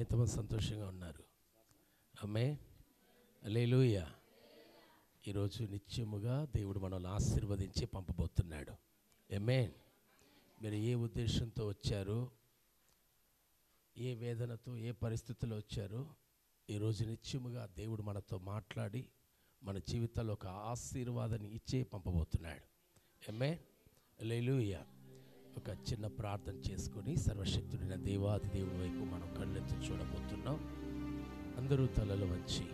ఎంతమంది సంతోషంగా ఉన్నారు? ఆమేన్, హల్లెలూయా. ఈరోజు నిత్యముగా దేవుడు మనల్ని ఆశీర్వదించి పంపబోతున్నాడు. ఆమేన్. మీరు ఏ ఉద్దేశంతో వచ్చారో, ఏ వేదనతో, ఏ పరిస్థితుల్లో వచ్చారో, ఈరోజు నిత్యముగా దేవుడు మనతో మాట్లాడి మన జీవితాల్లో ఒక ఆశీర్వాదాన్ని ఇచ్చే పంపబోతున్నాడు. ఆమేన్, హల్లెలూయా. ఒక చిన్న ప్రార్థన చేసుకొని సర్వశక్తుడైన దేవాది దేవుడి వైపు మనం కళ్ళెత్తి చూడబోతున్నాం. అందరూ తలలు వంచి,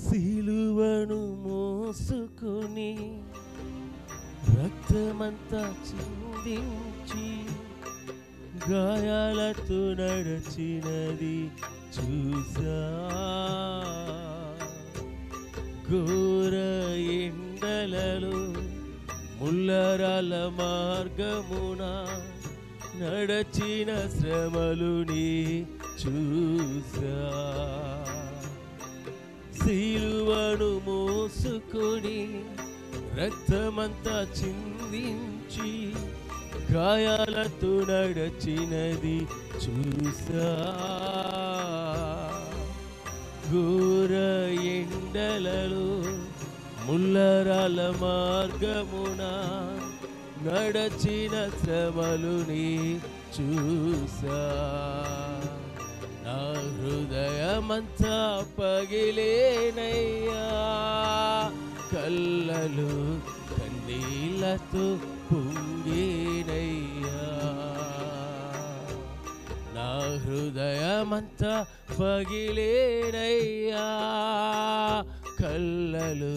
సిలువను మోసుకొని రక్తమంతా చిందించి గాయాలతో నడచినది చూసా, ఘోర ఎండలలో ముల్లరాల మార్గమున నడచిన శ్రమలుని చూసా, సిలువను మోసుకొని రక్తమంతా చిందించి గాయాలతో నడచినది చూసా, ఘోర ఎండలలో ముల్లరాల మార్గమున నడచిన శ్రమలుని చూసా, నా హృదయమంతా పగిలేనయ్యా, కళ్ళలు కన్నీళ్లతో పొంగేనయ్యా, నా హృదయమంతా పగిలేనయ్యా, కళ్ళలు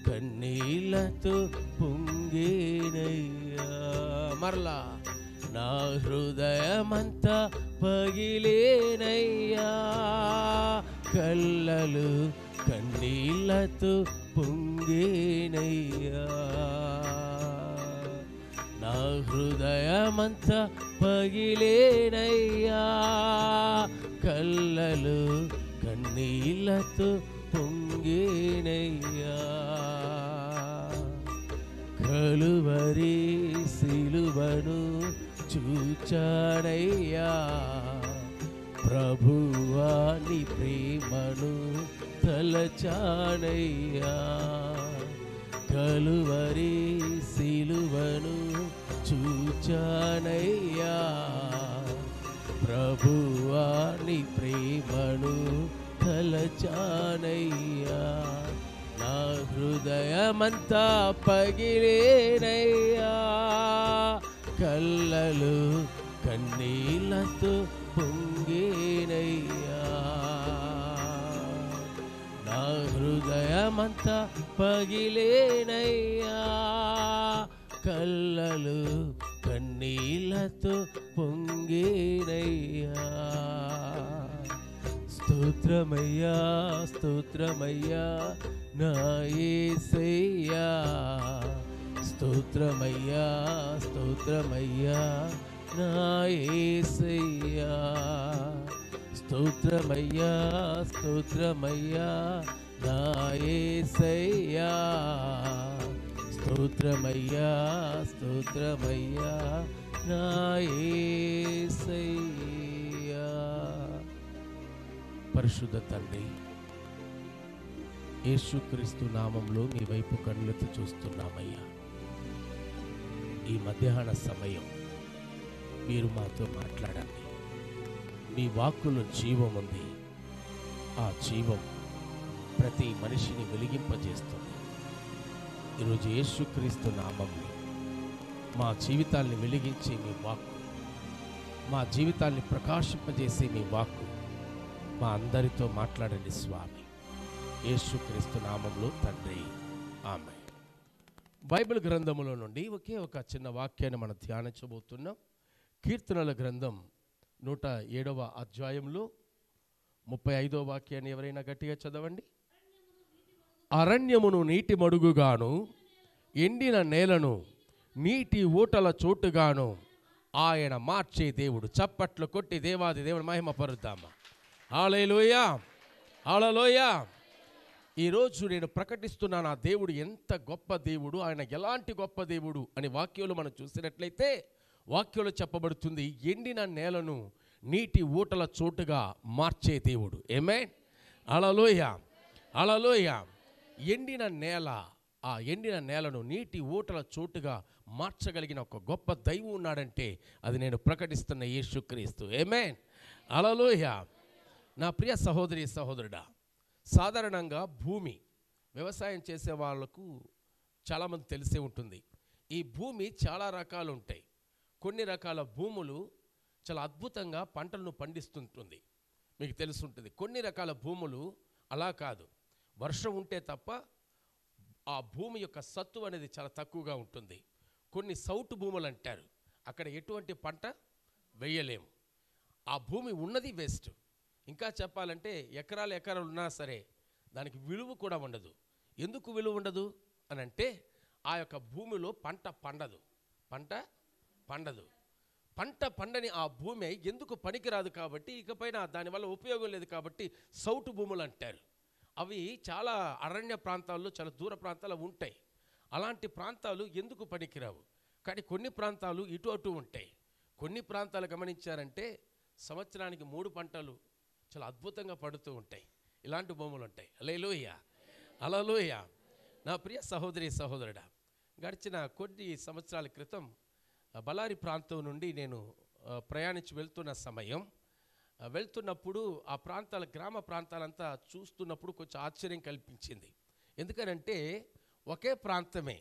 కన్నీళ్లతో పొంగేనయ్యా. మరలా, నా హృదయమంతా పగిలేనయ్యా, కళ్ళలు కన్నీళ్లతో పొంగేనయ్యా, నా హృదయమంతా పగిలేనయ్యా, కళ్ళలు కన్నీళ్లతో పొంగేనయ్యా. కలువరి సిలువను చూచానయ్యా, ప్రభువా నీ ప్రేమను తలచానయ్యా, కలువరి సిలువను చూచానయ్యా, ప్రభువా నీ ప్రేమను తలచానయ్యా, నా హృదయమంతా పగిలేనయ్యా, కళ్ళలు కన్నీళ్లతో పొంగేనయ్యా, నా హృదయమంతా పగిలేనయ్యా, కళ్ళలు కన్నీళ్లతో పొంగేనయ్యా. స్తోత్రమయ్యా, స్తోత్రమయ్యా నా యేసయ్యా, స్తోత్రమయ్యా, స్తోత్రమయ్యా నా యేసయ్యా, స్తోత్రమయ్యా, స్తోత్రమయ్యా నా యేసయ్యా, స్తోత్రమయ్యా, స్తోత్రమయ్యా నా యేసయ్యా. పరిశుద్ధ తండ్రి, యేసుక్రీస్తు నామంలో మీ వైపు కళ్ళెత్తి చూస్తున్నామయ్యా. ఈ మధ్యాహ్న సమయం మీరు మాతో మాట్లాడండి. మీ వాక్కులో జీవం ఉంది. ఆ జీవం ప్రతి మనిషిని వెలిగింపజేస్తుంది. ఈరోజు యేసుక్రీస్తు నామంలో మా జీవితాల్ని వెలిగించే మీ వాక్కు, మా జీవితాల్ని ప్రకాశింపజేసే మీ వాక్కు మా అందరితో మాట్లాడండి స్వామి, యేసుక్రీస్తు నామంలో తండ్రి, ఆమేన్. బైబిల్ గ్రంథములో నుండి ఒకే ఒక చిన్న వాక్యాన్ని మనం ధ్యానించబోతున్నాం. కీర్తనల గ్రంథం 107వ అధ్యాయంలో 35వ వాక్యాన్ని ఎవరైనా గట్టిగా చదవండి. అరణ్యమును నీటి మడుగుగాను, ఎండిన నేలను నీటి ఊటల చోటుగాను ఆయన మార్చే దేవుడు. చప్పట్లు కొట్టి దేవాది దేవుని మహిమ పరుద్దామా. హల్లెలూయా, హల్లెలూయా. ఈరోజు నేను ప్రకటిస్తున్నాను, ఆ దేవుడు ఎంత గొప్ప దేవుడు, ఆయన ఎలాంటి గొప్ప దేవుడు అని వాక్యంలో మనం చూసినట్లయితే వాక్యంలో చెప్పబడుతుంది, ఎండిన నేలను నీటి ఊటల చోటుగా మార్చే దేవుడు. ఆమేన్. హల్లెలూయా, హల్లెలూయా. ఎండిన నేల, ఆ ఎండిన నేలను నీటి ఊటల చోటుగా మార్చగలిగిన ఒక గొప్ప దైవం ఉన్నాడంటే అది నేను ప్రకటిస్తున్న యేసుక్రీస్తు. ఆమేన్. హల్లెలూయా. నా ప్రియ సహోదరి సహోదరుడా, సాధారణంగా భూమి వ్యవసాయం చేసే వాళ్ళకు చాలామంది తెలిసే ఉంటుంది. ఈ భూమి చాలా రకాలు ఉంటాయి. కొన్ని రకాల భూములు చాలా అద్భుతంగా పంటలను పండిస్తుంటుంది, మీకు తెలుసుంటుంది. కొన్ని రకాల భూములు అలా కాదు, వర్షం ఉంటే తప్ప ఆ భూమి యొక్క సత్తు అనేది చాలా తక్కువగా ఉంటుంది. కొన్ని సౌటు భూములు అంటారు, అక్కడ ఎటువంటి పంట వేయలేము, ఆ భూమి ఉన్నది వేస్ట్. ఇంకా చెప్పాలంటే ఎకరాలు ఉన్నా సరే దానికి విలువ కూడా ఉండదు. ఎందుకు విలువ ఉండదు అని అంటే ఆ యొక్క భూమిలో పంట పండదు. పంట పండని ఆ భూమి ఎందుకు పనికిరాదు కాబట్టి, ఇకపైన దానివల్ల ఉపయోగం లేదు కాబట్టి సౌటు భూములు అంటారు. అవి చాలా అరణ్య ప్రాంతాల్లో, చాలా దూర ప్రాంతాలు ఉంటాయి. అలాంటి ప్రాంతాలు ఎందుకు పనికిరావు. కానీ కొన్ని ప్రాంతాలు ఇటు అటు ఉంటాయి. కొన్ని ప్రాంతాలు గమనించారంటే సంవత్సరానికి 3 పంటలు చాలా అద్భుతంగా పడుతూ ఉంటాయి. ఇలాంటి భూములు ఉంటాయి. హల్లెలూయా, హల్లెలూయా. నా ప్రియ సహోదరి సహోదరుడా, గడిచిన కొన్ని సంవత్సరాల క్రితం బళ్ళారి ప్రాంతం నుండి నేను ప్రయాణించి వెళ్తున్నప్పుడు ఆ గ్రామ ప్రాంతాలంతా చూస్తున్నప్పుడు కొంచెం ఆశ్చర్యం కల్పించింది. ఎందుకనంటే ఒకే ప్రాంతమే.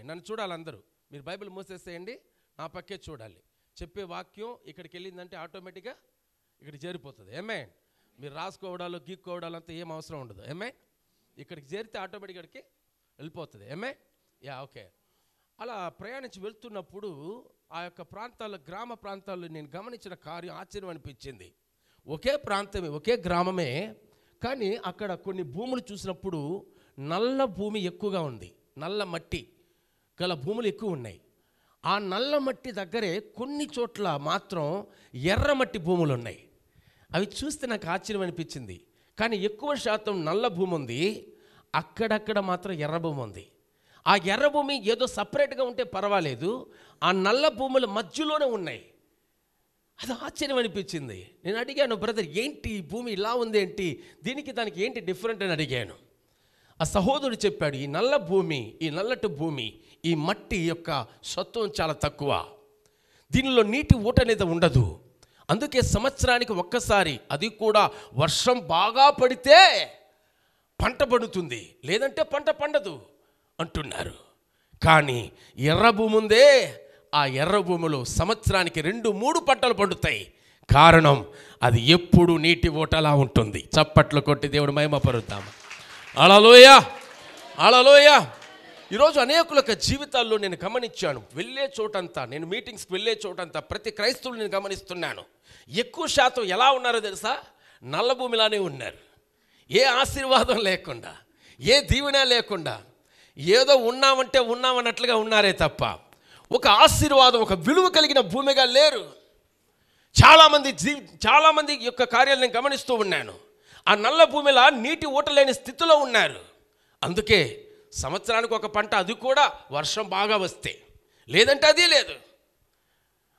నన్ను చూడాలి అందరూ. మీరు బైబిల్ మూసేసేయండి, నా పక్కే చూడాలి. చెప్పే వాక్యం ఇక్కడికి వెళ్ళిందంటే ఆటోమేటిక్గా ఇక్కడ చేరిపోతుంది. ఆమేన్. మీరు రాసుకోవడాలు గీక్కోవడాలు అంతా ఏం అవసరం ఉండదు. ఆమేన్. ఇక్కడికి చేరితే ఆటోమేటిక్గా ఇక్కడికి వెళ్ళిపోతుంది. ఆమేన్. ఓకే. అలా ప్రయాణించి వెళ్తున్నప్పుడు ఆ యొక్క గ్రామ ప్రాంతాల్లో నేను గమనించిన కార్యం ఆశ్చర్యం అనిపించింది. ఒకే ప్రాంతమే, ఒకే గ్రామమే, కానీ అక్కడ కొన్ని భూములు చూసినప్పుడు నల్ల భూమి ఎక్కువగా ఉంది, నల్ల మట్టి గల భూములు ఎక్కువ ఉన్నాయి. ఆ నల్ల మట్టి దగ్గరే కొన్ని చోట్ల మాత్రం ఎర్రమట్టి భూములు ఉన్నాయి. అవి చూస్తే నాకు ఆశ్చర్యం అనిపించింది. కానీ ఎక్కువ శాతం నల్ల భూమి ఉంది, అక్కడక్కడ మాత్రం ఎర్ర భూమి ఉంది. ఆ ఎర్ర భూమి ఏదో సపరేట్గా ఉంటే పర్వాలేదు, ఆ నల్ల భూముల మధ్యలోనే ఉన్నాయి. అది ఆశ్చర్యం అనిపించింది. నేను అడిగాను, బ్రదర్ ఏంటి ఈ భూమి ఇలా ఉంది ఏంటి, దానికి ఏంటి డిఫరెంట్ అని అడిగాను. ఆ సహోదరుడు చెప్పాడు, ఈ నల్ల భూమి, ఈ నల్లటి భూమి, ఈ మట్టి యొక్క సత్వం చాలా తక్కువ, దీనిలో నీటి ఊట అనేది ఉండదు. అందుకే సంవత్సరానికి ఒక్కసారి, అది కూడా వర్షం బాగా పడితే పంట పండుతుంది, లేదంటే పంట పండదు అంటున్నారు. కానీ ఎర్ర భూమి ఉందే, ఆ ఎర్ర భూమిలో సంవత్సరానికి 2-3 పంటలు పండుతాయి. కారణం అది ఎప్పుడు నీటి ఊటలా ఉంటుంది. చప్పట్లు కొట్టి దేవుడు మహిమపరుద్దాము. హల్లెలూయా, హల్లెలూయా. ఈరోజు అనేకుల యొక్క జీవితాల్లో నేను గమనించాను, వెళ్ళే చోటంతా, నేను మీటింగ్స్కి వెళ్ళే చోటంతా ప్రతి క్రైస్తవులు నేను గమనిస్తున్నాను. ఎక్కువ శాతం ఎలా ఉన్నారో తెలుసా? నల్ల భూమిలానే ఉన్నారు. ఏ ఆశీర్వాదం లేకుండా, ఏ దీవెన లేకుండా, ఏదో ఉన్నామన్నట్లుగా ఉన్నారే తప్ప ఒక ఆశీర్వాదం, ఒక విలువ కలిగిన భూమిగా లేరు. చాలామంది యొక్క కార్యాలు నేను గమనిస్తూ ఉన్నాను. ఆ నల్ల భూమిలా నీటి ఊట లేని స్థితిలో ఉన్నారు. అందుకే సంవత్సరానికి ఒక పంట, అది కూడా వర్షం బాగా వస్తే, లేదంటే అది లేదు.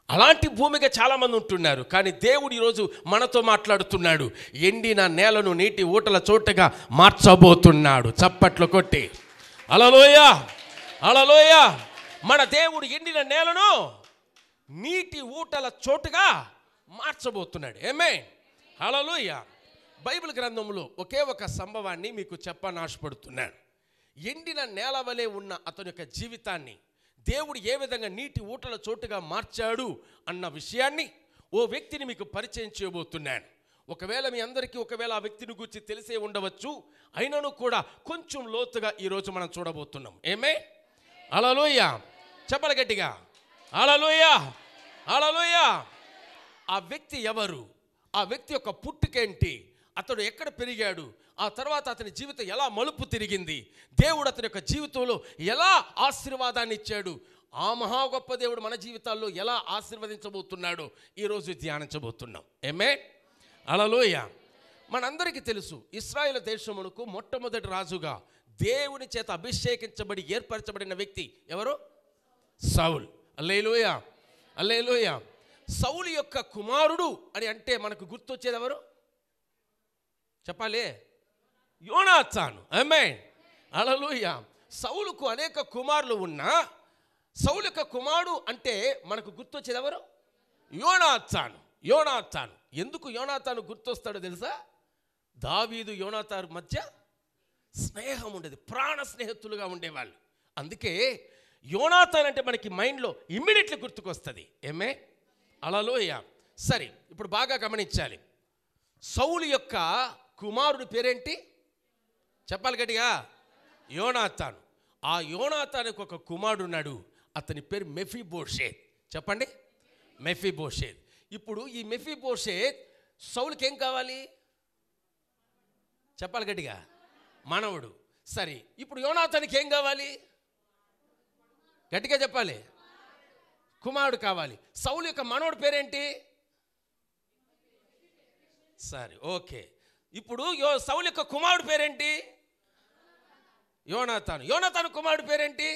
అలాంటి భూమిగా చాలామంది ఉంటున్నారు. కానీ దేవుడు ఈరోజు మనతో మాట్లాడుతున్నాడు, ఎండిన నేలను నీటి ఊటల చోటుగా మార్చబోతున్నాడు. చప్పట్లు కొట్టి హల్లెలూయా, హల్లెలూయా. మన దేవుడు ఎండిన నేలను నీటి ఊటల చోటుగా మార్చబోతున్నాడు. ఆమేన్, హల్లెలూయా. బైబిల్ గ్రంథంలో ఒకే ఒక సంభవాన్ని మీకు చెప్పని ఆశపడుతున్నాను. ఎండిన నేల వలె ఉన్న అతని యొక్క జీవితాన్ని దేవుడు ఏ విధంగా నీటి ఊటల చోటుగా మార్చాడు అన్న విషయాన్ని ఓ వ్యక్తిని మీకు పరిచయం చేయబోతున్నాను. ఒకవేళ మీ అందరికీ ఆ వ్యక్తిని గురించి తెలిసే ఉండవచ్చు, అయినను కూడా కొంచెం లోతుగా ఈరోజు మనం చూడబోతున్నాం. ఆమేన్, హల్లెలూయా. చెప్పాలి గట్టిగా, హల్లెలూయా, హల్లెలూయా. ఆ వ్యక్తి ఎవరు? ఆ వ్యక్తి యొక్క పుట్టుకేంటి? అతడు ఎక్కడ పెరిగాడు? ఆ తర్వాత అతని జీవితం ఎలా మలుపు తిరిగింది? దేవుడు అతని యొక్క జీవితంలో ఎలా ఆశీర్వాదాన్ని ఇచ్చాడు? ఆ మహా గొప్ప దేవుడు మన జీవితాల్లో ఎలా ఆశీర్వదించబోతున్నాడో ఈరోజు ధ్యానించబోతున్నాం. ఆమేన్, హల్లెలూయా. మనందరికీ తెలుసు, ఇశ్రాయేలు దేశమునకు మొట్టమొదటి రాజుగా దేవుని చేత అభిషేకించబడి ఏర్పరచబడిన వ్యక్తి ఎవరు? సౌల్. హల్లెలూయా, హల్లెలూయా. సౌలు యొక్క కుమారుడు అని అంటే మనకు గుర్తొచ్చేది ఎవరు చెప్పాలి? యోనాతాను. ఆమేన్, హల్లెలూయా. సౌలుకు అనేక కుమారులు ఉన్నా సౌలు యొక్క కుమారుడు అంటే మనకు గుర్తొచ్చేది ఎవరు? యోనాతాను. యోనాతాను. ఎందుకు యోనాతాను గుర్తొస్తాడో తెలుసా? దావీదు యోనాతాను మధ్య స్నేహం ఉండేది, ప్రాణ స్నేహితులుగా ఉండేవాళ్ళు. అందుకే యోనాతాన్ అంటే మనకి మైండ్లో ఇమ్మీడియట్లీ గుర్తుకొస్తుంది. ఏమే, హల్లెలూయా. సరే, ఇప్పుడు బాగా గమనించాలి. సౌలు యొక్క కుమారుడు పేరేంటి చెప్పాలి గట్టిగా? యోనాతాను. ఆ యోనాతానుకు ఒక కుమారుడు ఉన్నాడు, అతని పేరు మెఫీబోషేత్. చెప్పండి, మెఫీబోషేత్. ఇప్పుడు ఈ మెఫీబోషేత్ సౌలుకి ఏం కావాలి చెప్పాలి గట్టిగా? మనవడు. సరే, ఇప్పుడు యోనాతానుకి ఏం కావాలి గట్టిగా చెప్పాలి? కుమారుడు కావాలి. సౌలు యొక్క మనవడు పేరేంటి? సరే, ఓకే. ఇప్పుడు సౌలు యొక్క కుమారుడు పేరేంటి? యోనాతాను. యోనాతాను కుమారుడు పేరేంటి?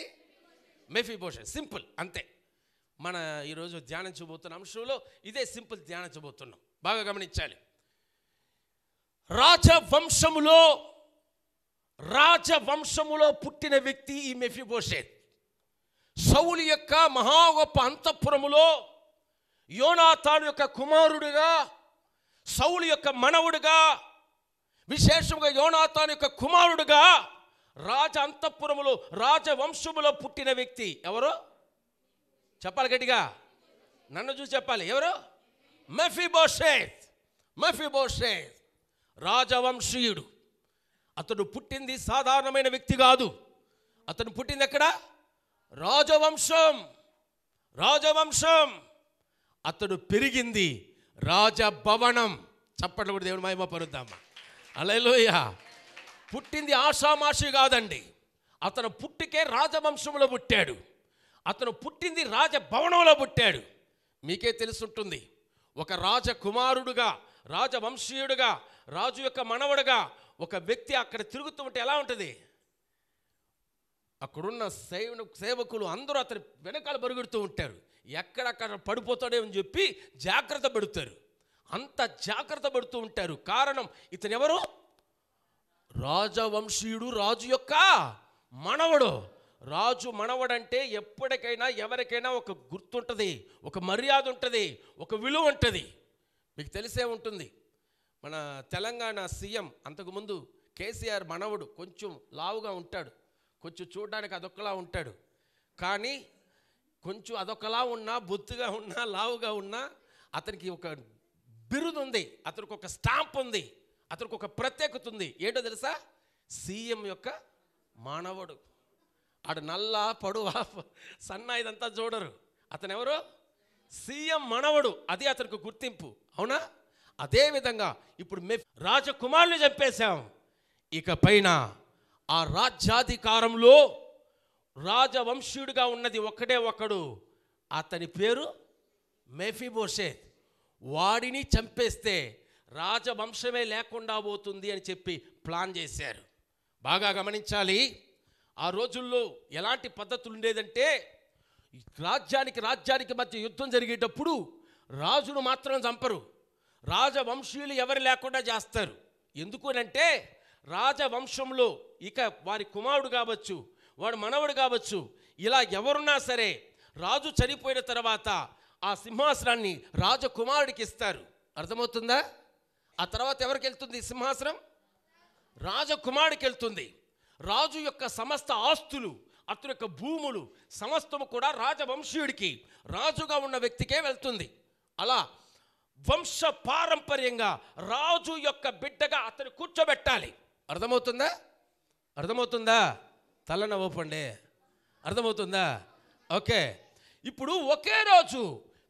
మెఫీబోషెత్. సింపుల్, అంతే. మన ఈరోజు ధ్యానించబోతున్న అంశంలో ఇదే సింపుల్ ధ్యానించబోతున్నాం. బాగా గమనించాలి. రాజవంశములో పుట్టిన వ్యక్తి ఈ మెఫీబోషెత్. సౌలు యొక్క మహా గొప్ప అంతఃపురములో యోనాతాను యొక్క కుమారుడుగా, సౌలు యొక్క మనవుడుగా, విశేషంగా యోనాతాను యొక్క కుమారుడుగా రాజ అంతఃపురములో రాజవంశములో పుట్టిన వ్యక్తి ఎవరు చెప్పాలి గట్టిగా? నన్ను చూసి చెప్పాలి. ఎవరు? మెఫీబోషెత్. మెఫీబోషెత్ రాజవంశీయుడు. అతడు పుట్టింది సాధారణమైన వ్యక్తి కాదు. అతను పుట్టింది ఎక్కడ? రాజవంశం. రాజవంశం. అతడు పెరిగింది రాజభవనం. చప్పట్లు కూడా దేవుని మహిమ పరుద్దామా? హల్లెలూయా. పుట్టింది ఆషామాషి కాదండి. అతను పుట్టికే రాజవంశంలో పుట్టాడు. అతను పుట్టింది రాజభవనంలో పుట్టాడు. మీకే తెలుసుంటుంది, ఒక రాజకుమారుడుగా, రాజవంశీయుడుగా, రాజు యొక్క మనవడుగా ఒక వ్యక్తి అక్కడ తిరుగుతూ ఉంటే ఎలా ఉంటుంది? అక్కడున్న సేవకులు అందరూ అతని వెనకాల బరుగుడుతూ ఉంటారు. ఎక్కడక్కడ పడిపోతాడే అని చెప్పి జాగ్రత్త పడుతారు. అంత జాగ్రత్త పడుతూ ఉంటారు. కారణం, ఇతను ఎవరు? రాజవంశీయుడు, రాజు యొక్క మనవడు. రాజు మనవడంటే ఎప్పటికైనా ఎవరికైనా ఒక గుర్తుంటుంది, ఒక మర్యాద ఉంటుంది, ఒక విలువ ఉంటుంది. మీకు తెలిసే ఉంటుంది, మన తెలంగాణ సీఎం అంతకుముందు కేసీఆర్ మనవడు కొంచెం లావుగా ఉంటాడు, కొంచెం చూడడానికి అదొకలా ఉంటాడు. కానీ కొంచెం అదొకలా ఉన్నా, బొత్తుగా ఉన్నా, లావుగా ఉన్నా అతనికి ఒక బిరుదు ఉంది, అతనికి ఒక స్టాంప్ ఉంది, అతనికి ఒక ప్రత్యేకత ఉంది. ఏంటో తెలుసా? సీఎం యొక్క మానవుడు. ఆడు నల్ల పడువా సన్న ఇదంతా చూడరు. అతను ఎవరు? సీఎం మనవడు. అది అతనికి గుర్తింపు. అవునా? అదేవిధంగా ఇప్పుడు రాజకుమారుని చంపేశాం. ఇక పైన ఆ రాజ్యాధికారంలో రాజవంశీయుడిగా ఉన్నది ఒక్కడే ఒక్కడు. అతని పేరు మెఫీబోషెత్. వాడిని చంపేస్తే రాజవంశమే లేకుండా పోతుంది అని చెప్పి ప్లాన్ చేశారు. బాగా గమనించాలి. ఆ రోజుల్లో ఎలాంటి పద్ధతులు ఉండేదంటే, రాజ్యానికి మధ్య యుద్ధం జరిగేటప్పుడు రాజును మాత్రం చంపరు, రాజవంశీయులు ఎవరు లేకుండా చేస్తారు. ఎందుకనంటే రాజవంశంలో ఇక వారి కుమారుడు కావచ్చు, వాడు మనవడు కావచ్చు, ఇలా ఎవరున్నా సరే రాజు చనిపోయిన తర్వాత ఆ సింహాసనాన్ని రాజకుమారుడికి ఇస్తారు. అర్థమవుతుందా? ఆ తర్వాత ఎవరికి వెళ్తుంది సింహాసనం? రాజకుమారుడికి వెళ్తుంది. రాజు యొక్క సమస్త ఆస్తులు, అతని యొక్క భూములు సమస్తము కూడా రాజవంశీయుడికి, రాజుగా ఉన్న వ్యక్తికే వెళ్తుంది. అలా వంశ పారంపర్యంగా రాజు యొక్క బిడ్డగా అతను కూర్చోబెట్టాలి. అర్థమవుతుందా? అర్థమవుతుందా? తలన ఓపండి. అర్థమవుతుందా? ఓకే. ఇప్పుడు ఒకే రోజు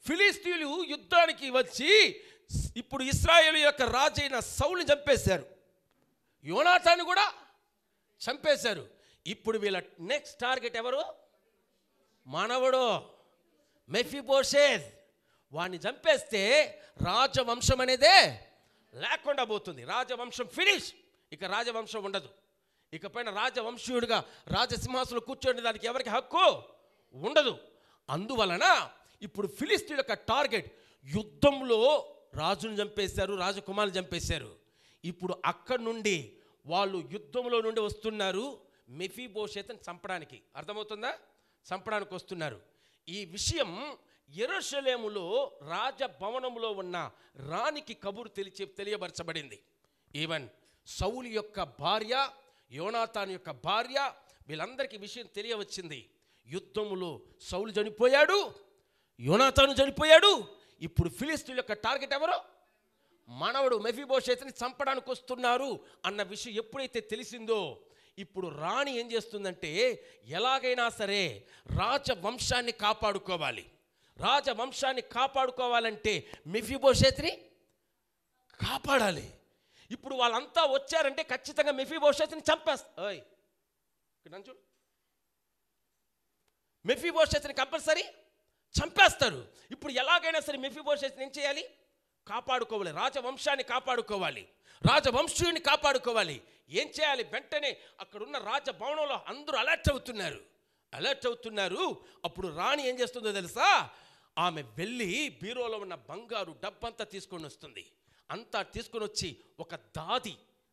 ఫిలిస్తీయులు యుద్ధానికి వచ్చి ఇప్పుడు ఇశ్రాయేలు యొక్క రాజైన సౌలుని చంపేశారు, యోనాతాను కూడా చంపేశారు. ఇప్పుడు వీళ్ళ నెక్స్ట్ టార్గెట్ ఎవరు? మనవడు మెఫీబోషెత్. వాడిని చంపేస్తే రాజవంశం అనేదే లేకుండా పోతుంది. రాజవంశం ఫినిష్. ఇక రాజవంశం ఉండదు. ఇకపైన రాజవంశీయుడిగా రాజసింహాసనంలో కూర్చోండి దానికి ఎవరికి హక్కు ఉండదు. అందువలన ఇప్పుడు ఫిలిస్తీయుల యొక్క టార్గెట్ యుద్ధంలో రాజును చంపేశారు, రాజకుమారుని చంపేశారు. ఇప్పుడు అక్కడి నుండి వాళ్ళు యుద్ధంలో నుండి వస్తున్నారు మెఫీబోషెతుని చంపడానికి. అర్థమవుతుందా? చంపడానికి వస్తున్నారు. ఈ విషయం యెరూషలేములో రాజభవనంలో ఉన్న రాణికి కబురు తెలియబరచబడింది. ఈవెన్ సౌలు యొక్క భార్య, యోనాతాను యొక్క భార్య, వీళ్ళందరికీ విషయం తెలియవచ్చింది. యుద్ధములో సౌలు చనిపోయాడు, యోనాతాను చనిపోయాడు. ఇప్పుడు ఫిలిష్తీయుల యొక్క టార్గెట్ ఎవరు? మనవడు మెఫీబోషెతుని చంపడానికి వస్తున్నారు అన్న విషయం ఎప్పుడైతే తెలిసిందో, ఇప్పుడు రాణి ఏం చేస్తుందంటే ఎలాగైనా సరే రాజవంశాన్ని కాపాడుకోవాలి. రాజవంశాన్ని కాపాడుకోవాలంటే మెఫీబోషెతుని కాపాడాలి. ఇప్పుడు వాళ్ళంతా వచ్చారంటే ఖచ్చితంగా మెఫీబోషెతుని చంపేస్తారు. మెఫీబోషెతుని కంపల్సరీ చంపేస్తారు. ఇప్పుడు ఎలాగైనా సరే మెఫీబోషెతుని ఏం చేయాలి? కాపాడుకోవాలి. రాజవంశాన్ని కాపాడుకోవాలి, రాజవంశీయుని కాపాడుకోవాలి. ఏం చేయాలి? వెంటనే అక్కడున్న రాజభవనంలో అందరూ అలర్ట్ అవుతున్నారు. అప్పుడు రాణి ఏం చేస్తుందో తెలుసా? ఆమె వెళ్ళి బీరోలో ఉన్న బంగారు డబ్బంతా తీసుకొని వస్తుంది. అంతా తీసుకొని వచ్చి ఒక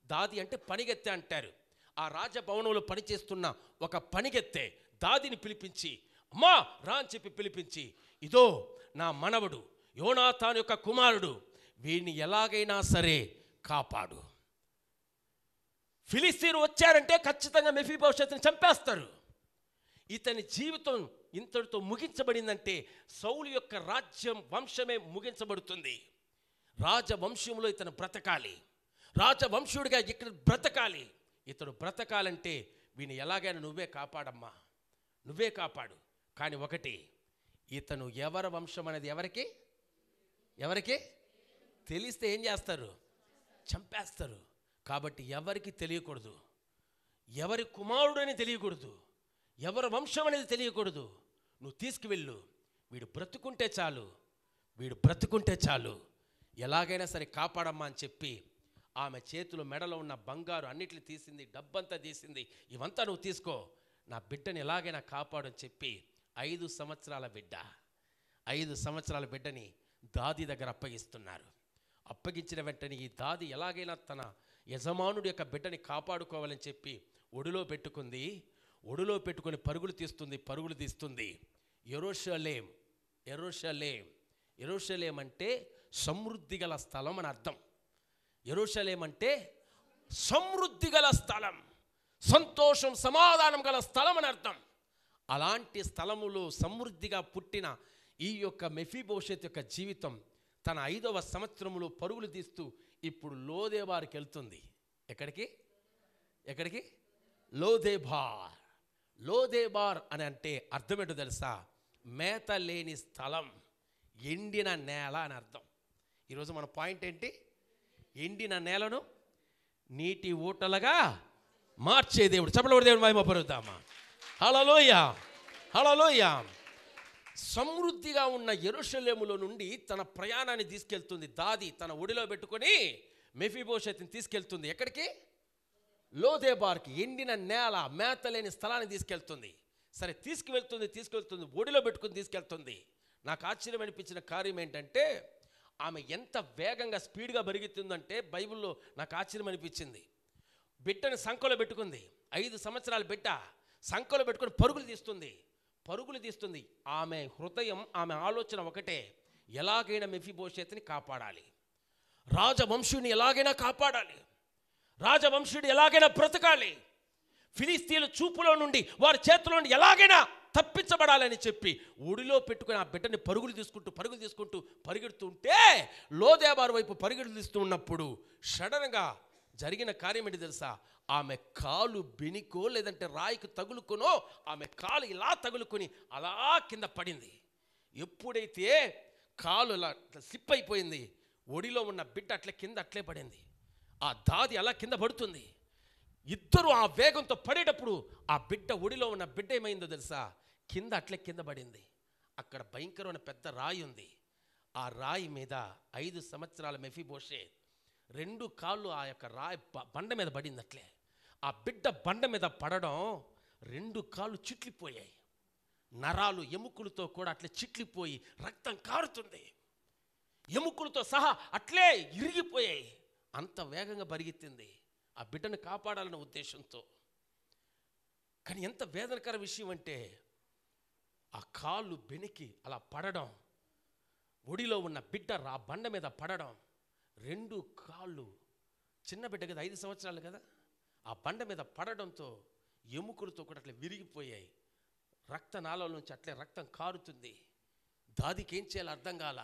దాది అంటే పనిగెత్తె అంటారు. ఆ రాజభవనంలో పనిచేస్తున్న ఒక పనిగెత్తె దాదిని పిలిపించి, అమ్మా రా అని చెప్పి పిలిపించి, ఇదో నా మనవడు యోనాతాను యొక్క కుమారుడు, వీడిని ఎలాగైనా సరే కాపాడు. ఫిలిష్తీయులు వచ్చారంటే ఖచ్చితంగా మెఫీబోషెతుని చంపేస్తారు. ఇతని జీవితం ఇంతటితో ముగించబడిందంటే సౌలు యొక్క రాజ్యం వంశమే ముగించబడుతుంది. రాజవంశంలో ఇతను బ్రతకాలి, రాజవంశుడిగా ఇక్కడ బ్రతకాలి. ఇతడు బ్రతకాలంటే వీని ఎలాగైనా నువ్వే కాపాడమ్మా, నువ్వే కాపాడు. కానీ ఒకటి, ఇతను ఎవరి వంశం అనేది ఎవరికి తెలిస్తే ఏం చేస్తారు? చంపేస్తారు. కాబట్టి ఎవరికి తెలియకూడదు, ఎవరి కుమారుడు అని తెలియకూడదు, ఎవరి వంశం అనేది తెలియకూడదు. నువ్వు తీసుకువెళ్ళు, వీడు బ్రతుకుంటే చాలు, ఎలాగైనా సరే కాపాడమ్మా అని చెప్పి ఆమె చేతిలో మెడలో ఉన్న బంగారు అన్నిటిని తీసింది, డబ్బంతా తీసింది. ఇవంతా నువ్వు తీసుకో, నా బిడ్డని ఎలాగైనా కాపాడు అని చెప్పి 5 సంవత్సరాల బిడ్డని దాది దగ్గర అప్పగిస్తున్నారు. అప్పగించిన వెంటనే ఈ దాది ఎలాగైనా తన యజమానుడి యొక్క బిడ్డని కాపాడుకోవాలని చెప్పి ఒడిలో పెట్టుకొని పరుగులు తీస్తుంది. యెరూషలేం అంటే సమృద్ధి గల స్థలం అని అర్థం. యెరూషలేం అంటే సమృద్ధి గల స్థలం, సంతోషం సమాధానం గల స్థలం అని అర్థం. అలాంటి స్థలములో సమృద్ధిగా పుట్టిన ఈ యొక్క మెఫీబోషెతు యొక్క జీవితం తన 5వ సంవత్సరంలో పరుగులు తీస్తూ ఇప్పుడు లోదేబార్కి వెళ్తుంది. ఎక్కడికి? లోదేబార్ అని అంటే అర్థం ఏంటో తెలుసా? మేత లేని స్థలం, ఎండిన నేల అని అర్థం. ఈరోజు మన పాయింట్ ఏంటి? ఎండిన నేలను నీటి ఊటలుగా మార్చే దేవుడు. చెప్పలవాడు దేవుడు మహిమ పరుద్దామా. హల్లెలూయా. సమృద్ధిగా ఉన్న యెరూషలేములో నుండి తన ప్రయాణాన్ని తీసుకెళ్తుంది దాది. తన ఒడిలో పెట్టుకొని మెఫీబోషెతుని తీసుకెళ్తుంది. ఎక్కడికి? లోదేబార్కి, ఎండిన నేల, మేత లేని స్థలాన్ని తీసుకెళ్తుంది. సరే, తీసుకెళ్తుంది, ఒడిలో పెట్టుకుని తీసుకెళ్తుంది. నాకు ఆశ్చర్యం అనిపించిన కార్యం ఏంటంటే ఆమె ఎంత వేగంగా స్పీడ్గా పరిగెత్తుందంటే బైబిల్లో నాకు ఆశ్చర్యం అనిపించింది. బిడ్డను సంకలో పెట్టుకుంది, 5 సంవత్సరాల బిడ్డ సంకలో పెట్టుకొని పరుగులు తీస్తుంది. ఆమె హృదయం, ఆమె ఆలోచన ఒకటే, ఎలాగైనా మెఫీబోషెతుని కాపాడాలి, రాజవంశుని ఎలాగైనా కాపాడాలి, రాజవంశుడు ఎలాగైనా బ్రతకాలి, ఫిలిష్తీయుల చూపులో నుండి వారి చేతిలో నుండి ఎలాగైనా తప్పించబడాలని చెప్పి ఒడిలో పెట్టుకుని ఆ బిడ్డని పరుగులు తీసుకుంటూ పరిగెడుతుంటే లోదేబారు వైపు పరిగెడుతూ తీస్తూ ఉన్నప్పుడు సడన్గా జరిగిన కార్యం ఏంటి తెలుసా? ఆమె కాలు బెనికో లేదంటే రాయికి తగులుకొనో ఆమె కాలు ఇలా తగులుకొని అలా కింద పడింది. ఎప్పుడైతే కాలు అలా స్లిప్ అయిపోయింది, ఒడిలో ఉన్న బిడ్డ అట్లే పడింది. ఆ దాది అలా కింద పడుతుంది. ఇద్దరు ఆ వేగంతో పడేటప్పుడు ఆ బిడ్డ, ఒడిలో ఉన్న బిడ్డ ఏమైందో తెలుసా? కింద పడింది. అక్కడ భయంకరమైన పెద్ద రాయి ఉంది. ఆ రాయి మీద 5 సంవత్సరాల మెఫీబోషెతు 2 కాళ్ళు ఆ యొక్క రాయి బండ మీద పడింది. అట్లే ఆ బిడ్డ బండ మీద పడడం 2 కాళ్ళు చిట్లిపోయాయి. నరాలు ఎముకలతో కూడా అట్లా చిట్లిపోయి రక్తం కారుతుంది. ఎముకలతో సహా అట్లే ఇరిగిపోయాయి. అంత వేగంగా పరిగెత్తింది ఆ బిడ్డను కాపాడాలన్న ఉద్దేశంతో. కానీ ఎంత వేదనకర విషయం అంటే, ఆ కాళ్ళు బెనికి అలా పడడం, ఒడిలో ఉన్న బిడ్డ ఆ బండ మీద పడడం, 2 కాళ్ళు, చిన్న బిడ్డ కదా, 5 సంవత్సరాలు కదా, ఆ బండ మీద పడడంతో ఎముకలతో కూడా అట్లా విరిగిపోయాయి. రక్తనాళాల నుంచి అట్లే రక్తం కారుతుంది. దాదికి ఏం చేయాలో అర్థం కాల.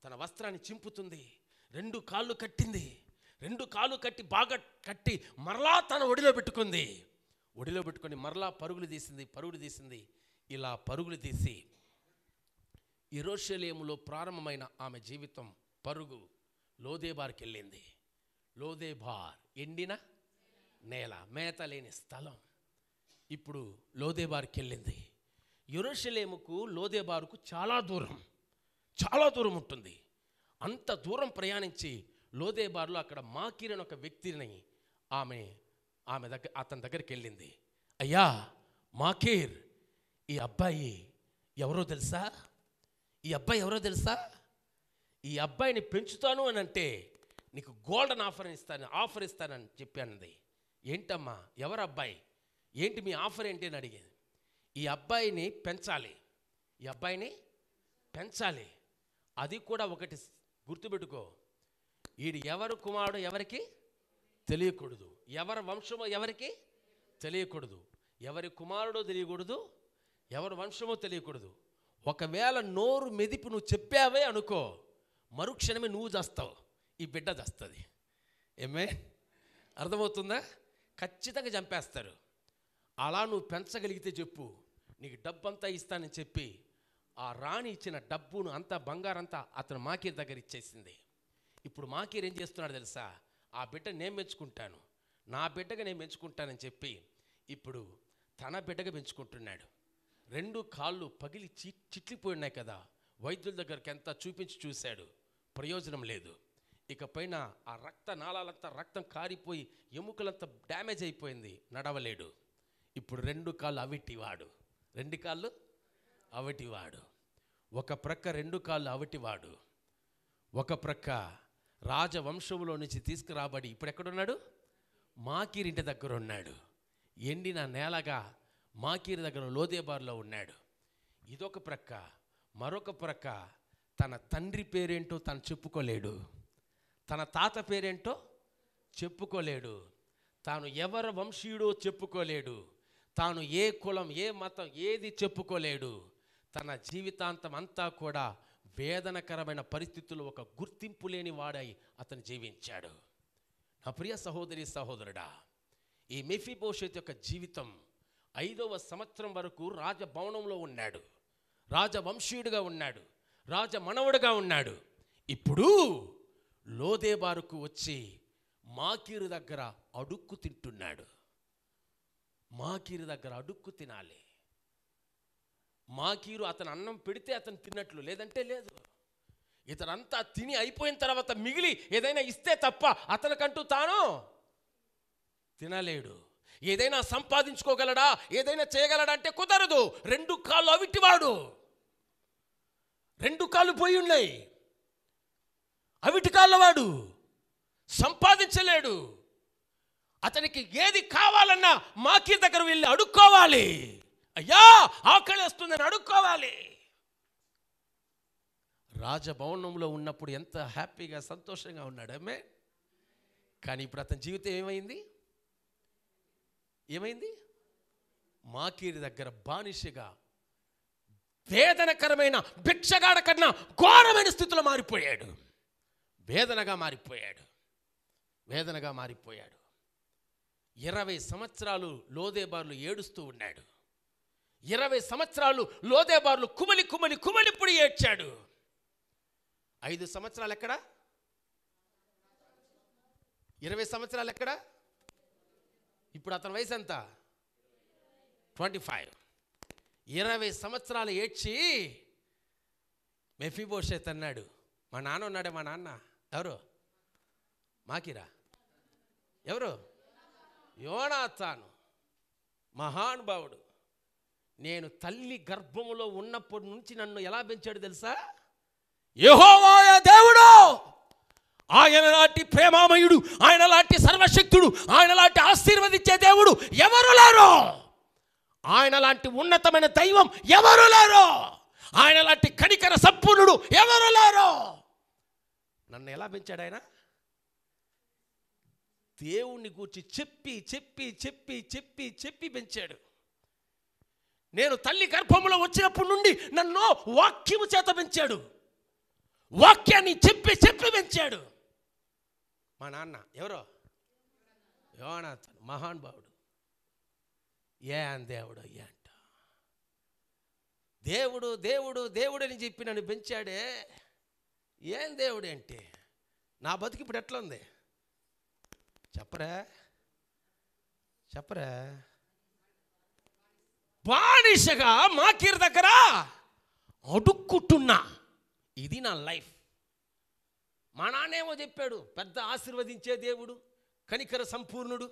తన వస్త్రాన్ని చింపుతుంది. 2 కాళ్ళు కట్టింది. 2 కాళ్ళు కట్టి బాగా కట్టి మరలా తన ఒడిలో పెట్టుకుంది. ఒడిలో పెట్టుకొని మరలా పరుగులు తీసింది. ఇలా పరుగులు తీసి యెరూషలేములో ప్రారంభమైన ఆమె జీవితం పరుగు లోదెబార్కి వెళ్ళింది. లోదెబార్ ఎండిన నేల, మేత లేని స్థలం. ఇప్పుడు లోదెబార్కి వెళ్ళింది. యెరూషలేముకు లోదెబారుకు చాలా దూరం ఉంటుంది. అంత దూరం ప్రయాణించి లోదెబార్లో అక్కడ మాకీర్ అని ఒక వ్యక్తిని ఆమె అతని దగ్గరికి వెళ్ళింది. అయ్యా మాకీర్, ఈ అబ్బాయి ఎవరో తెలుసా? ఈ అబ్బాయిని పెంచుతాను అని అంటే నీకు గోల్డెన్ ఆఫర్ ఇస్తానని చెప్పానంది. ఏంటమ్మా, ఎవరు అబ్బాయి, ఏంటి మీ ఆఫర్ ఏంటి అని అడిగేది. ఈ అబ్బాయిని పెంచాలి. అది కూడా ఒకటి గుర్తుపెట్టుకో, వీడు ఎవరు కుమారుడు ఎవరికి తెలియకూడదు, ఎవరి వంశమో ఎవరికి తెలియకూడదు, ఎవరి కుమారుడో తెలియకూడదు, ఎవరి వంశమో తెలియకూడదు. ఒకవేళ నోరు మెదిపి నువ్వు చెప్పావే అనుకో, మరుక్షణమే నువ్వు చేస్తావు, ఈ బిడ్డ చేస్తుంది. ఏమే అర్థమవుతుందా? ఖచ్చితంగా చంపేస్తారు. అలా నువ్వు పెంచగలిగితే చెప్పు, నీకు డబ్బంతా ఇస్తానని చెప్పి ఆ రాణి ఇచ్చిన డబ్బును అంతా, బంగారంతా అతను మాకీర్ దగ్గర ఇచ్చేసింది. ఇప్పుడు మాకీర్ ఏం చేస్తున్నాడు తెలుసా? ఆ బిడ్డ నేను పెంచుకుంటాను, నా బిడ్డగా నేను పెంచుకుంటానని చెప్పి ఇప్పుడు తన బిడ్డగా పెంచుకుంటున్నాడు. 2 కాళ్ళు పగిలి చిట్లిపోయి ఉన్నాయి కదా. వైద్యుల దగ్గరికి ఎంత చూశాడు, ప్రయోజనం లేదు. ఇకపైన ఆ రక్తనాళాలంతా రక్తం కారిపోయి ఎముకలంతా డ్యామేజ్ అయిపోయింది, నడవలేడు. ఇప్పుడు 2 కాళ్ళు అవిటివాడు. 2 కాళ్ళు అవిటివాడు. ఒక ప్రక్క 2 కాళ్ళు అవిటివాడు, ఒక ప్రక్క రాజవంశంలో నుంచి తీసుకురాబడి ఇప్పుడు ఎక్కడున్నాడు? మాకీర్ ఇంటి దగ్గర ఉన్నాడు. ఎండిన నేలగా మాకీర్ దగ్గర లోదెబార్లో ఉన్నాడు. ఇదొక ప్రక్క. మరొక ప్రక్క తన తండ్రి పేరేంటో తను చెప్పుకోలేడు, తన తాత పేరేంటో చెప్పుకోలేడు, తాను ఎవరి వంశీయుడో చెప్పుకోలేడు, తాను ఏ కులం ఏ మతం ఏది చెప్పుకోలేడు. తన జీవితాంతం అంతా కూడా వేదనకరమైన పరిస్థితుల్లో ఒక గుర్తింపు లేని వాడై అతను జీవించాడు. నా ప్రియ సహోదరి సహోదరుడా, ఈ మెఫీబోషెత్ యొక్క జీవితం 5వ సంవత్సరం వరకు రాజభవనంలో ఉన్నాడు, రాజవంశీయుడిగా ఉన్నాడు, రాజమనవుడిగా ఉన్నాడు. ఇప్పుడు లోదెబారుకు వచ్చి మాకీరు దగ్గర అడుక్కు తింటున్నాడు. మాకీరు దగ్గర అడుక్కు తినాలి. మాకీరు అతను అన్నం పెడితే అతను తిన్నట్లు, లేదంటే లేదు. ఇతనంతా తిని అయిపోయిన తర్వాత మిగిలి ఏదైనా ఇస్తే తప్ప అతనికంటూ తాను తినలేడు. ఏదైనా సంపాదించుకోగలడా, ఏదైనా చేయగలడా అంటే కుదరదు. 2 కాళ్ళు అవిటివాడు, 2 కాళ్ళు పోయి ఉన్నాయి, అవిటి కాళ్ళవాడు, సంపాదించలేడు. అతనికి ఏది కావాలన్నా మాకీర్ దగ్గర వెళ్ళి అడుక్కోవాలి. అయ్యా ఆకలిస్తుందని అడుక్కోవాలి. రాజభవనంలో ఉన్నప్పుడు ఎంత హ్యాపీగా సంతోషంగా ఉన్నాడు అమ్మే. కానీ ఇప్పుడు అతని జీవితం ఏమైంది? మాకీర్ దగ్గర బానిసగా, వేదనకరమైన భిక్షగాడ కన్నా ఘోరమైన స్థితిలో మారిపోయాడు. వేదనగా మారిపోయాడు. 20 సంవత్సరాలు లోదెబార్లు ఏడుస్తూ ఉన్నాడు. 20 సంవత్సరాలు లోదెబార్లు కుమిలిప్పుడు ఏడ్చాడు. 5 సంవత్సరాలు ఎక్కడ? 20 సంవత్సరాలు ఎక్కడ? ఇప్పుడు అతని వయసు ఎంత? 25. 20 సంవత్సరాలు ఏడ్చి మెఫీబోషెత్ అన్నాడు. మా నాన్న ఉన్నాడే, మా నాన్న ఎవరు? మాకీరా? ఎవరు? యోనాతాను, మహానుభావుడు. నేను తల్లి గర్భములో ఉన్నప్పటి నుంచి నన్ను ఎలా పెంచాడు తెలుసా? యెహోవా దేవుడు, ఆయన లాంటి ప్రేమామయుడు, ఆయన లాంటి సర్వశక్తుడు, ఆయన లాంటి ఆశీర్వదించే దేవుడు ఎవరు లేరు. ఆయన లాంటి ఉన్నతమైన దైవం ఎవరు లేరు. ఆయన లాంటి కనికర సంపూర్ణుడు ఎవరు లేరు. నన్ను ఎలా పెంచాడు ఆయన? దేవుణ్ణి గూర్చి చెప్పి చెప్పి చెప్పి చెప్పి చెప్పి పెంచాడు. నేను తల్లి గర్భంలో వచ్చినప్పటి నుండి నన్ను వాక్యము చేత పెంచాడు. వాక్యాన్ని చెప్పి చెప్పి పెంచాడు. మా నాన్న ఎవరో యోనాథన్, మహానుభావుడు. ఏం దేవుడు అయ్యా అంట. దేవుడు దేవుడు దేవుడు అని చెప్పి నన్ను పెంచాడే. ఏం దేవుడు అంటే నా బతుకు ఇప్పుడు ఎట్లా ఉంది చెప్పరా చెప్పరా? బానిసగా మాకీర్ దగ్గర అడుక్కుంటున్నా. ఇది నా లైఫ్. మా నాన్నేమో చెప్పాడు, పెద్ద ఆశీర్వదించే దేవుడు, కనికర సంపూర్ణుడు,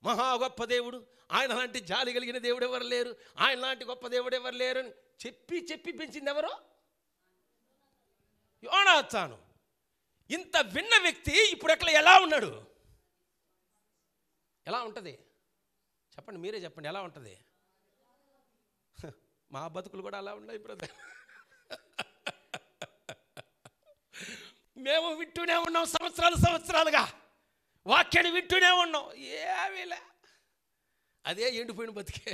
మహా గొప్ప దేవుడు, ఆయన లాంటి జాలి కలిగిన దేవుడు ఎవరు లేరు, ఆయన లాంటి గొప్ప దేవుడు ఎవరు లేరు అని చెప్పి చెప్పి పెంచింది ఎవరో? యోనాతాను. ఇంత విన్న వ్యక్తి ఇప్పుడు ఎట్లా ఎలా ఉన్నాడు? ఎలా ఉంటుంది చెప్పండి, మీరే చెప్పండి, ఎలా ఉంటుంది? మా బతుకులు కూడా అలా ఉన్నాయి బ్రదర్. మేము వింటూనే ఉన్నాం సంవత్సరాలుగా, వాక్యాన్ని వింటూనే ఉన్నాం. ఏమీలే, అదే ఎండిపోయిన బతికే.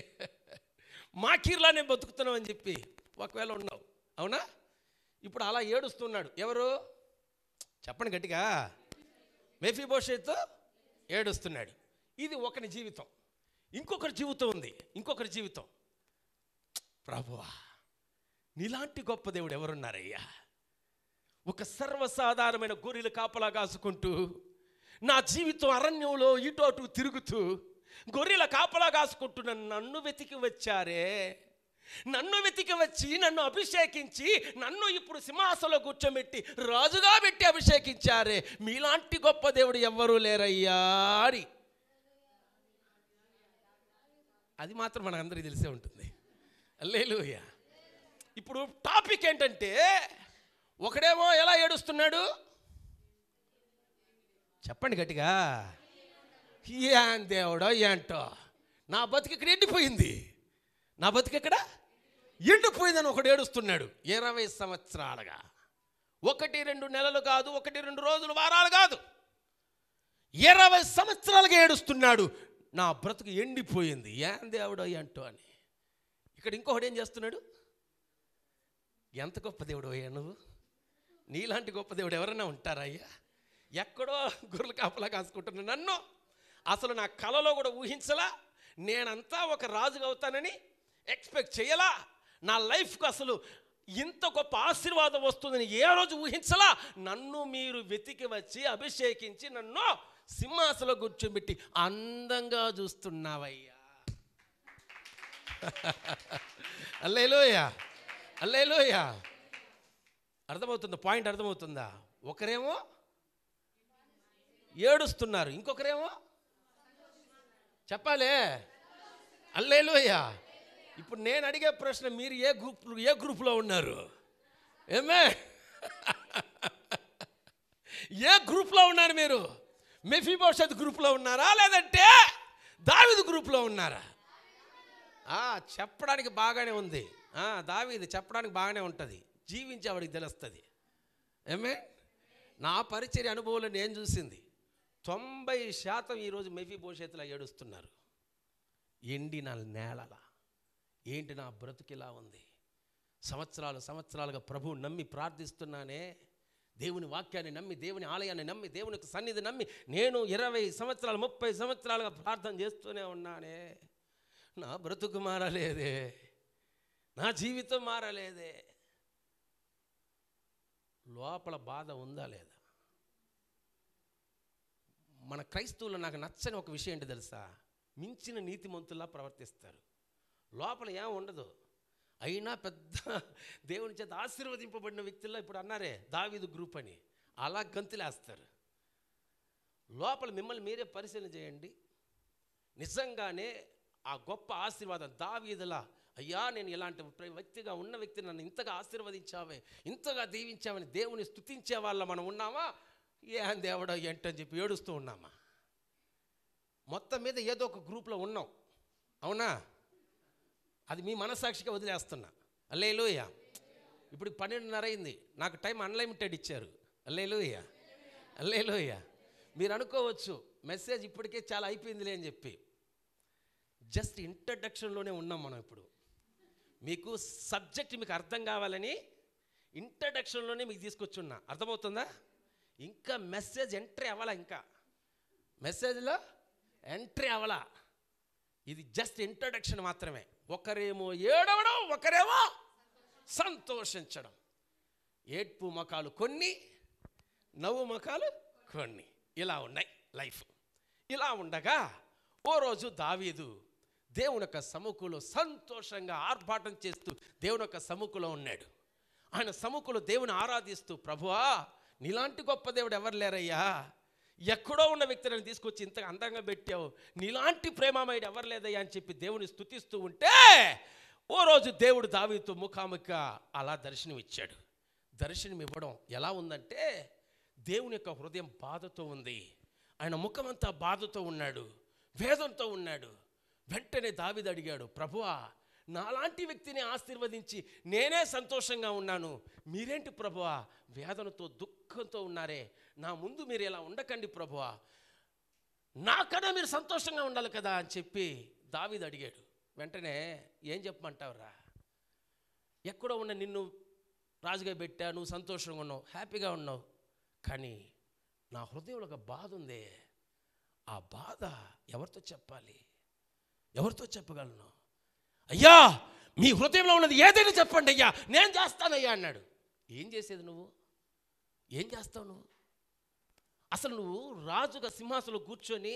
మాకీర్లా నేను బతుకుతున్నాం అని చెప్పి ఒకవేళ ఉన్నావు, అవునా? ఇప్పుడు అలా ఏడుస్తున్నాడు ఎవరు చెప్పండి గట్టిగా? మెఫీబోషెతు ఏడుస్తున్నాడు. ఇది ఒకని జీవితం. ఇంకొకరి జీవితం ఉంది, ఇంకొకరి జీవితం. ప్రభువా, నీలాంటి గొప్ప దేవుడు ఎవరున్నారయ్యా? ఒక సర్వసాధారణమైన గొర్రెలు కాపలా కాసుకుంటూ, నా జీవితం అరణ్యంలో ఇటు అటు తిరుగుతూ గొర్రెల కాపలా కాసుకుంటున్న నన్ను వెతికి వచ్చారే. నన్ను వెతికి వచ్చి నన్ను అభిషేకించి నన్ను ఇప్పుడు సింహాసనంలో కూర్చోబెట్టి రాజుగా పెట్టి అభిషేకించారే. మీలాంటి గొప్ప దేవుడు ఎవ్వరూ లేరయ్యా అని. అది మాత్రం మనకందరికీ తెలిసే ఉంటుంది. హల్లెలూయా. ఇప్పుడు టాపిక్ ఏంటంటే, ఒకడేమో ఎలా ఏడుస్తున్నాడు చెప్పండి గట్టిగా? ఏం దేవుడో ఏంటో, నా బతికి ఇక్కడ ఎండిపోయింది, నా బతికి ఎక్కడ ఎండిపోయిందని ఒకడు ఏడుస్తున్నాడు 20 సంవత్సరాలుగా. 1-2 నెలలు కాదు, 1-2 రోజులు, వారాలు కాదు, 20 సంవత్సరాలుగా ఏడుస్తున్నాడు. నా బ్రతుకు ఎండిపోయింది, ఏం దేవుడో ఏంటో అని. ఇక్కడ ఇంకొకడు ఏం చేస్తున్నాడు? ఎంత గొప్ప దేవుడు అయ్యా నువ్వు. నీలాంటి గొప్ప దేవుడు ఎవరైనా ఉంటారా అయ్యా? ఎక్కడో గొర్రెల కాపలా కాసుకుంటున్నా నన్ను అసలు నా కలలో కూడా ఊహించలా. నేనంతా ఒక రాజుగా అవుతానని ఎక్స్పెక్ట్ చేయలా. నా లైఫ్కు అసలు ఇంత గొప్ప ఆశీర్వాదం వస్తుందని ఏ రోజు ఊహించలా. నన్ను మీరు వెతికి వచ్చి అభిషేకించి నన్ను సింహాసనంలో కూర్చోబెట్టి అందంగా చూస్తున్నావయ్యా. హల్లెలూయా, హల్లెలూయా. అర్థమవుతుందా? పాయింట్ అర్థమవుతుందా? ఒకరేమో ఏడుస్తున్నారు, ఇంకొకరేమో చెప్పాలే. హల్లెలూయా. ఇప్పుడు నేను అడిగే ప్రశ్న, మీరు ఏ గ్రూప్లో ఉన్నారు? ఏమే ఏ గ్రూప్లో ఉన్నారు మీరు? మెఫీబోషెతు గ్రూప్లో ఉన్నారా, లేదంటే దావీదు గ్రూప్లో ఉన్నారా? చెప్పడానికి బాగానే ఉంది. దావీదు చెప్పడానికి బాగానే ఉంటుంది, జీవించేవాడికి తెలుస్తుంది. ఏమే నా పరిచర్య అనుభవంలో నేను చూసింది 90% ఈరోజు మెఫీబోషెతులా ఏడుస్తున్నారు. ఎండిన నేలల ఏంటి నా బ్రతుకిలా ఉంది. సంవత్సరాలుగా ప్రభువు నమ్మి ప్రార్థిస్తున్నానే, దేవుని వాక్యాన్ని నమ్మి, దేవుని ఆలయాన్ని నమ్మి, దేవునికి సన్నిధి నమ్మి నేను 20 సంవత్సరాలు 30 సంవత్సరాలుగా ప్రార్థన చేస్తూనే ఉన్నానే. నా బ్రతుకు మారలేదే, నా జీవితం మారలేదే. లోపల బాధ ఉందా లేదా? మన క్రైస్తవులు నాకు నచ్చని ఒక విషయం ఏంటి తెలుసా? మించిన నీతిమంతుల్లా ప్రవర్తిస్తారు. లోపల ఏం ఉండదు, అయినా పెద్ద దేవుని చేత ఆశీర్వదింపబడిన వ్యక్తుల్లో ఇప్పుడు అన్నారే దావీదు గ్రూప్ అని, అలా గంతులేస్తారు. లోపల మిమ్మల్ని మీరే పరిశీలన చేయండి. నిజంగానే ఆ గొప్ప ఆశీర్వాదం దావీదులా అయ్యా నేను ఇలాంటి వ్యక్తిగా ఉన్న వ్యక్తిని నన్ను ఇంతగా ఆశీర్వదించావే, ఇంతగా దీవించావని దేవుని స్తుతించే వాళ్ళ మనం ఉన్నామా? దేవుడా ఏంటని చెప్పి ఏడుస్తూ ఉన్నామా? మొత్తం మీద ఏదో ఒక గ్రూప్లో ఉన్నాం, అవునా? అది మీ మనసాక్షిగా వదిలేస్తున్నా. హల్లెలూయా. ఇప్పుడు 12:30 అయింది, నాకు టైం అన్లిమిటెడ్ ఇచ్చారు. హల్లెలూయా, హల్లెలూయా. మీరు అనుకోవచ్చు మెసేజ్ ఇప్పటికే చాలా అయిపోయిందిలే అని చెప్పి. జస్ట్ ఇంట్రడక్షన్లోనే ఉన్నాం మనం. ఇప్పుడు మీకు సబ్జెక్ట్ మీకు అర్థం కావాలని ఇంట్రడక్షన్లోనే మీకు తీసుకొచ్చున్నా. అర్థమవుతుందా? ఇంకా మెసేజ్ ఎంట్రీ అవ్వాలా, ఇంకా మెసేజ్లో ఎంట్రీ అవ్వాలా. ఇది జస్ట్ ఇంట్రడక్షన్ మాత్రమే. ఒకరేమో ఏడవడం, ఒకరేమో సంతోషించడం. ఏడ్పు ముఖాలు కొన్ని, నవ్వు ముఖాలు కొన్ని, ఇలా ఉన్నాయి లైఫ్. ఇలా ఉండగా ఓ రోజు దావీదు దేవుని యొక్క సముఖంలో సంతోషంగా ఆర్భాటం చేస్తూ దేవుని యొక్క సముఖంలో ఉన్నాడు. ఆయన సముఖంలో దేవుని ఆరాధిస్తూ, ప్రభువా నీలాంటి గొప్ప దేవుడు ఎవరు లేరయ్యా, ఎక్కడో ఉన్న వ్యక్తులను తీసుకొచ్చి ఇంతగా అందంగా పెట్టావు, నీలాంటి ప్రేమమయుడు ఎవరు లేదయ్యా అని చెప్పి దేవుని స్తుతిస్తూ ఉంటే, ఓ రోజు దేవుడు దావీదుతో ముఖాముఖిగా అలా దర్శనం ఇచ్చాడు. దర్శనం ఇవ్వడం ఎలా ఉందంటే, దేవుని యొక్క హృదయం బాధతో ఉంది, ఆయన ముఖమంతా బాధతో ఉన్నాడు, వేదంతో ఉన్నాడు. వెంటనే దావీదు అడిగాడు, ప్రభువా నాలాంటి వ్యక్తిని ఆశీర్వదించి నేనే సంతోషంగా ఉన్నాను, మీరేంటి ప్రభువా వేదనతో దుఃఖంతో ఉన్నారే, నా ముందు మీరు ఇలా ఉండకండి ప్రభువా, నాకన్నా మీరు సంతోషంగా ఉండాలి కదా అని చెప్పి దావీదు అడిగాడు. వెంటనే ఏం చెప్పమంటావురా, ఎక్కడో ఉన్న నిన్ను రాజుగా పెట్టా, నువ్వు సంతోషంగా ఉన్నావు, హ్యాపీగా ఉన్నావు, కానీ నా హృదయంలో ఒక బాధ ఉంది, ఆ బాధ ఎవరితో చెప్పాలి, ఎవరితో చెప్పగలను? అయ్యా మీ హృదయంలో ఉన్నది ఏదైనా చెప్పండి అయ్యా, నేను చేస్తానయ్యా అన్నాడు. ఏం చేసేది నువ్వు, ఏం చేస్తావు నువ్వు? అసలు నువ్వు రాజుగా సింహాసనంలో కూర్చొని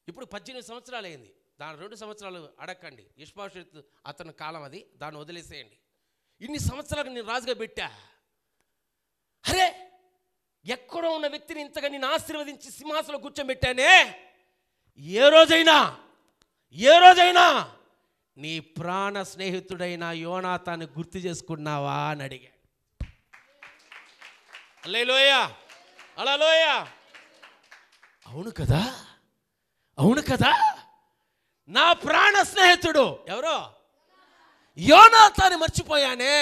ఇప్పుడు 18 సంవత్సరాలు అయింది, దాని 2 సంవత్సరాలు అడగండి, ఇష్బాషెతు అతని కాలం అది, దాన్ని వదిలేసేయండి. ఇన్ని సంవత్సరాలకు నేను రాజుగా పెట్టా, అరే ఎక్కడో ఉన్న వ్యక్తిని ఇంతగా నేను ఆశీర్వదించి సింహాసనంలో కూర్చోబెట్టానే, ఏ రోజైనా నీ ప్రాణ స్నేహితుడైన యోనాతాన్ని గుర్తు చేసుకున్నావా అని అడిగాడు. హల్లెలూయా, హల్లెలూయా. అవును కదా, అవును కదా, నా ప్రాణ స్నేహితుడు ఎవరో యోనాతాన్ని మర్చిపోయానే,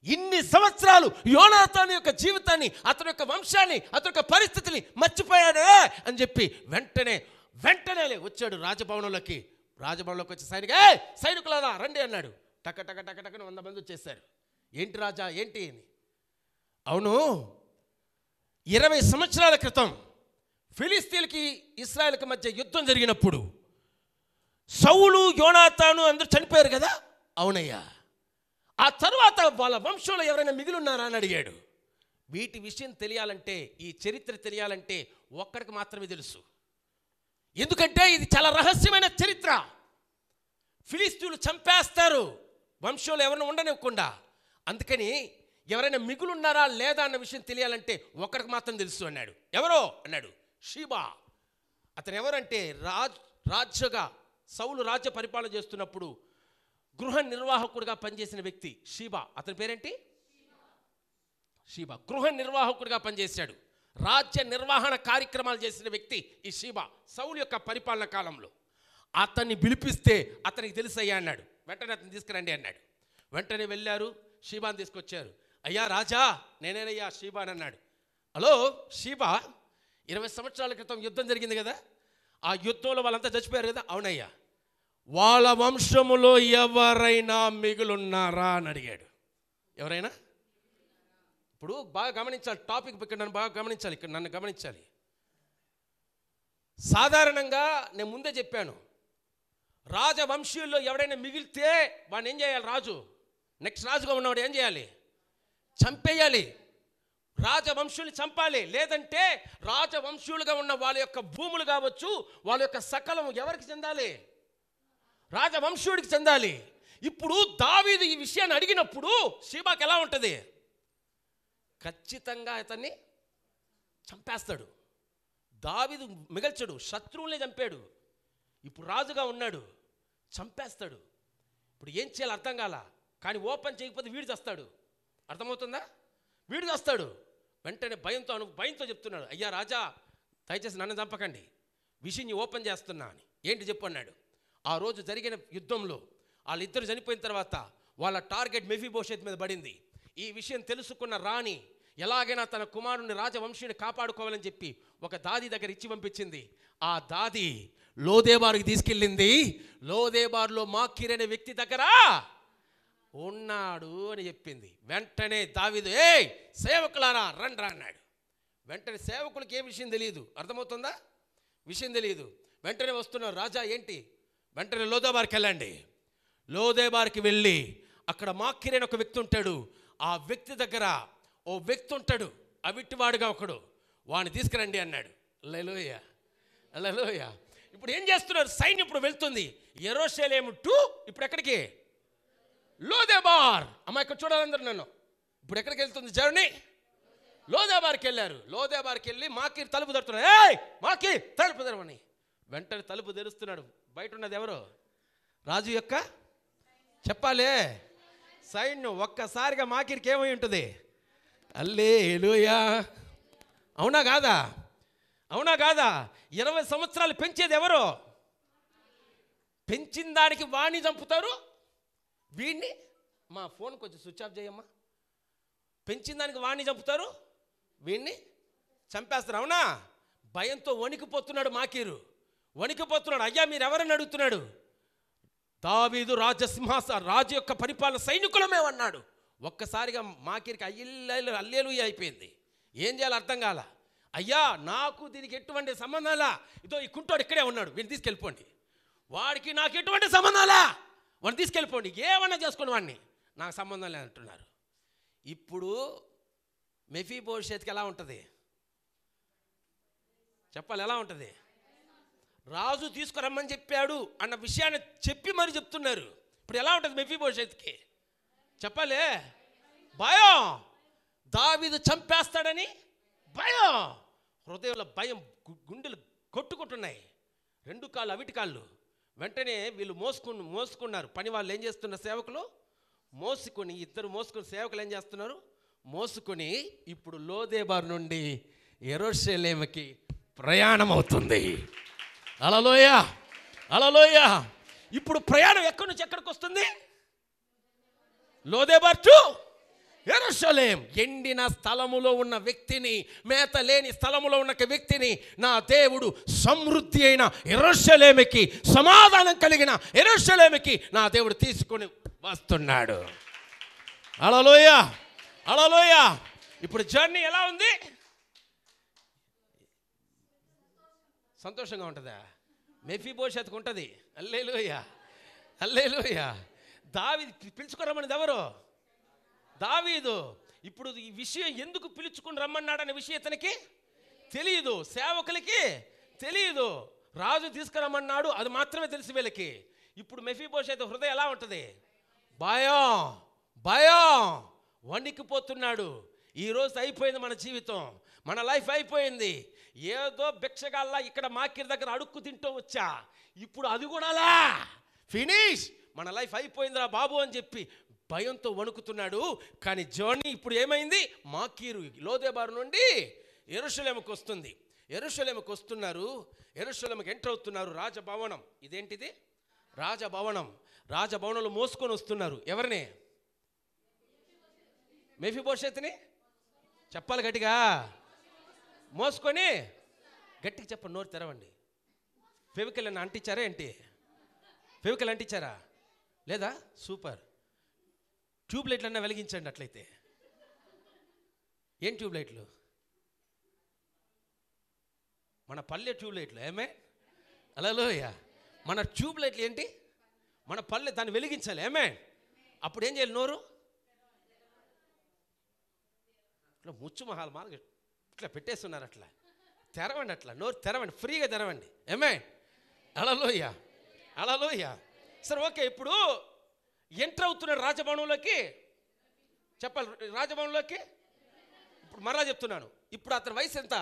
ఇన్ని సంవత్సరాలు యోనాతాను యొక్క జీవితాన్ని, అతని యొక్క వంశాన్ని, అతని యొక్క పరిస్థితిని మర్చిపోయానే అని చెప్పి వెంటనే వచ్చాడు రాజభవనంలోకి. రాజభవనంలోకి వచ్చి సైనికులారా రండి అన్నాడు. టక టక టక టకని 100 మంది వచ్చేసారు. ఏంటి రాజా ఏంటి అని? అవును 20 సంవత్సరాల క్రితం ఫిలిస్తీన్లకి ఇశ్రాయేలుకి మధ్య యుద్ధం జరిగినప్పుడు సౌలు యోనాతాను అందరూ చనిపోయారు కదా. అవునయ్యా. ఆ తర్వాత వాళ్ళ వంశంలో ఎవరైనా మిగిలి ఉన్నారా అని అడిగాడు. వీటి విషయం తెలియాలంటే, ఈ చరిత్ర తెలియాలంటే ఒక్కడికి మాత్రమే తెలుసు, ఎందుకంటే ఇది చాలా రహస్యమైన చరిత్ర. ఫిలిస్తీన్లు చంపేస్తారు వంశంలో ఎవరైనా ఉండనివ్వకుండా, అందుకని ఎవరైనా మిగులున్నారా లేదా అన్న విషయం తెలియాలంటే ఒక్కడికి మాత్రం తెలుసు అన్నాడు. ఎవరో అన్నాడు, షీబా. అతను ఎవరంటే రాజుగా సౌలు రాజ్య పరిపాలన చేస్తున్నప్పుడు గృహ నిర్వాహకుడిగా పనిచేసిన వ్యక్తి షీబా. అతని పేరేంటి? షీబా. గృహ నిర్వాహకుడిగా పనిచేశాడు, రాజ్య నిర్వహణ కార్యక్రమాలు చేసిన వ్యక్తి ఈ షీబా సౌలు యొక్క పరిపాలన కాలంలో. అతన్ని పిలిపిస్తే అతనికి తెలుసయ్యా అన్నాడు. వెంటనే అతన్ని తీసుకురండి అన్నాడు. వెంటనే వెళ్ళారు, షీబాని తీసుకొచ్చారు. అయ్యా రాజా నేనేనయ్యా షీబా అని అన్నాడు. హలో షీబా, 20 సంవత్సరాల క్రితం యుద్ధం జరిగింది కదా, ఆ యుద్ధంలో వాళ్ళంతా చచ్చిపోయారు కదా. అవునయ్యా. వాళ్ళ వంశములో ఎవరైనా మిగులున్నారా అని అడిగాడు. ఎవరైనా? ఇప్పుడు బాగా గమనించాలి, టాపిక్ ఇక్కడ నన్ను బాగా గమనించాలి, ఇక్కడ నన్ను గమనించాలి. సాధారణంగా నేను ముందే చెప్పాను, రాజవంశీయుల్లో ఎవరైనా మిగిలితే వాడిని ఏం చేయాలి? రాజు నెక్స్ట్ రాజుగా ఉన్నవాడు ఏం చేయాలి? చంపేయాలి. రాజవంశుల్ని చంపాలి. లేదంటే రాజవంశులుగా ఉన్న వాళ్ళ యొక్క భూములు కావచ్చు, వాళ్ళ యొక్క సకలం ఎవరికి చెందాలి? రాజవంశుడికి చెందాలి. ఇప్పుడు దావీదు ఈ విషయాన్ని అడిగినప్పుడు షీబాకి ఎలా ఉంటుంది? ఖచ్చితంగా అతన్ని చంపేస్తాడు. దావీదు మిగల్చడు, శత్రువులే చంపాడు. ఇప్పుడు రాజుగా ఉన్నాడు, చంపేస్తాడు. ఇప్పుడు ఏం చేయాలి అర్థం కాల. కానీ ఓపెన్ చేయకపోతే వీడు చేస్తాడు. అర్థమవుతుందా? వీడు చేస్తాడు. వెంటనే భయంతో చెప్తున్నాడు, అయ్యా రాజా దయచేసి నన్ను చంపకండి, విషయం ఓపెన్ చేస్తున్నా అని. ఏంటి చెప్పు అన్నాడు. ఆ రోజు జరిగిన యుద్ధంలో వాళ్ళిద్దరు చనిపోయిన తర్వాత వాళ్ళ టార్గెట్ మెఫీబోషెత్ మీద పడింది. ఈ విషయం తెలుసుకున్న రాణి ఎలాగైనా తన కుమారుని రాజవంశీని కాపాడుకోవాలని చెప్పి ఒక దాది దగ్గర ఇచ్చి పంపించింది. ఆ దాది లోదేబారుకి తీసుకెళ్ళింది. లోదేబారులో మాకీర్ అనే వ్యక్తి దగ్గర ఉన్నాడు అని చెప్పింది. వెంటనే దావీదు, ఏయ్ సేవకులారా రండి రా అన్నాడు. వెంటనే సేవకులకి ఏ విషయం తెలియదు. అర్థమవుతుందా? విషయం తెలియదు. వెంటనే వస్తున్నారు. రాజా ఏంటి? వెంటనే లోదేబార్కి వెళ్ళండి. లోదేబార్కి వెళ్ళి అక్కడ మాకీర్ అనే ఒక వ్యక్తి ఉంటాడు. ఆ వ్యక్తి దగ్గర ఓ వ్యక్తి ఉంటాడు, అవిట్టివాడుగా ఒకడు, వాడిని తీసుకురండి అన్నాడు. హల్లెలూయా, హల్లెలూయా. ఇప్పుడు ఏం చేస్తున్నారు? సైన్యం ఇప్పుడు వెళ్తుంది యెరూషలేము టు ఇప్పుడు ఎక్కడికి? లోదేబార్. అమ్మ ఇక్కడ చూడాలందరూ నన్ను. ఇప్పుడు ఎక్కడికి వెళ్తుంది జర్నీ? లోదేబార్కి వెళ్ళారు. లోదేబార్కి వెళ్ళి మాకీర్ తలుపు తెరుతున్నాడు. ఏయ్ మాకీర్ తలుపు తెరవని. వెంటనే తలుపు తెరుస్తున్నాడు. బయట ఉన్నది ఎవరు? రాజు యొక్క చెప్పాలే సైన్యం. ఒక్కసారిగా మాకీర్కి ఏమై ఉంటుంది? హల్లెలూయా. అవునా కాదా? అవునా కాదా? 20 సంవత్సరాలు పెంచేది ఎవరు? పెంచిన దానికి వాణ్ణి చంపుతారు, వీడిని. మా ఫోన్ కొంచెం స్విచ్ ఆఫ్ చేయమ్మా. పెంచిన దానికి వాణ్ణి చంపుతారు, వీడిని చంపేస్తారు. అవునా? భయంతో వణికిపోతున్నాడు మాకీరు, వణికిపోతున్నాడు. అయ్యా మీరు ఎవరని అడుగుతున్నాడు. దావీదు రాజు యొక్క పరిపాలన సైనికులమేమన్నాడు. ఒక్కసారిగా మాకీరికి హల్లెలూయా అయిపోయింది. ఏం చేయాలో అర్థం కాల. అయ్యా నాకు దీనికి ఎటువంటి సంబంధాలా, ఇదో ఈ కుంటోడు ఇక్కడే ఉన్నాడు, వీడిని తీసుకెళ్ళిపోండి. వాడికి నాకు ఎటువంటి సంబంధాలా, వాడిని తీసుకెళ్ళిపోండి, ఏమన్నా చేసుకోండి, వాడిని నాకు సంబంధం లేదంటున్నారు. ఇప్పుడు మెఫీబోషెత్కి ఎలా ఉంటుంది చెప్పాలి? ఎలా ఉంటుంది? రాజు తీసుకురమ్మని చెప్పాడు అన్న విషయాన్ని చెప్పి మరి చెప్తున్నారు. ఇప్పుడు ఎలా ఉంటుంది మెఫీబోషెత్కి చెప్పాలి? భయం. దావీదు చంపేస్తాడని భయం. హృదయంలో భయం, గుండెలు కొట్టుకుంటున్నాయి. 2 కాళ్ళు అవిటి కాళ్ళు. వెంటనే వీళ్ళు మోసుకున్నారు. పని వాళ్ళు ఏం చేస్తున్నారు? సేవకులు మోసుకొని, ఇద్దరు మోసుకుని సేవకులు ఏం చేస్తున్నారు? మోసుకొని ఇప్పుడు లోదేబార్ నుండి యెరూషలేముకి ప్రయాణం అవుతుంది. హల్లెలూయా, హల్లెలూయా. ఇప్పుడు ప్రయాణం ఎక్కడి నుంచి ఎక్కడికి వస్తుంది? Lodebar to యెరూషలేం. ఎండిన స్థలములో ఉన్న వ్యక్తిని, మేత లేని స్థలములో ఉన్న వ్యక్తిని నా దేవుడు సమృద్ధి అయిన యెరూషలేముకి, సమాధానం కలిగిన యెరూషలేముకి నా దేవుడు తీసుకొని వస్తున్నాడు. హల్లెలూయా, హల్లెలూయా. ఇప్పుడు జర్నీ ఎలా ఉంది? సంతోషంగా ఉంటుందా? మెఫీబోషెత్కు ఉంటుంది. హల్లెలూయా, హల్లెలూయా. దావీదు పిలుచుకురమ్మన్నది ఎవరు? దావీదు. ఇప్పుడు ఈ విషయం ఎందుకు పిలుచుకుని రమ్మన్నాడనే విషయం ఇతనికి తెలియదు, సేవకులకి తెలియదు. రాజు తీసుకురమ్మన్నాడు, అది మాత్రమే తెలుసు వీళ్ళకి. ఇప్పుడు మెఫీబోషెత్ హృదయం ఎలా ఉంటుంది? భయం, భయం, వణికిపోతున్నాడు. ఈరోజు అయిపోయింది మన జీవితం, మన లైఫ్ అయిపోయింది. ఏదో భిక్షగాల్లా ఇక్కడ మాకీర్ దగ్గర అడుక్కు తింటూ వచ్చా, ఇప్పుడు అది కూడా ఫినిష్, మన లైఫ్ అయిపోయిందిరా బాబు అని చెప్పి భయంతో వణుకుతున్నాడు. కానీ జర్నీ ఇప్పుడు ఏమైంది? మాకీరు లోదేబారు నుండి యెరూషలేముకు వస్తుంది. యెరూషలేముకు వస్తున్నారు. యెరూషలేముకు ఎంటర్ అవుతున్నారు. రాజభవనం. ఇదేంటిది? రాజభవనం. రాజభవనంలో మోసుకొని వస్తున్నారు. ఎవరిని? మెఫీబోషెత్ని. చెప్పాలి గట్టిగా. మోసుకొని గట్టిగా చెప్పండి, నోరు తెరవండి. ఫెవికల్ అని అంటించారా ఏంటి? ఫెవికల్ అంటించారా లేదా? సూపర్. ట్యూబ్లైట్లు అన్నా వెలిగించండి అట్లయితే. ఏం ట్యూబ్లైట్లు? మన పల్లె ట్యూబ్లైట్లు. ఏమే? హల్లెలూయా. మన ట్యూబ్లైట్లు ఏంటి? మన పల్లె, దాన్ని వెలిగించాలి. ఏమే? అప్పుడు ఏం చేయాలి? నోరు ఇట్లా ముచ్చు మహాల్ మాల ఇట్లా పెట్టేస్తున్నారు. అట్లా తెరవండి, అట్లా నోరు తెరవండి, ఫ్రీగా తెరవండి. ఏమే? హల్లెలూయా, హల్లెలూయా. సరే ఓకే. ఇప్పుడు ఎంటర్ అవుతున్నాడు రాజభవనంలోకి. చెప్పాలి, రాజభవనంలోకి. ఇప్పుడు మరలా చెప్తున్నాను, ఇప్పుడు అతని వయసు ఎంత?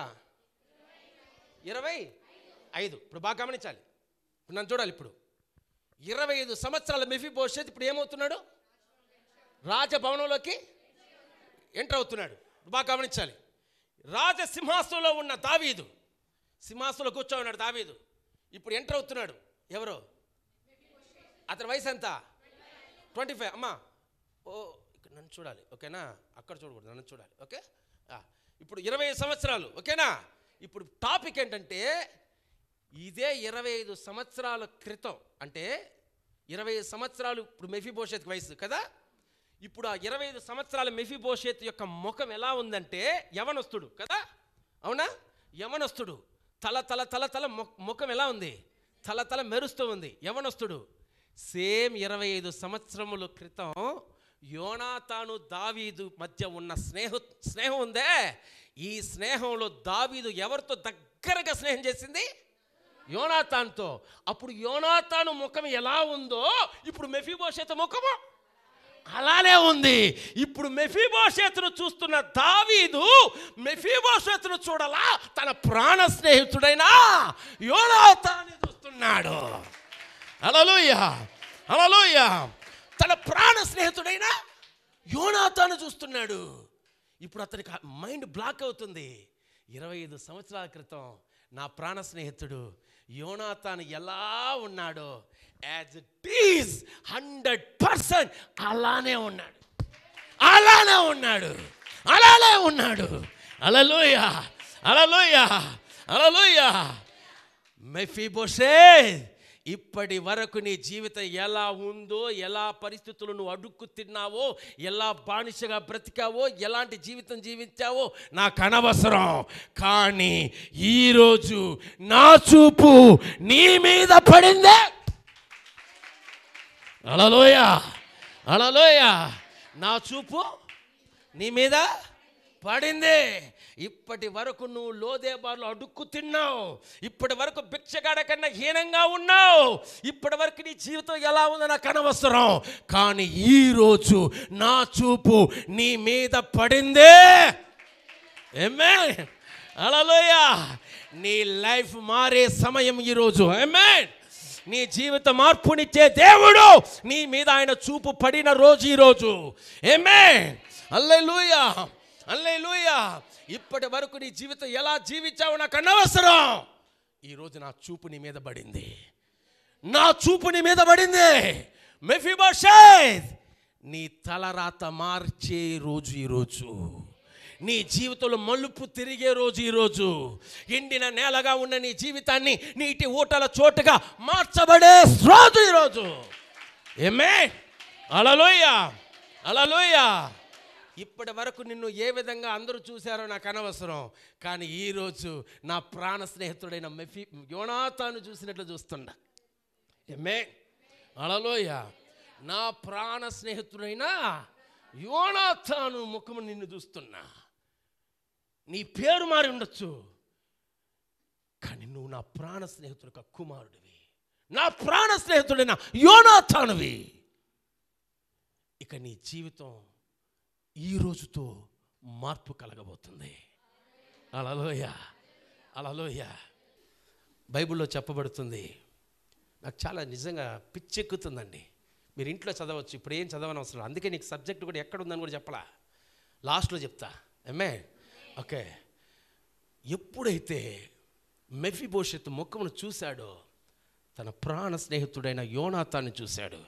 25. ఇప్పుడు బాగా గమనించాలి, ఇప్పుడు నన్ను చూడాలి. ఇప్పుడు 25 సంవత్సరాల మెఫీబోషెత్ ఇప్పుడు ఏమవుతున్నాడు? రాజభవనంలోకి ఎంటర్ అవుతున్నాడు. బాగా గమనించాలి. రాజసింహాసనంలో ఉన్న దావీదు, సింహాసనంలో కూర్చో ఉన్నాడు దావీదు, ఇప్పుడు ఎంటర్ అవుతున్నాడు. ఎవరు? అతని వయసు ఎంత? 25. అమ్మా ఓ ఇక్కడ నన్ను చూడాలి, ఓకేనా? అక్కడ చూడకూడదు, నన్ను చూడాలి, ఓకే? ఇప్పుడు 20 సంవత్సరాలు, ఓకేనా? ఇప్పుడు టాపిక్ ఏంటంటే ఇదే 25 సంవత్సరాల క్రితం, అంటే 25 సంవత్సరాలు ఇప్పుడు మెఫీబోషెత్ వయసు కదా. ఇప్పుడు ఆ 25 సంవత్సరాల మెఫీబోషెత్ యొక్క ముఖం ఎలా ఉందంటే యవనస్తుడు కదా, అవునా? యవనస్తుడు, తల తల తల తల ముఖం ఎలా ఉంది? తల తల మెరుస్తూ ఉంది, యవనస్తుడు. సేమ్ 25 సంవత్సరముల క్రితం యోనాతాను దావీదు మధ్య ఉన్న స్నేహం ఉందే, ఈ స్నేహంలో దావీదు ఎవరితో దగ్గరగా స్నేహం చేసింది? యోనాతానుతో. అప్పుడు యోనాతాను ముఖం ఎలా ఉందో ఇప్పుడు మెఫీబోషెతు ముఖము అలానే ఉంది. ఇప్పుడు మెఫీబోషెతును చూస్తున్న దావీదు మెఫీబోషెతును చూడలా, తన ప్రాణ స్నేహితుడైన యోనాతాను చూస్తున్నాడు. హల్లెలూయా, హల్లెలూయా. తన ప్రాణ స్నేహితుడైన యోనాతాను చూస్తున్నాడు. ఇప్పుడు అతనికి మైండ్ బ్లాక్ అవుతుంది. 25 సంవత్సరాల క్రితం నా ప్రాణ స్నేహితుడు యోనాతాను ఎలా ఉన్నాడో యాజ్ ఇట్ ఈజ్ 100% అలానే ఉన్నాడు, అలానే ఉన్నాడు, అలానే ఉన్నాడు. హల్లెలూయా, హల్లెలూయా, హల్లెలూయా. మెఫీబోషెత్, ఇప్పటి వరకు నీ జీవితం ఎలా ఉందో, ఎలా పరిస్థితులు నువ్వు అడుక్కు తిన్నావో, ఎలా బానిసగా బ్రతికావో, ఎలాంటి జీవితం జీవించావో నాకు అనవసరం. కానీ ఈరోజు నా చూపు నీ మీద పడిందే. హల్లెలూయా, హల్లెలూయా. నా చూపు నీ మీద పడింది. ఇప్పటి వరకు నువ్వు లోదేబార్లో అడుక్కు తిన్నావు, ఇప్పటి వరకు భిక్షగాడ కన్నా హీనంగా ఉన్నావు, ఇప్పటి వరకు నీ జీవితం ఎలా ఉందో నాకు అనవసరం. కానీ ఈరోజు నా చూపు నీ మీద పడిందే. ఆమేన్, హల్లెలూయా. నీ లైఫ్ మారే సమయం ఈరోజు. ఆమేన్. నీ జీవిత మార్పునిచ్చే దేవుడు నీ మీద ఆయన చూపు పడిన రోజు ఈరోజు. ఆమేన్, హల్లెలూయా, హల్లెలూయా. ఇప్పటి వరకు నీ జీవితం ఎలా జీవించావో నాకు అనవసరం. ఈరోజు నా చూపు నీ మీద పడింది, నా చూపు నీ మీద పడింది. మెఫీబోషెత్, నీ తలరాత మార్చే రోజు ఈరోజు. నీ జీవితంలో మలుపు తిరిగే రోజు ఈరోజు. ఎండిన నేలగా ఉన్న నీ జీవితాన్ని నీటి ఊటల చోటుగా మార్చబడే రోజు ఈరోజు. ఆమేన్, హల్లెలూయా, హల్లెలూయా. ఇప్పటి వరకు నిన్ను ఏ విధంగా అందరూ చూశారో నాకు అనవసరం. కానీ ఈరోజు నా ప్రాణ స్నేహితుడైన యోనాతాను చూసినట్లు చూస్తున్నా. ఆమేన్, హల్లెలూయా. నా ప్రాణ స్నేహితుడైన యోనాతాను ముఖము నిన్ను చూస్తున్నా. నీ పేరు మారి ఉండొచ్చు, కానీ నువ్వు నా ప్రాణ స్నేహితుడు యొక్క కుమారుడివి, నా ప్రాణ స్నేహితుడైన యోనాతానువి. ఇక నీ జీవితం ఈ రోజుతో మార్పు కలగబోతుంది. హల్లెలూయా, హల్లెలూయా. బైబిల్లో చెప్పబడుతుంది, నాకు చాలా నిజంగా పిచ్చెక్కుతుందండి. మీరు ఇంట్లో చదవచ్చు, ఇప్పుడు ఏం చదవని అవసరం. అందుకే నీకు సబ్జెక్ట్ కూడా ఎక్కడ ఉందని కూడా చెప్పలా, లాస్ట్లో చెప్తా. ఆమేన్, ఓకే. ఎప్పుడైతే మెఫీబోషెత్ ముఖమును చూశాడో తన ప్రాణ స్నేహితుడైన యోనాతాను చూశాడు.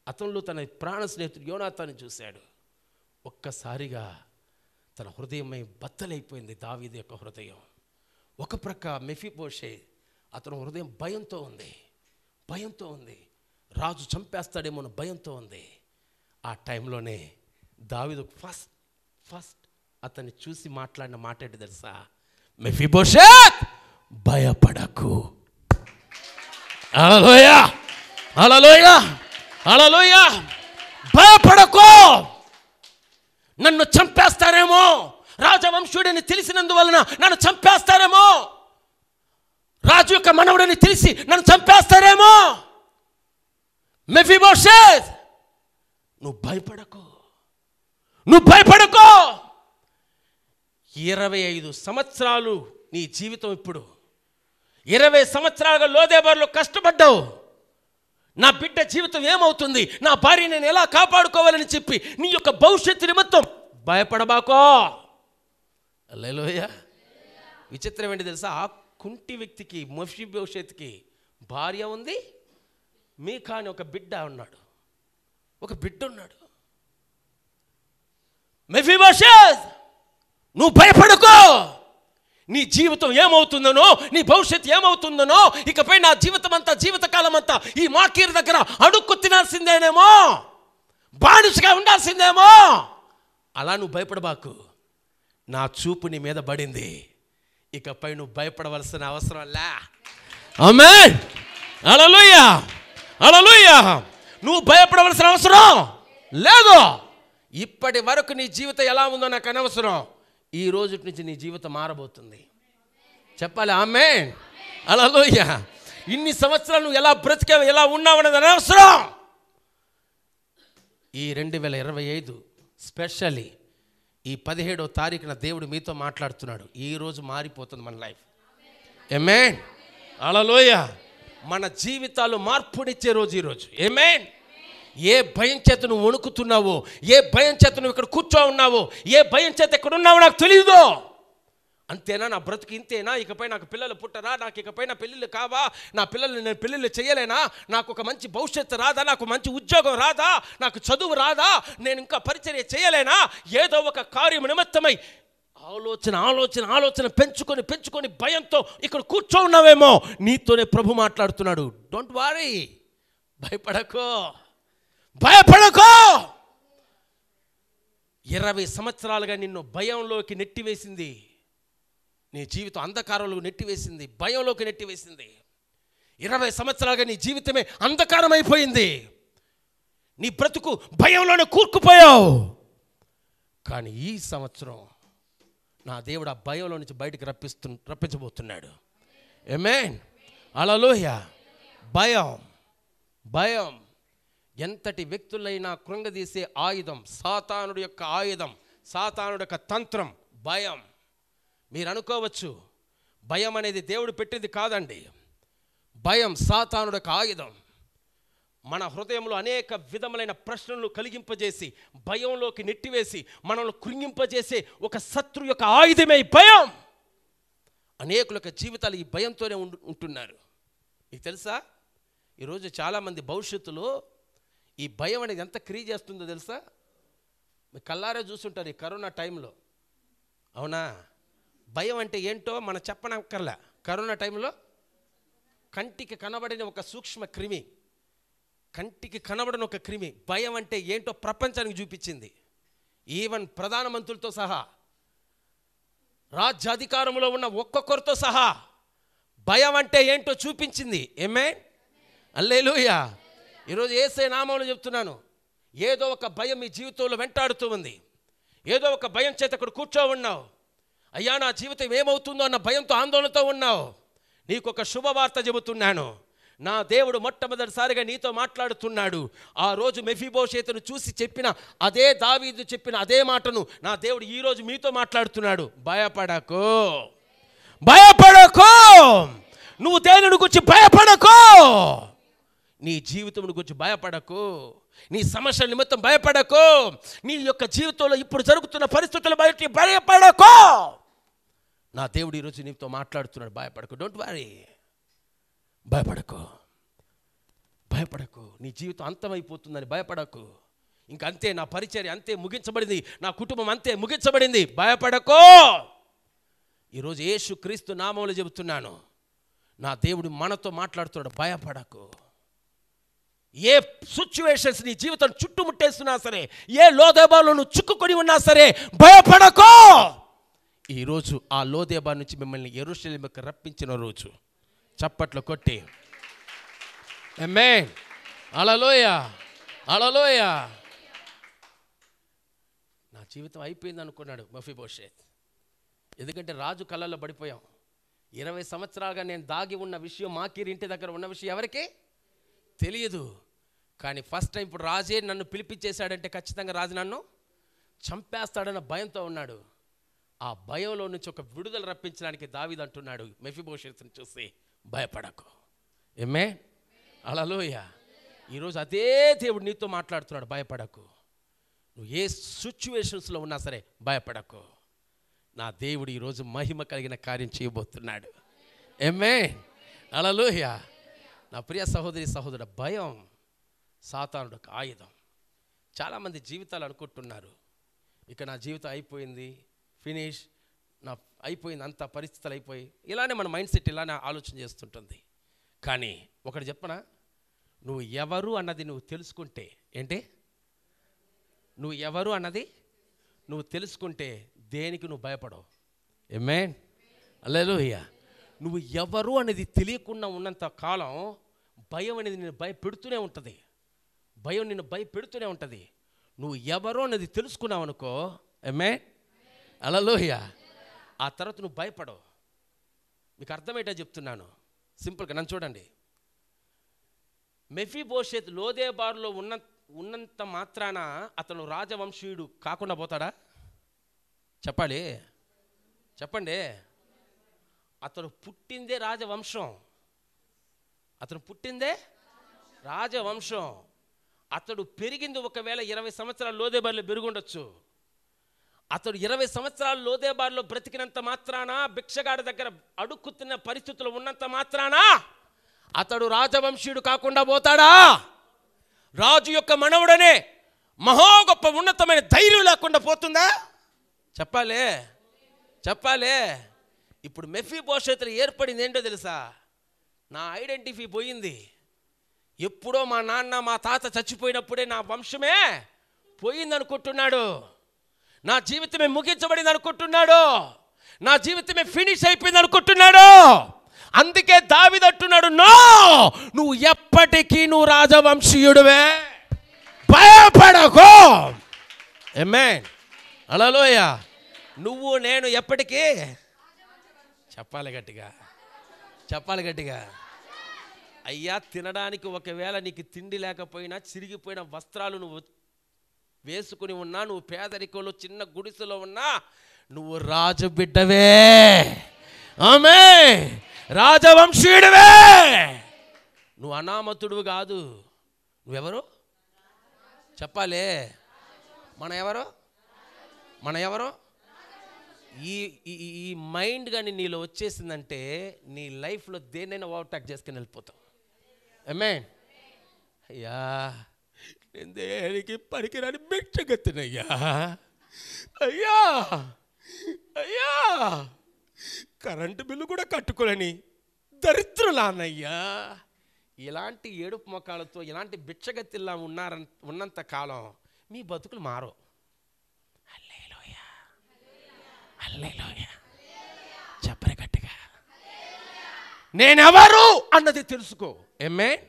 అతనిలో తన ప్రాణ స్నేహితుడు యోనాతాను చూశాడు. ఒక్కసారిగా తన హృదయమై బద్దలైపోయింది దావీదు యొక్క హృదయం. ఒక ప్రక్క మెఫీబోషెత్, అతని హృదయం భయంతో ఉంది, భయంతో ఉంది. రాజు చంపేస్తాడేమో అని భయంతో ఉంది. ఆ టైంలోనే దావీదు ఫస్ట్ అతన్ని చూసి మాట్లాడిన మాట ఏంటి తెలుసా? మెఫీబోషెత్, భయపడకు. హల్లెలూయా, హల్లెలూయా, హల్లెలూయా. భయపడకు. నన్ను చంపేస్తారేమో, రాజవంశుడిని తెలిసినందువలన నన్ను చంపేస్తారేమో, రాజు యొక్క మనవడిని తెలిసి నన్ను చంపేస్తారేమో. మెఫీబోషెత్, నువ్వు భయపడకు, నువ్వు భయపడకు. 25 సంవత్సరాలు నీ జీవితం. ఇప్పుడు 20 సంవత్సరాలుగా లోదేబార్లో కష్టపడ్డావు. నా బిడ్డ జీవితం ఏమవుతుంది, నా భార్య నేను ఎలా కాపాడుకోవాలని చెప్పి నీ యొక్క భవిష్యత్తు నిమిత్తం భయపడబాకో. హల్లెలూయా. విచిత్రం ఏంటి తెలుసా, ఆ కుంటి వ్యక్తికి మెఫీబోషెతుకి భార్య ఉంది, మీకా అని ఒక బిడ్డ ఉన్నాడు. మెఫీబోషెత్, నువ్వు భయపడకో. నీ జీవితం ఏమవుతుందనో, నీ భవిష్యత్తు ఏమవుతుందనో, ఇకపై నా జీవితం అంతా, జీవితకాలం అంతా ఈ మాకీరు దగ్గర అడుక్కు తినాల్సిందేనేమో, బానిసగా ఉండాల్సిందేమో, అలా నువ్వు భయపడబాకు. నా చూపు నీ మీద పడింది, ఇకపై నువ్వు భయపడవలసిన అవసరం లే. ఆమేన్. హల్లెలూయా, హల్లెలూయా. నువ్వు భయపడవలసిన అవసరం లేదు. ఇప్పటి వరకు నీ జీవితం ఎలా ఉందో నాకు అనవసరం. ఈ రోజు నుంచి నీ జీవితం మారబోతుంది. చెప్పాలి ఆమేన్. హల్లెలూయా. ఇన్ని సంవత్సరాలు నువ్వు ఎలా బ్రతికావు, ఎలా ఉన్నావు అనేది అనవసరం. ఈ 2025 స్పెషల్లీ ఈ 17వ తారీఖున దేవుడు మీతో మాట్లాడుతున్నాడు. ఈ రోజు మారిపోతుంది మన లైఫ్. ఆమేన్. హల్లెలూయా. మన జీవితాలు మార్పునిచ్చే రోజు ఈరోజు. ఆమేన్. ఏ భయం చేత నువ్వు వణుకుతున్నావో, ఏ భయం చేత నువ్వు ఇక్కడ కూర్చో ఉన్నావో, ఏ భయం చేత ఇక్కడ ఉన్నావో నాకు తెలియదు. అంతేనా, నా బ్రతుకు ఇంతేనా, ఇకపై నాకు పిల్లలు పుట్టరా, నాకు ఇకపై నా పెళ్ళిళ్ళు కావా, నా పిల్లల్ని నేను పెళ్ళిళ్ళు చేయలేనా, నాకు ఒక మంచి భవిష్యత్తు రాదా, నాకు మంచి ఉద్యోగం రాదా, నాకు చదువు రాదా, నేను ఇంకా పరిచర్య చేయలేనా, ఏదో ఒక కార్యం నిమిత్తమై ఆలోచన పెంచుకొని భయంతో ఇక్కడ కూర్చో ఉన్నావేమో. నీతోనే ప్రభు మాట్లాడుతున్నాడు. Don't worry, భయపడకో. 20 సంవత్సరాలుగా నిన్ను భయంలోకి నెట్టివేసింది, నీ జీవితం అంధకారంలో నెట్టివేసింది, భయంలోకి నెట్టివేసింది. 20 సంవత్సరాలుగా నీ జీవితమే అంధకారం అయిపోయింది. నీ బ్రతుకు భయంలోనే కూరుకుపోయావు. కానీ ఈ సంవత్సరం నా దేవుడు ఆ భయంలో నుంచి బయటికి రప్పించబోతున్నాడు. ఆమేన్. హల్లెలూయా. భయం ఎంతటి వ్యక్తులైనా కృంగదీసే ఆయుధం, సాతానుడి యొక్క ఆయుధం, సాతానుడి యొక్క తంత్రం భయం. మీరు అనుకోవచ్చు భయం అనేది దేవుడు పెట్టింది కాదండి. భయం సాతానుడి యొక్క ఆయుధం. మన హృదయంలో అనేక విధములైన ప్రశ్నలు కలిగింపజేసి, భయంలోకి నెట్టివేసి, మనల్ని కృంగింపజేసే ఒక శత్రు యొక్క ఆయుధమే భయం. అనేకుల యొక్క జీవితాలు ఈ భయంతోనే ఉంటున్నారు. మీకు తెలుసా, ఈరోజు చాలామంది భవిష్యత్తులో ఈ భయం అనేది ఎంత క్రియేట్ చేస్తుందో తెలుసా? మీరు కళ్ళారే చూస్తుంటారు ఈ కరోనా టైంలో. అవునా? భయం అంటే ఏంటో మనం చెప్పనక్కర్లే. కరోనా టైంలో కంటికి కనబడిన ఒక సూక్ష్మ క్రిమి, భయం అంటే ఏంటో ప్రపంచానికి చూపించింది. ఈవెన్ ప్రధానమంత్రులతో సహా, రాజ్యాధికారంలో ఉన్న ఒక్కొక్కరితో సహా భయం అంటే ఏంటో చూపించింది. ఆమేన్. హల్లెలూయా. ఈరోజు యేసయ్య నామములో చెప్తున్నాను, ఏదో ఒక భయం మీ జీవితంలో వెంటాడుతూ ఉంది. ఏదో ఒక భయం చేత అక్కడ కూర్చో ఉన్నావు. అయ్యా నా జీవితం ఏమవుతుందో అన్న భయంతో, ఆందోళనతో ఉన్నావు. నీకు ఒక శుభవార్త చెబుతున్నాను. నా దేవుడు మొట్టమొదటిసారిగా నీతో మాట్లాడుతున్నాడు. ఆ రోజు మెఫీబోషెతును చూసి చెప్పిన అదే, దావీదు చెప్పిన అదే మాటను నా దేవుడు ఈరోజు మీతో మాట్లాడుతున్నాడు. భయపడకు. నువ్వు దేనిని గురించి భయపడకు. నీ జీవితం గురించి భయపడకు. నీ సమస్యల నిమిత్తం భయపడకు. నీ యొక్క జీవితంలో ఇప్పుడు జరుగుతున్న పరిస్థితుల బయట భయపడకు. నా దేవుడు ఈరోజు నీతో మాట్లాడుతున్నాడు. భయపడకు. Don't worry. భయపడకు. నీ జీవితం అంతమైపోతుందని భయపడకు. ఇంకంతే, నా పరిచర్య అంతే ముగించబడింది, నా కుటుంబం అంతే ముగించబడింది. భయపడకు. ఈరోజు యేసు క్రీస్తు నామములో చెబుతున్నాను, నా దేవుడు మనతో మాట్లాడుతున్నాడు. భయపడకు. ఏ సిచ్యువేషన్స్ నీ జీవితం చుట్టుముట్టేస్తున్నా సరే, ఏ లోదేబాలో నువ్వు చిక్కుకొని ఉన్నా సరే, భయపడకు. ఈరోజు ఆ లోదేబా నుంచి మిమ్మల్ని యెరూషలేముకు రప్పించిన రోజు. చప్పట్లు కొట్టి ఆమేన్. హల్లెలూయా, హల్లెలూయా. నా జీవితం అయిపోయింది అనుకున్నాడు మెఫీబోషెత్. ఎందుకంటే రాజు కళ్ళల్లో పడిపోయాం. 20 సంవత్సరాలుగా నేను దాగి ఉన్న విషయం, మాకీరు ఇంటి దగ్గర ఉన్న విషయం ఎవరికి తెలియదు. కానీ ఫస్ట్ టైం ఇప్పుడు రాజే నన్ను పిలిపించేశాడంటే ఖచ్చితంగా రాజు నన్ను చంపేస్తాడన్న భయంతో ఉన్నాడు. ఆ భయంలో నుంచి ఒక విడుదల రప్పించడానికి దావీదు అంటున్నాడు మెఫీబోషెతును చూసి, భయపడకు. ఆమేన్. హల్లెలూయా. ఈరోజు అదే దేవుడు నీతో మాట్లాడుతున్నాడు, భయపడకు. నువ్వు ఏ సిచ్యువేషన్స్లో ఉన్నా సరే భయపడకు. నా దేవుడు ఈరోజు మహిమ కలిగిన కార్యం చేయబోతున్నాడు. ఆమేన్, హల్లెలూయా. నా ప్రియ సహోదరి సహోదరుడు, భయం సాతానుడు ఒక ఆయుధం. చాలామంది జీవితాలు అనుకుంటున్నారు, ఇక నా జీవితం అయిపోయింది, ఫినిష్, నా అయిపోయింది, అంత పరిస్థితులు అయిపోయి, ఇలానే మన మైండ్ సెట్ ఇలానే ఆలోచన చేస్తుంటుంది. కానీ ఒకటి చెప్పనా, నువ్వు ఎవరు అన్నది నువ్వు తెలుసుకుంటే, ఏంటి నువ్వు ఎవరు అన్నది నువ్వు తెలుసుకుంటే దేనికి నువ్వు భయపడవు. ఆమేన్, హల్లెలూయా. నువ్వు ఎవరు అనేది తెలియకుండా ఉన్నంత కాలం భయం అనేది నిన్ను భయపెడుతూనే ఉంటుంది. భయం నిన్ను భయపెడుతూనే ఉంటుంది. నువ్వు ఎవరో అనేది తెలుసుకున్నావు అనుకో, ఆమేన్, హల్లెలూయా, ఆ తర్వాత నువ్వు భయపడవు. మీకు అర్థమేటో చెప్తున్నాను, సింపుల్గా నన్ను చూడండి. మెఫీబోషెత్ లోదేబారులో ఉన్నంత మాత్రాన అతను రాజవంశీయుడు కాకుండా పోతాడా? చెప్పండి. అతను పుట్టిందే రాజవంశం. అతడు పెరిగింది ఒకవేళ 20 సంవత్సరాలు లోదేబారులో పెరుగుండొచ్చు. అతడు 20 సంవత్సరాలు లోదేబారులో బ్రతికినంత మాత్రాన, భిక్షగాడి దగ్గర అడుక్కుతున్న పరిస్థితులు ఉన్నంత మాత్రాన అతడు రాజవంశీయుడు కాకుండా పోతాడా? రాజు యొక్క మనవుడనే మహా గొప్ప ఉన్నతమైన ధైర్యం లేకుండా పోతుందా? చెప్పాలే. ఇప్పుడు మెఫీబోషెతు ఏర్పడింది ఏంటో తెలుసా? నా ఐడెంటిటీ పోయింది. ఎప్పుడో మా నాన్న మా తాత చచ్చిపోయినప్పుడే నా వంశమే పోయింది అనుకుంటున్నాడు. నా జీవితమే ముగించబడింది అనుకుంటున్నాడు. నా జీవితమే ఫినిష్ అయిపోయింది అనుకుంటున్నాడు. అందుకే దావీదు అంటున్నాడు, నో, నువ్వు ఎప్పటికీ నువ్వు రాజవంశీయుడివే, భయపడకు. ఆమేన్, హల్లెలూయా. నువ్వు నేను ఎప్పటికీ, చెప్పాలి గట్టిగా. అయ్యా, తినడానికి ఒకవేళ నీకు తిండి లేకపోయినా, చిరిగిపోయిన వస్త్రాలు నువ్వు వేసుకుని ఉన్నా, నువ్వు పేదరికంలో చిన్న గుడిసెలో ఉన్నా, నువ్వు రాజు బిడ్డవే. ఆమేన్, రాజవంశీయుడివే. నువ్వు అనామతుడు కాదు. నువ్వెవరు చెప్పాలి? మన ఎవరు? ఈ మైండ్ కానీ నీలో వచ్చేసిందంటే నీ లైఫ్లో దేన్నైనా ఓవర్టేక్ చేసుకుని వెళ్ళిపోతావు. ఆమేన్. అయ్యా, నేను దేనికి పనికిరాని భిక్షగతినయ్యా. అయ్యా, కరెంటు బిల్లు కూడా కట్టుకోలేని దరిద్రులానయ్యా. ఇలాంటి ఏడుపు మొఖాలతో, ఇలాంటి భిక్షగతిలా ఉన్నంత కాలం మీ బతుకులు మారో. హల్లెలూయా, చెప్పరే గట్టిగా. నేనెవరు అన్నది తెలుసుకో. ఆమేన్.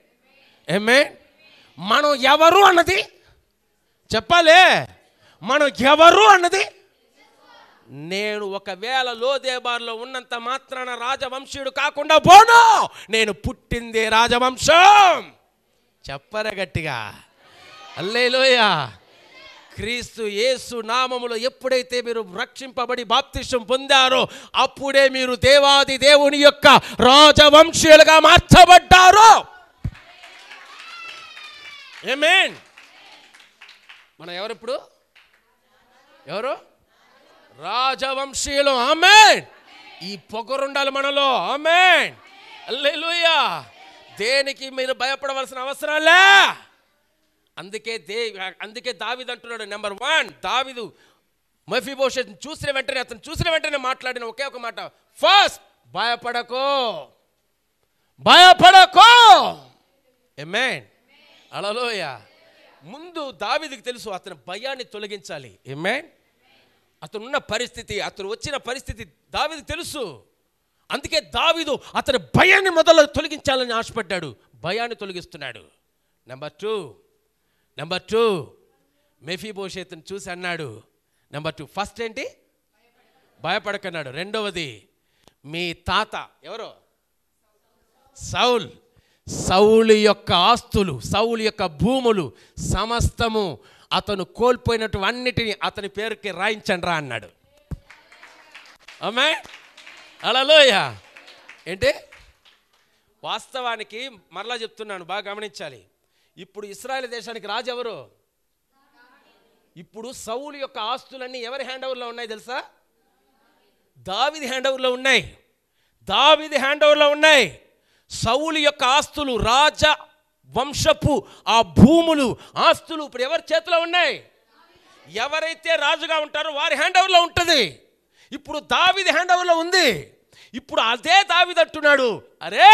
మనం ఎవరు అన్నది చెప్పాలి. మనం ఎవరు అన్నది, నేను ఒకవేళ లోదేబారులో ఉన్నంత మాత్రాన రాజవంశీయుడు కాకుండా పోను. నేను పుట్టిందే రాజవంశం. చెప్పరా గట్టిగా. హల్లెలూయా. క్రీస్తు యేసు నామములో ఎప్పుడైతే మీరు రక్షింపబడి బాప్తిసం పొందారో అప్పుడే మీరు దేవాది దేవుని యొక్క రాజవంశీయులుగా మార్చబడ్డారు. ఆమేన్. మనం ఎవరు రాజవంశీయులు. ఆమేన్. ఈ పొగరుండాలి మనలో. ఆమేన్, హల్లెలూయా. దేనికి మీరు భయపడవలసిన అవసరం లే. అందుకే దావీదు అంటున్నాడు, నెంబర్ 1, దావీదు మెఫీబోషెత్ చూసిన వెంటనే మాట్లాడిన ఒకే ఒక మాట, ఫస్ట్ భయపడకు. ఆమేన్, హల్లెలూయా. ముందు దావీదుకి తెలుసు అతని భయాన్ని తొలగించాలి. ఆమేన్. అతనున్న పరిస్థితి, అతను వచ్చిన పరిస్థితి దావీదుకి తెలుసు. అందుకే దావీదు అతని భయాన్ని మొదలు తొలగించాలని ఆశపడ్డాడు. భయాన్ని తొలగిస్తున్నాడు. నెంబర్ 2 మెఫీబోషెతుని చూసి అన్నాడు. నెంబర్ 2 ఫస్ట్ ఏంటి? భయపడకన్నాడు. రెండవది, మీ తాత ఎవరో సౌలు యొక్క ఆస్తులు, సౌలు యొక్క భూములు సమస్తము అతను కోల్పోయినట్టు అన్నిటినీ అతని పేరుకి రాయించండి రా అన్నాడు. ఆమేన్, హల్లెలూయా. ఏంటి? వాస్తవానికి మరలా చెప్తున్నాను, బాగా గమనించాలి. ఇప్పుడు ఇశ్రాయేలు దేశానికి రాజు ఎవరు? ఇప్పుడు సౌలు యొక్క ఆస్తులన్నీ ఎవరి హ్యాండ్ ఓవర్లో ఉన్నాయి తెలుసా? దావీదు హ్యాండ్ ఓవర్లో ఉన్నాయి. దావీదు హ్యాండ్ ఓవర్లో ఉన్నాయి. సౌలు యొక్క ఆస్తులు, రాజ వంశపు ఆ భూములు, ఆస్తులు ఇప్పుడు ఎవరి చేతిలో ఉన్నాయి? ఎవరైతే రాజుగా ఉంటారో వారి హ్యాండ్ ఓవర్లో ఉంటుంది. ఇప్పుడు దావీదు హ్యాండ్ ఓవర్లో ఉంది. ఇప్పుడు అదే దావీదు అంటున్నాడు, అరే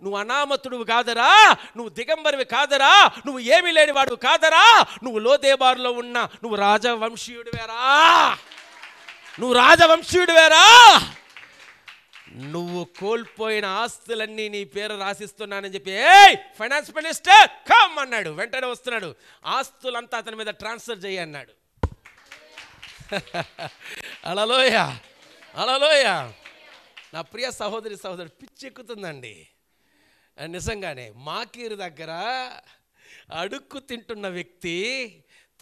నువ్వు అనామతుడు కాదరా, నువ్వు దిగంబరివి కాదరా, నువ్వు ఏమీ లేనివాడు కాదరా, నువ్వు లోదేబారులో ఉన్న నువ్వు రాజవంశీయుడివేరా, నువ్వు రాజవంశీయుడివేరా, నువ్వు కోల్పోయిన ఆస్తులన్నీ నీ పేరు రాసిస్తున్నానని చెప్పి ఫైనాన్స్ మినిస్టర్ కమ్ అన్నాడు. వెంటనే వస్తున్నాడు, ఆస్తులంతా అతని మీద ట్రాన్స్ఫర్ చేయి అన్నాడు. హల్లెలూయా, హల్లెలూయా. నా ప్రియ సహోదరి సహోదరుడు, పిచ్చెక్కుతుందండి నిజంగానే. మాకీరు దగ్గర అడుక్కు తింటున్న వ్యక్తి,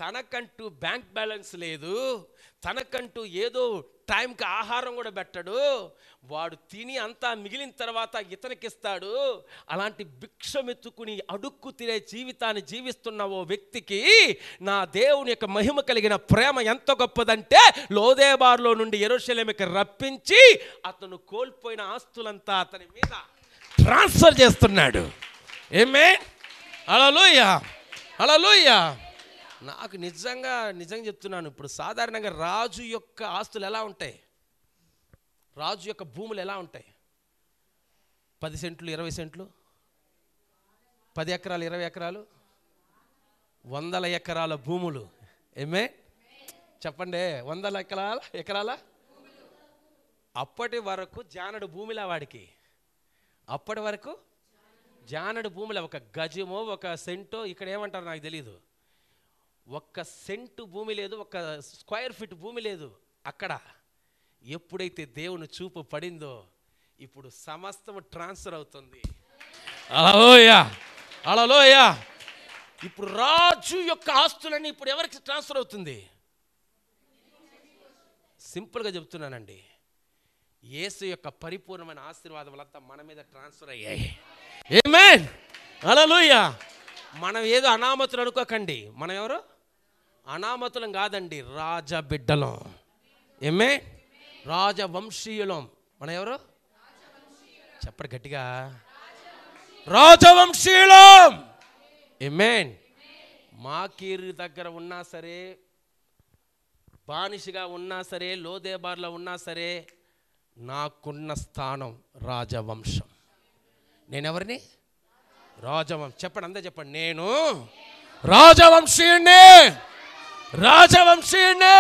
తనకంటూ బ్యాంక్ బ్యాలెన్స్ లేదు, తనకంటూ ఏదో టైంకి ఆహారం కూడా పెట్టడు, వాడు తిని అంతా మిగిలిన తర్వాత ఇతనికిస్తాడు. అలాంటి భిక్షమెత్తుకుని అడుక్కు తినే జీవితాన్ని జీవిస్తున్న ఓ వ్యక్తికి నా దేవుని యొక్క మహిమ కలిగిన ప్రేమ ఎంత గొప్పదంటే, లోదేబారులో నుండి యెరూషలేముకి రప్పించి అతను కోల్పోయిన ఆస్తులంతా అతని మీద ట్రాన్స్ఫర్ చేస్తున్నాడు. ఆమేన్, హల్లెలూయా, హల్లెలూయా. నాకు నిజంగా చెప్తున్నాను, ఇప్పుడు సాధారణంగా రాజు యొక్క ఆస్తులు ఎలా ఉంటాయి, రాజు యొక్క భూములు ఎలా ఉంటాయి? 10 సెంట్లు 20 సెంట్లు, 10 ఎకరాలు 20 ఎకరాలు, 100 ఎకరాల భూములు. ఏమే చెప్పండి, 100 ఎకరాల. అప్పటి వరకు జానడు భూమిలా వాడికి, అప్పటి వరకు జానడు భూమిలో ఒక గజమో ఒక సెంటో, ఇక్కడ ఏమంటారు నాకు తెలీదు, 1 సెంటు భూమి లేదు, 1 స్క్వేర్ ఫీట్ భూమి లేదు అక్కడ. ఎప్పుడైతే దేవుని చూపు పడిందో ఇప్పుడు సమస్తం ట్రాన్స్ఫర్ అవుతుంది. హల్లెలూయా, హల్లెలూయా. ఇప్పుడు రాజు యొక్క ఆస్తులన్నీ ఇప్పుడు ఎవరికి ట్రాన్స్ఫర్ అవుతుంది? సింపుల్గా చెప్తున్నానండి, యేసు యొక్క పరిపూర్ణమైన ఆశీర్వాదములంతా మన మీద ట్రాన్స్ఫర్ అయ్యాయి. ఆమేన్, హల్లెలూయా. మనం ఏదో అనామతులు అనుకోకండి, మనం ఎవరు? అనామతులం కాదండి, రాజ బిడ్డలం. ఏమే రాజవంశీయులం. మనం ఎవరు? చెప్పరు గట్టిగా, రాజవంశీయులం. ఆమేన్. మాకీరు దగ్గర ఉన్నా సరే, బానిసగా ఉన్నా సరే, లోదేబార్లో ఉన్నా సరే, నాకున్న స్థానం రాజవంశం. నేనెవరిని? రాజవంశం. చెప్పండి, అందరూ చెప్పండి, నేను రాజవంశీయుణ్ణి, రాజవంశీయుణ్ణి,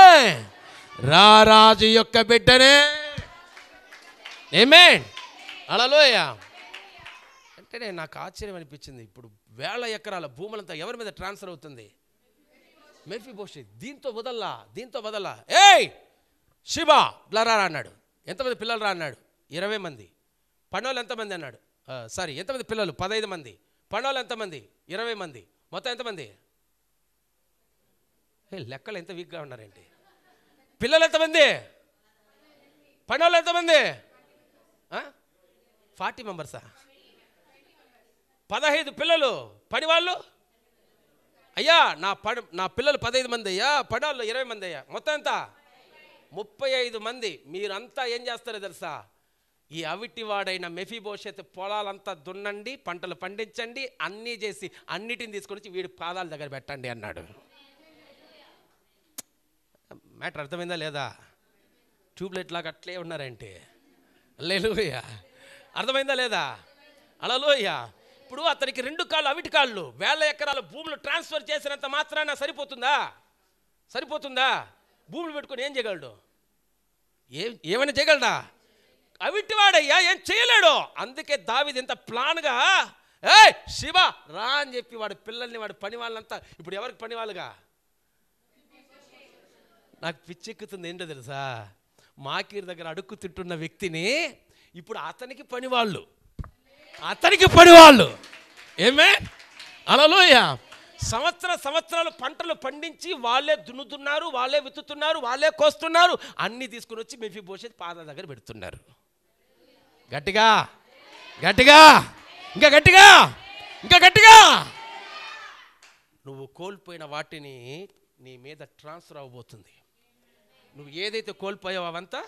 రాజు యొక్క బిడ్డనే. ఆమేన్, హల్లెలూయా. అంటే నాకు ఆశ్చర్యం అనిపించింది, ఇప్పుడు 1000 ఎకరాల భూములంతా ఎవరి మీద ట్రాన్స్ఫర్ అవుతుంది? మెఫీబోషెత్. దీంతో వదల్లా. ఏయ్ శిబా బ్లరా అన్నాడు. ఎంతమంది పిల్లలు రా అన్నాడు? 20 మంది. పనోళ్ళు ఎంతమంది అన్నాడు? ఎంతమంది పిల్లలు? 15 మంది. పనోళ్ళు ఎంతమంది? 20 మంది. మొత్తం ఎంతమంది? లెక్కలు ఎంత వీక్గా ఉన్నారేంటి? పిల్లలు ఎంతమంది? పనోళ్ళు ఎంతమంది? 40 మెంబర్సా? 15 పిల్లలు, పని వాళ్ళు అయ్యా. నా పిల్లలు 15 మంది అయ్యా, పనోళ్ళు 20 మంది అయ్యా, మొత్తం ఎంత? 35 మంది. మీరంతా ఏం చేస్తారో తెలుసా? ఈ అవిటివాడైన మెఫీబోషెత్ పొలాలంతా దున్నండి, పంటలు పండించండి, అన్నీ చేసి అన్నిటిని తీసుకొని వచ్చి వీడి పాదాల దగ్గర పెట్టండి అన్నాడు. మ్యాటర్ అర్థమైందా లేదా? ట్యూబ్లైట్ లాగా అట్లే ఉన్నారంటే. హల్లెలూయా, అర్థమైందా లేదా? హల్లెలూయా. ఇప్పుడు అతనికి 2 కాళ్ళు, అవిటి కాళ్ళు, 1000 ఎకరాల భూములు ట్రాన్స్ఫర్ చేసినంత మాత్రాన సరిపోతుందా? భూములు పెట్టుకొని ఏం చేయగలడు? ఏమైనా చేయగలడా? అవిటివాడయ్యా, ఏం చేయలేడు. అందుకే దావీదు ఎంత ప్లాన్గా శివ రా అని చెప్పి వాడి పిల్లల్ని, వాడి పని వాళ్ళంతా ఇప్పుడు ఎవరికి పని వాళ్ళుగా? నాకు పిచ్చెక్కుతుంది ఏంటో తెలుసా? మాకీరు దగ్గర అడుక్కు తింటున్న వ్యక్తిని ఇప్పుడు అతనికి పనివాళ్ళు. ఏమే హల్లెలూయా. సంవత్సరాలు పంటలు పండించి వాళ్ళే దున్నుతున్నారు, వాళ్ళే విత్తుతున్నారు, వాళ్ళే కోస్తున్నారు, అన్నీ తీసుకుని వచ్చి మెఫీబోషెత్ పాదాల దగ్గర పెడుతున్నారు. గట్టిగా, ఇంకా గట్టిగా. నువ్వు కోల్పోయిన వాటిని నీ మీద ట్రాన్స్ఫర్ అవ్వబోతుంది. నువ్వు ఏదైతే కోల్పోయావో అవంతా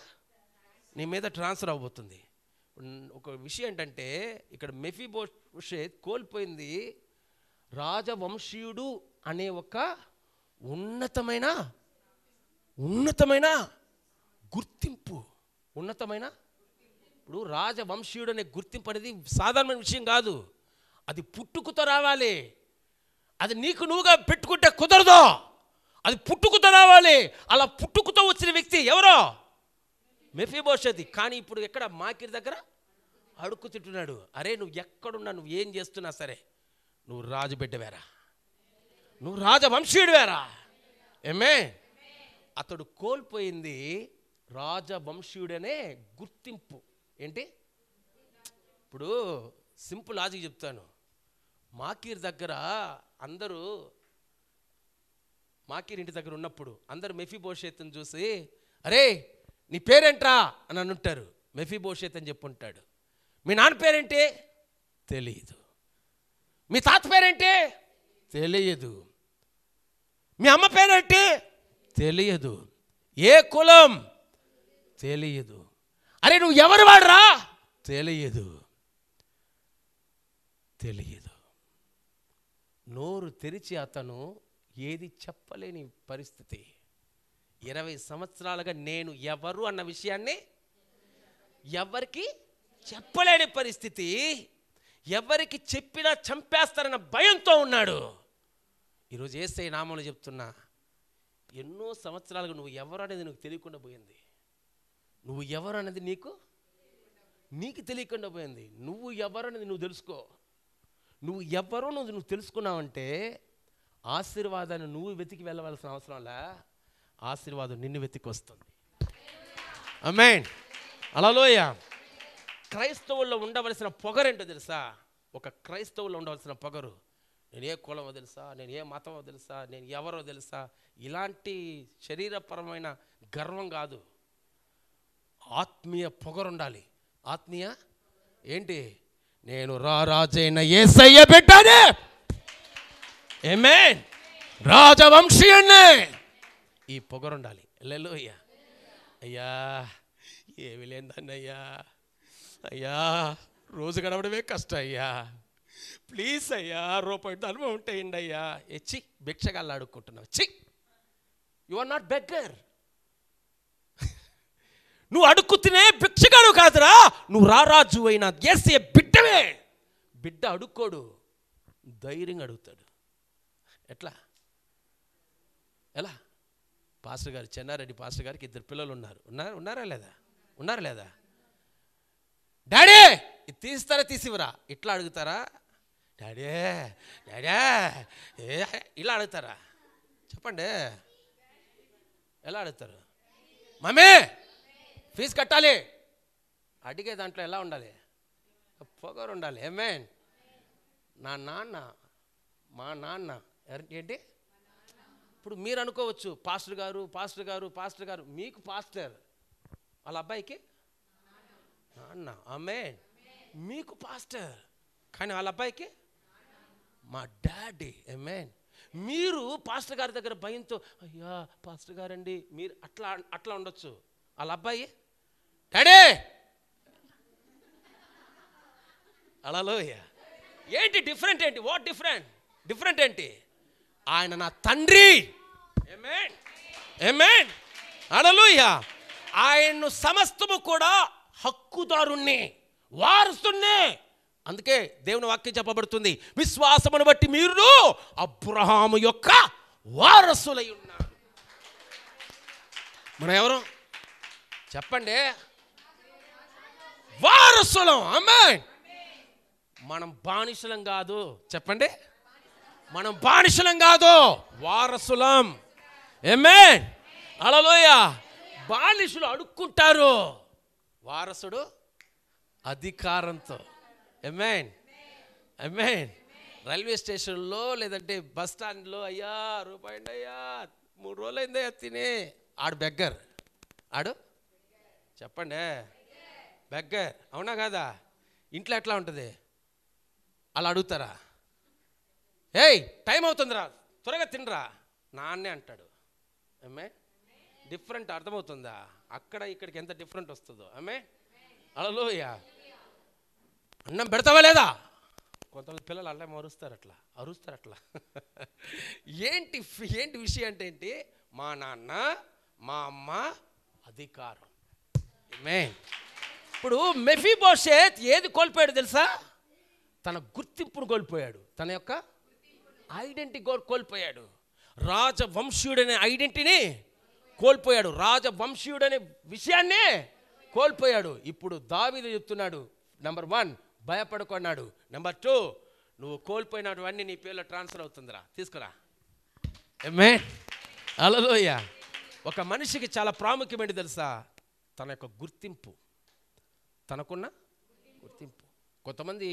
నీ మీద ట్రాన్స్ఫర్ అవ్వబోతుంది. ఒక విషయం ఏంటంటే ఇక్కడ మెఫీబోషెత్ కోల్పోయింది రాజవంశీయుడు అనే ఒక ఉన్నతమైన గుర్తింపు. ఇప్పుడు రాజవంశీయుడు అనే గుర్తింపు అనేది సాధారణమైన విషయం కాదు. అది పుట్టుకతో రావాలి. అది నీకు నువ్వుగా పెట్టుకుంటే కుదరదు. అది పుట్టుకతో రావాలి. అలా పుట్టుకతో వచ్చిన వ్యక్తి ఎవరో మెఫీబోషెత్. కానీ ఇప్పుడు ఎక్కడ మాకిర్ దగ్గర అడుక్కు తింటున్నాడు. అరే నువ్వు ఎక్కడున్నా, నువ్వు ఏం చేస్తున్నా సరే, నువ్వు రాజు బిడ్డవేరా, నువ్వు రాజవంశీయుడు వేరా. ఏమే అతడు కోల్పోయింది రాజవంశీయుడనే గుర్తింపు. ఏంటి? ఇప్పుడు సింపుల్ లాజిక్ చెప్తాను. మాకీర్ దగ్గర అందరూ, మాకీర్ ఇంటి దగ్గర ఉన్నప్పుడు అందరూ మెఫీబోషెత్తుని చూసి అరే నీ పేరేంట్రా అని అంటారు. మెఫీబోషెత్ అని చెప్పుంటాడు. మీ నాన్న పేరేంటి? తెలియదు. మీ తాత పేరేంటి? తెలియదు. మీ అమ్మ పేరేంటి? తెలియదు. ఏ కులం? తెలియదు. అరే నువ్వు ఎవరు వాడరా? తెలియదు. నోరు తెరిచి అతను ఏది చెప్పలేని పరిస్థితి. 20 సంవత్సరాలుగా నేను ఎవరు అన్న విషయాన్ని ఎవరికి చెప్పలేని పరిస్థితి. ఎవరికి చెప్పినా చంపేస్తారన్న భయంతో ఉన్నాడు. ఈరోజు యేసయ్య నామములో చెప్తున్నా, ఎన్నో సంవత్సరాలుగా నువ్వు ఎవరు అనేది నీకు తెలియకుండా పోయింది. నువ్వు ఎవరు అనేది నీకు తెలియకుండా పోయింది. నువ్వు ఎవరు అనేది నువ్వు తెలుసుకో. నువ్వు ఎవరో నువ్వు తెలుసుకున్నావంటే ఆశీర్వాదాన్ని నువ్వు వెతికి వెళ్ళవలసిన అవసరంలా, ఆశీర్వాదం నిన్ను వెతికి వస్తుంది. ఆమేన్. హల్లెలూయా. క్రైస్తవుల్లో ఉండవలసిన పొగరేంటో తెలుసా? ఒక క్రైస్తవుల్లో ఉండవలసిన పొగరు, నేను ఏ కులమో తెలుసా, నేను ఏ మతమో తెలుసా, నేను ఎవరో తెలుసా, ఇలాంటి శరీరపరమైన గర్వం కాదు. ఆత్మీయ పొగరు ఉండాలి. ఆత్మీయ ఏంటి? నేను రాజైన యేసయ్య బిడ్డనే, ఆమేన్, రాజవంశీయుణ్ణి. ఈ పొగరు ఉండాలి. హల్లెలూయా. అయ్యా ఏమి లేదన్నయ్యా, అయ్యా రోజు గడవడమే కష్టం అయ్యా, ప్లీజ్ అయ్యా రూపాయి ధర్మం ఉంటాయండి అయ్యా. ఎచ్చి భిక్షగాళ్ళు అడుక్కుంటున్నావు. చి, యు ఆర్ నాట్ బెగ్గర్. నువ్వు అడుక్కు తినే భిక్షగాడు కాదురా, నువ్వు రారాజు అయిన యేసయ్య బిడ్డవే. బిడ్డ అడుక్కోడు, ధైర్యంగా అడుగుతాడు. ఎలా? పాస్టర్ గారు, చెన్నారెడ్డి పాస్టర్ గారికి 2 పిల్లలు ఉన్నారా లేదా? డాడీ ఇది తీస్తారా తీసివరా? ఇట్లా అడుగుతారా? డాడీ ఇలా అడుగుతారా? చెప్పండి, ఎలా అడుగుతారు? మమ్మీ ఫీజు కట్టాలి అడిగే దాంట్లో ఎలా ఉండాలి? పొగరు ఉండాలి. ఆమేన్. మా నాన్న ఏంటి? ఇప్పుడు మీరు అనుకోవచ్చు పాస్టర్ గారు మీకు పాస్టర్, వాళ్ళ అబ్బాయికి నాన్న. ఆమేన్. మీకు పాస్టర్, కానీ వాళ్ళ అబ్బాయికి మా డాడీ. ఆమేన్. మీరు పాస్టర్ గారి దగ్గర భయంతో అయ్యా పాస్టర్ గారండి మీరు అట్లా ఉండొచ్చు. వాళ్ళ అబ్బాయి డాడీ. హల్లెలూయా. ఏంటి డిఫరెంట్? ఏంటి? వాట్ డిఫరెంట్ ఏంటి? ఆయన నా తండ్రి. ఆమేన్, ఆమేన్, హల్లెలూయా. ఆయన్ను సమస్తము కూడా హక్కుదారుణ్ణి, వారసుణ్ణి. అందుకే దేవుని వాక్యం చెప్పబడుతుంది, విశ్వాసమును బట్టి మీరు అబ్రహాము యొక్క వారసులై ఉన్నారు. మనం ఎవరు చెప్పండి? వారసులం. ఆమేన్. మనం బానిసలం కాదు. చెప్పండి, మనం బానిసలం కాదు, వారసులం. ఆమేన్, హల్లెలూయా. బానిసలు అడుక్కుంటారు, వారసుడు అధికారంతో. ఆమేన్, ఆమేన్. రైల్వే స్టేషన్లో లేదంటే బస్ స్టాండ్లో అయ్యా రూపాయి అయ్యా 3 రోజులైందయ్యా తినే, ఆడు బెగ్గర్. ఆడు చెప్పండి, బెగ్గర్. అవునా కాదా? ఇంట్లో ఎట్లా ఉంటుంది? అలా అడుగుతారా? ఏయ్ టైం అవుతుందిరా, త్వరగా తినరా నాన్నే అంటాడు. ఆమె డిఫరెంట్ అర్థమవుతుందా? అక్కడ ఇక్కడికి ఎంత డిఫరెంట్ వస్తుందో. ఆమె హల్లెలూయా. అన్నం పెడతావా లేదా? కొంతమంది పిల్లలు అల్లం అరుస్తారు అట్లా. ఏంటి ఏంటి విషయం అంటే ఏంటి? మా నాన్న మా అమ్మ అధికారం. ఇప్పుడు మెఫీబోషెత్ ఏది కోల్పోయాడు తెలుసా? తన గుర్తింపును కోల్పోయాడు, తన యొక్క ఐడెంటిటీ కోల్పోయాడు. రాజవంశీయుడనే ఐడెంటిటీని కోల్పోయాడు, రాజవంశీయుడనే విషయాన్నే కోల్పోయాడు. ఇప్పుడు దావీదు చెప్తున్నాడు, నెంబర్ 1 భయపడుకున్నాడు, నెంబర్ 2 నువ్వు కోల్పోయినటువన్నీ నీ పేర్లో ట్రాన్స్ఫర్ అవుతుందిరా, తీసుకురా. ఆమేన్ హల్లెలూయా. ఒక మనిషికి చాలా ప్రాముఖ్యమైనది తెలుసా? తన యొక్క గుర్తింపు, తనకున్న గుర్తింపు. కొంతమంది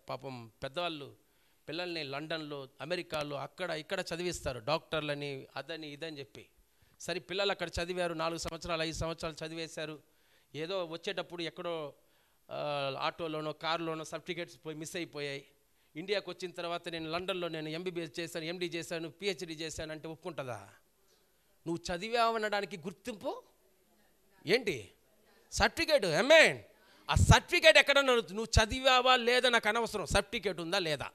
పాపం పెద్దవాళ్ళు పిల్లల్ని లండన్లో అమెరికాలో అక్కడ ఇక్కడ చదివిస్తారు, డాక్టర్లని అదని ఇదని చెప్పి. సరే పిల్లలు అక్కడ చదివారు, 4 సంవత్సరాలు 5 సంవత్సరాలు చదివేశారు. ఏదో వచ్చేటప్పుడు ఎక్కడో ఆటోలోనో కారులోనో సర్టిఫికేట్స్ మిస్ అయిపోయాయి. ఇండియాకి వచ్చిన తర్వాత నేను లండన్లో నేను ఎంబీబీఎస్ చేశాను, ఎండీ చేశాను, పిహెచ్డీ చేశాను అంటే ఒప్పుకుంటుందా? నువ్వు చదివావనడానికి గుర్తింపు ఏంటి? సర్టిఫికేట్. ఆమేన్. ఆ సర్టిఫికేట్ ఎక్కడ నువ్వు చదివావా లేదా నాకు అనవసరం, సర్టిఫికేట్ ఉందా లేదా?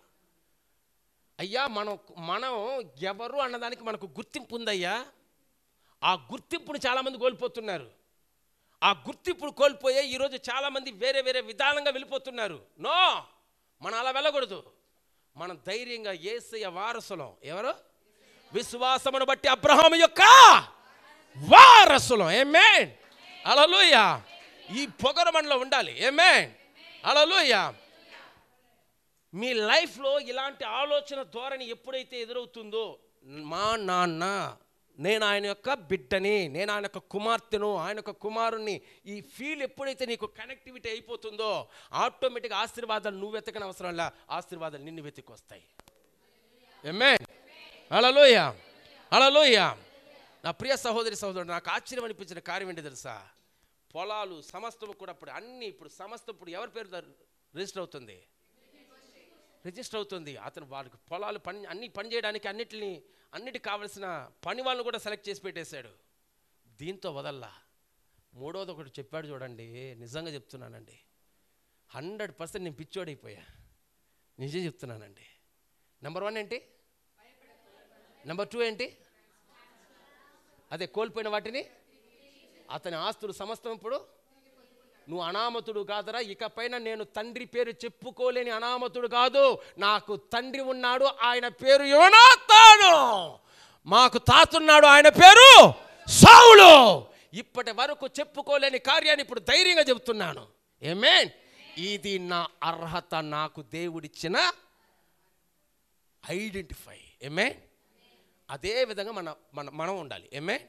అయ్యా మనం ఎవరు అన్నదానికి మనకు గుర్తింపు ఉందయ్యా. ఆ గుర్తింపును చాలామంది కోల్పోతున్నారు. ఆ గుర్తింపును కోల్పోయే ఈరోజు చాలామంది వేరే వేరే విధానంగా వెళ్ళిపోతున్నారు. నో, మనం అలా వెళ్ళకూడదు. మనం ధైర్యంగా యేసయ్య వారసులం. ఎవరు? విశ్వాసమును బట్టి అబ్రహాము యొక్క వారసులం. ఆమేన్ హల్లెలూయా. ఈ పొగరు మనలో ఉండాలి. ఆమేన్ హల్లెలూయా. మీ లైఫ్లో ఇలాంటి ఆలోచన ధోరణి ఎప్పుడైతే ఎదురవుతుందో, మా నాన్న, నేను ఆయన యొక్క బిడ్డని, నేను ఆయన యొక్క కుమార్తెను, ఆయన యొక్క కుమారుణ్ణి, ఈ ఫీల్ ఎప్పుడైతే నీకు కనెక్టివిటీ అయిపోతుందో ఆటోమేటిక్గా ఆశీర్వాదాలు నువ్వు వెతకని అవసరం లే, ఆశీర్వాదాలు నిన్ను వెతికొస్తాయి. ఆమేన్ హల్లెలూయా హల్లెలూయా. నా ప్రియ సహోదరి సహోదరుడు, నాకు ఆశ్చర్యం అనిపించిన కార్యం ఏంటి తెలుసా? పొలాలు సమస్తము కూడా ఇప్పుడు సమస్తం ఎవరి పేరు రిజిస్టర్ అవుతుంది? రిజిస్టర్ అవుతుంది. అతను వాళ్ళకి పొలాలు అన్ని పని చేయడానికి అన్నిటికి కావలసిన పని వాళ్ళని కూడా సెలెక్ట్ చేసి పెట్టేశాడు. దీంతో వదల్లా. 3వది ఒకటి చెప్పాడు చూడండి, నిజంగా చెప్తున్నానండి, 100% నేను పిచ్చోడైపోయా, నిజం చెప్తున్నానండి. నెంబర్ 1 ఏంటి? నెంబర్ 2 ఏంటి? అదే కోల్పోయిన వాటిని, అతని ఆస్తులు సమస్తం ఇప్పుడు నువ్వు అనామతుడు కాదరా, ఇకపైన నేను తండ్రి పేరు చెప్పుకోలేని అనామతుడు కాదు, నాకు తండ్రి ఉన్నాడు, ఆయన పేరు యోనాతాను, మాకు తాతున్నాడు, ఆయన పేరు సౌలు. ఇప్పటి వరకు చెప్పుకోలేని కార్యాన్ని ఇప్పుడు ధైర్యంగా చెబుతున్నాను. ఆమేన్. ఇది నా అర్హత, నాకు దేవుడిచ్చిన ఐడెంటిఫై. ఆమేన్. అదే విధంగా మనం ఉండాలి. ఆమేన్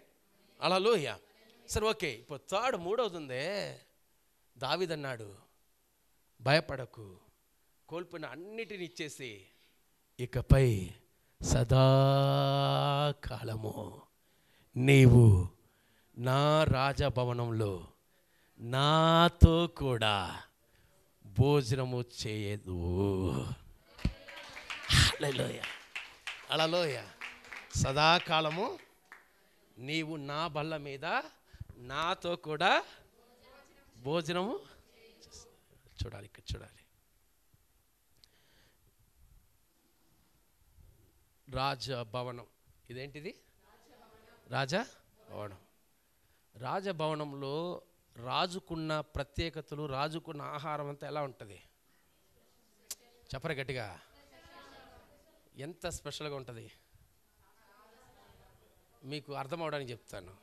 హల్లెలూయా. సరే ఓకే, ఇప్పుడు 3వది ఉందే, దావీదు అన్నాడు, భయపడకు, కోల్పోయిన అన్నిటిని ఇచ్చేసి ఇకపై సదాకాలము నీవు నా రాజభవనంలో నాతో కూడా భోజనము చేయదు. హల్లెలూయా హల్లెలూయా. సదాకాలము నీవు నా బల్ల మీద నాతో కూడా భోజనము చూడాలి. ఇక్కడ చూడాలి, రాజభవనం. ఇదేంటిది? రాజభవనం. రాజభవనంలో రాజుకున్న ప్రత్యేకతలు, రాజుకున్న ఆహారం అంతా ఎలా ఉంటుంది? చెప్పరు గట్టిగా, ఎంత స్పెషల్గా ఉంటుంది? మీకు అర్థం అవడానికి చెప్తాను.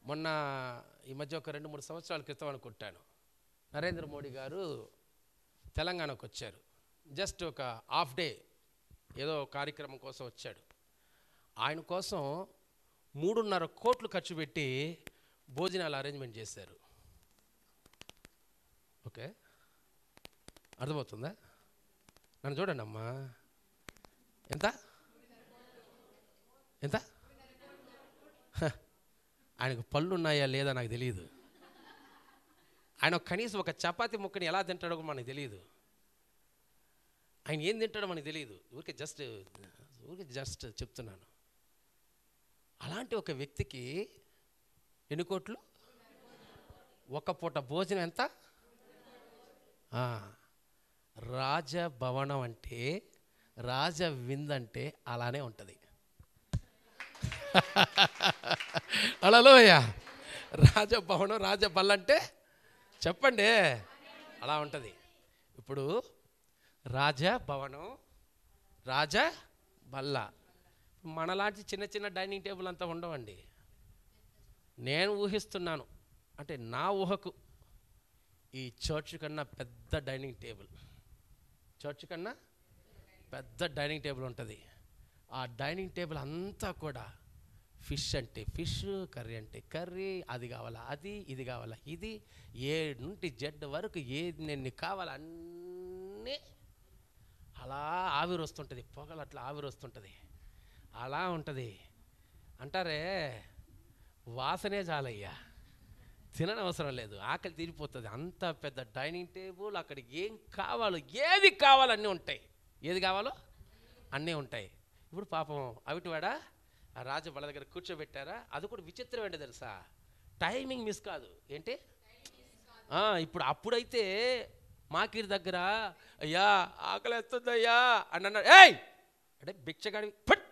మొన్న ఈ మధ్య ఒక 2-3 సంవత్సరాల క్రితం అనుకుంటాను, నరేంద్ర మోడీ గారు తెలంగాణకు వచ్చారు. జస్ట్ ఒక హాఫ్ డే ఏదో కార్యక్రమం కోసం వచ్చాడు. ఆయన కోసం 3.5 కోట్లు ఖర్చు పెట్టి భోజనాలు అరేంజ్మెంట్ చేశారు. ఓకే, అర్థమవుతుందా? నన్ను చూడండి అమ్మా, ఎంత ఎంత ఆయనకు పళ్ళు ఉన్నాయా లేదా నాకు తెలియదు. ఆయన కనీసం ఒక చపాతీ ముక్కని ఎలా తింటాడో మనకు తెలియదు. ఆయన ఏం తింటాడో మనకు తెలియదు. ఊరికే జస్ట్ జస్ట్ చెప్తున్నాను. అలాంటి ఒక వ్యక్తికి ఎన్ని కోట్లు? ఒక పూట భోజనం ఎంత? రాజభవనం అంటే, రాజ విందంటే అలానే ఉంటుంది. హల్లెలూయ. రాజభవనం, రాజబల్ల అంటే చెప్పండి అలా ఉంటుంది. ఇప్పుడు రాజభవనం, రాజబల్ల మనలాంటి చిన్న చిన్న డైనింగ్ టేబుల్ అంతా ఉండవండి. నేను ఊహిస్తున్నాను, అంటే నా ఊహకు ఈ చర్చ్ కన్నా పెద్ద డైనింగ్ టేబుల్, చర్చ్ కన్నా పెద్ద డైనింగ్ టేబుల్ ఉంటుంది. ఆ డైనింగ్ టేబుల్ అంతా కూడా ఫిష్ అంటే ఫిష్, కర్రీ అంటే కర్రీ, అది కావాలా అది, ఇది కావాలా ఇది, ఏ నుండి జెడ్ వరకు ఏది నేను కావాలా అన్నీ అలా ఆవిరి వస్తుంటుంది. పొగలు అట్లా ఆవిరి వస్తుంటుంది, అలా ఉంటుంది. అంటారే వాసనే చాలయ్యా, తిననవసరం లేదు, ఆకలి తీరిపోతుంది. అంత పెద్ద డైనింగ్ టేబుల్, అక్కడికి ఏం కావాలో, ఏది కావాలో అన్నీ ఉంటాయి, ఏది కావాలో అన్నీ ఉంటాయి. ఇప్పుడు పాపం అవిటివాడ ఆ రాజబల్ల దగ్గర కూర్చోబెట్టారా, అది కూడా విచిత్రం ఏంటో తెలుసా, టైమింగ్ మిస్ కాదు. ఏంటి ఇప్పుడు అప్పుడైతే మాకీరి దగ్గర అయ్యా ఆకలేస్తుందయ్యా అని అన్నాడు. ఏయ్ అంటే భిక్షగాడి ఫట్